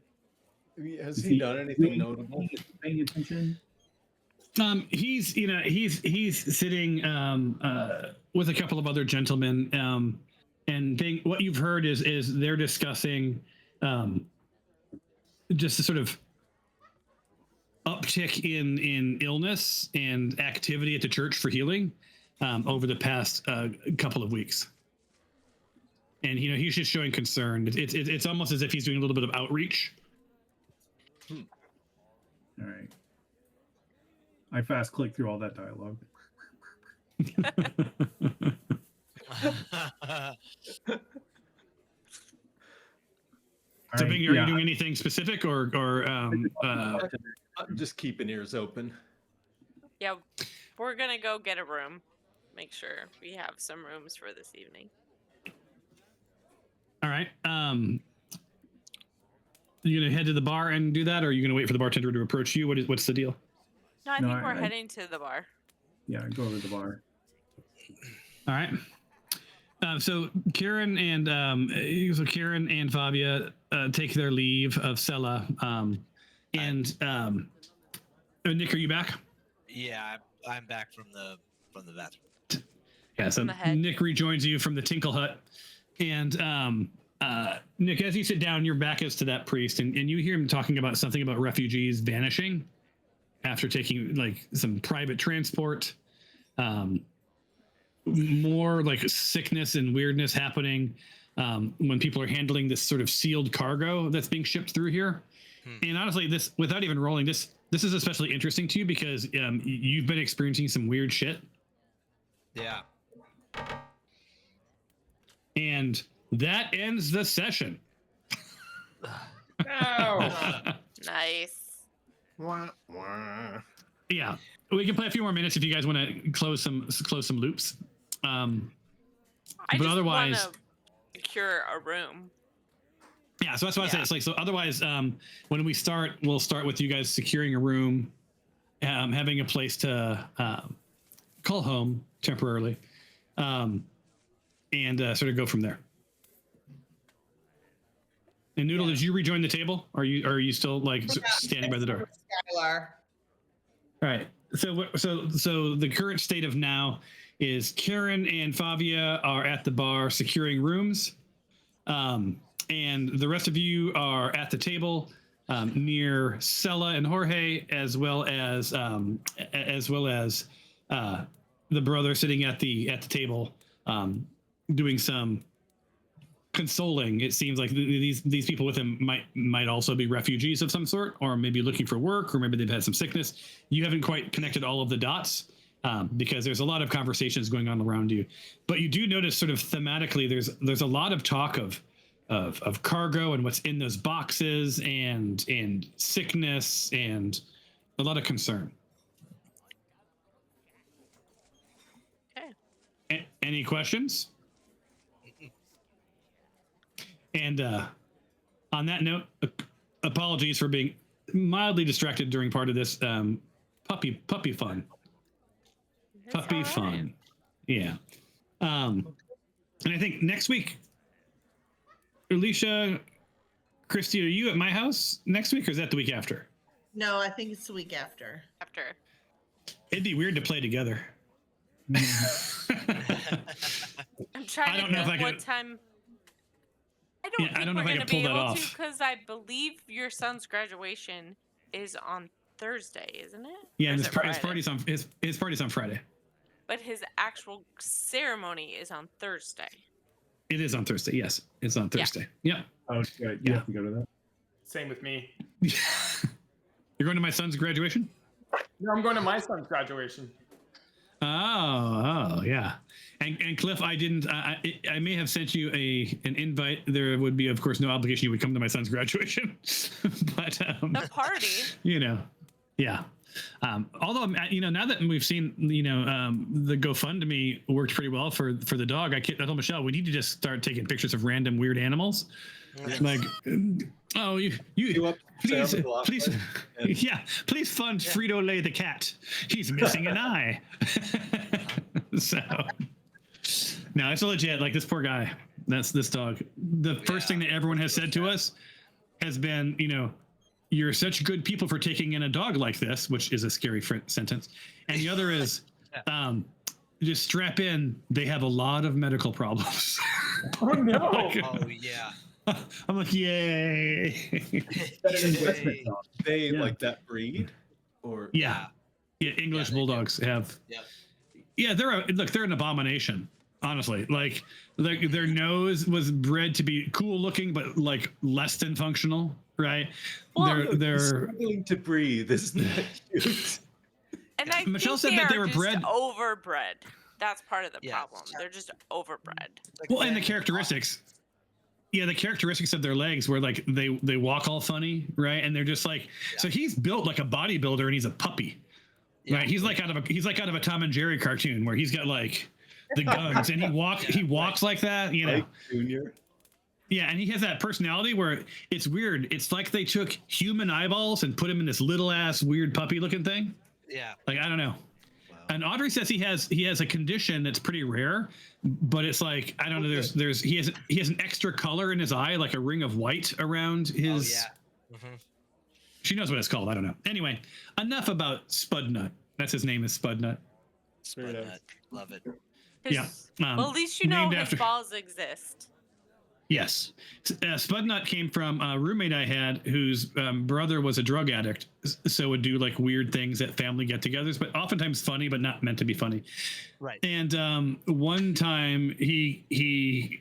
B: Has he done anything notable?
G: Paying attention?
A: He's sitting with a couple of other gentlemen, and what you've heard is they're discussing just a sort of uptick in illness and activity at the church for healing over the past couple of weeks. And he's just showing concern. It's almost as if he's doing a little bit of outreach.
G: All right. I fast click through all that dialogue.
A: So, Bing, are you doing anything specific, or
B: I'm just keeping ears open.
D: Yeah, we're gonna go get a room. Make sure we have some rooms for this evening.
A: All right. You gonna head to the bar and do that, or are you gonna wait for the bartender to approach you? What's the deal?
D: No, I think we're heading to the bar.
G: Yeah, go to the bar.
A: All right. So Karen and Fabia take their leave of Sella. Nick, are you back?
F: Yeah, I'm back from the bathroom.
A: Yeah, so Nick rejoins you from the Tinkle Hut. And Nick, as you sit down, your back is to that priest, and you hear him talking about something about refugees vanishing after taking like some private transport. More like sickness and weirdness happening when people are handling this sort of sealed cargo that's being shipped through here. And honestly, this, without even rolling, this is especially interesting to you because you've been experiencing some weird shit.
F: Yeah.
A: And that ends the session.
D: Nice.
A: Yeah, we can play a few more minutes if you guys want to close some loops.
D: I
A: but
D: just
A: otherwise,
D: want to secure a room.
A: Yeah, so that's what I say. It's like, so otherwise, when we start, we'll start with you guys securing a room, having a place to call home temporarily, and sort of go from there. And Noodle, did you rejoin the table? Are you still like standing by the door?
E: Skylar.
A: All right. So the current state of now is Karen and Fabia are at the bar securing rooms, and the rest of you are at the table near Sella and Jorge, as well as the brother sitting at the table doing some consoling. It seems like these people with him might also be refugees of some sort, or maybe looking for work, or maybe they've had some sickness. You haven't quite connected all of the dots because there's a lot of conversations going on around you. But you do notice, sort of thematically, there's a lot of talk of cargo and what's in those boxes, and sickness, and a lot of concern. Okay. Any questions? And on that note, apologies for being mildly distracted during part of this puppy fun. Puppy fun. Yeah. And I think next week, Alicia, Christy, are you at my house next week, or is that the week after?
E: No, I think it's the week after.
A: It'd be weird to play together.
D: I'm trying to think what time. I don't know if I can pull that off because I believe your son's graduation is on Thursday, isn't it?
A: Yeah, and his party's on Friday.
D: But his actual ceremony is on Thursday.
A: It is on Thursday. Yes, it's on Thursday. Yeah.
G: Oh, good. You have to go to that.
C: Same with me.
A: You're going to my son's graduation?
C: No, I'm going to my son's graduation.
A: Oh, yeah. And Cliff, I didn't. I may have sent you an invite. There would be, of course, no obligation. You would come to my son's graduation, but
D: the party.
A: Yeah. Although now that we've seen, the GoFundMe worked pretty well for the dog. I told Michelle we need to just start taking pictures of random weird animals. Like, oh, you please, yeah, please fund Frito-Lay the cat. He's missing an eye. So, no, it's legit. Like, this poor guy. That's this dog. The first thing that everyone has said to us has been, you're such good people for taking in a dog like this, which is a scary sentence. And the other is, just strap in. They have a lot of medical problems.
C: Oh no!
F: Oh yeah.
A: I'm like, yay!
B: They like that breed, or
A: yeah, English bulldogs have. Yeah, they're an abomination. Honestly, like their nose was bred to be cool looking, but like less than functional, right?
D: Well,
A: they're
B: struggling to breathe. Isn't that cute?
D: And I
A: Michelle
D: think
A: said that they were
D: just
A: bred
D: overbred. That's part of the problem. They're just overbred.
A: Well, and the characteristics. Yeah, the characteristics of their legs were like they walk all funny, right? And they're just like, so he's built like a bodybuilder and he's a puppy.
F: Yeah.
A: Right? He's like out of a Tom and Jerry cartoon where he's got like the guns and he walks like that, you know.
B: Mike Jr.
A: Yeah, and he has that personality where it's weird. It's like they took human eyeballs and put him in this little ass weird puppy looking thing.
F: Yeah.
A: Like I don't know.
F: Wow.
A: And Audrey says he has a condition that's pretty rare, but it's like I don't know. He has an extra color in his eye, like a ring of white around his.
F: Oh yeah. Mm-hmm.
A: She knows what it's called. I don't know. Anyway, enough about Spudnut. That's his name is Spudnut.
F: Spudnut. Love it.
A: Yeah.
D: Well, at least you know
A: named
D: his
A: after-
D: balls exist.
A: Yes. Spudnut came from a roommate I had whose brother was a drug addict, so would do like weird things at family get-togethers, but oftentimes funny, but not meant to be funny.
F: Right.
A: And one time he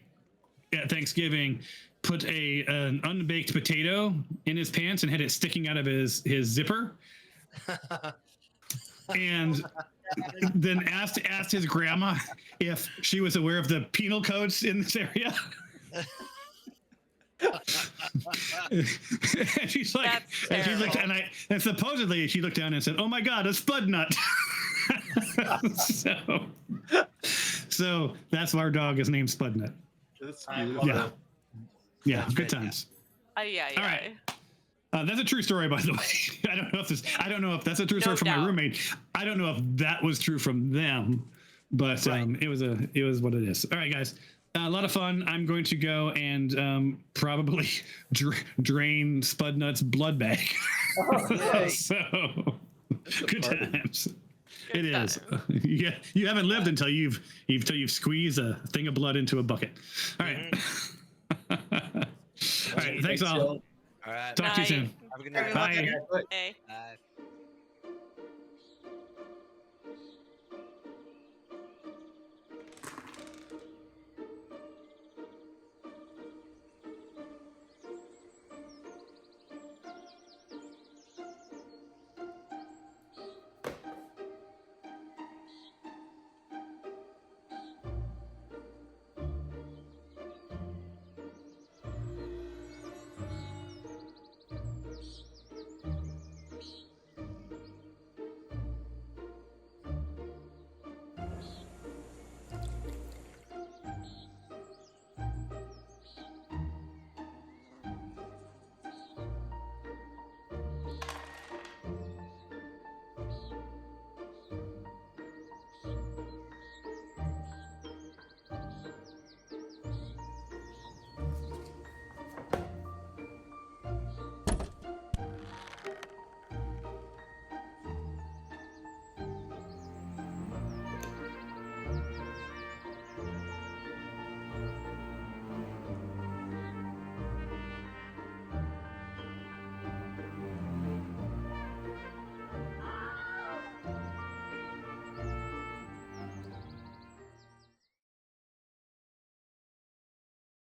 A: at Thanksgiving put an unbaked potato in his pants and had it sticking out of his zipper, and then asked his grandma if she was aware of the penal codes in this area. And she's like,
D: That's
A: and she looked, and supposedly she looked down and said, "Oh my God, a Spudnut." so that's why our dog is named Spudnut.
B: That's
C: I
B: beautiful.
A: Yeah. Yeah,
F: That's
A: good
F: great,
A: times.
D: Yeah.
A: All right. That's a true story, by the way. I don't know if that's a true story from my
D: doubt.
A: roommate. I don't know if that was true from them, but it was what it is. All right, guys. A lot of fun. I'm going to go and probably drain Spudnut's blood bag. So good times.
D: Good
A: It is.
D: times.
A: Yeah, you haven't lived until you've squeezed a thing of blood into a bucket. All right. All right. Thanks all.
F: All right.
A: Talk to you soon.
F: Have a good night.
A: Bye.
D: Hey.
F: Bye.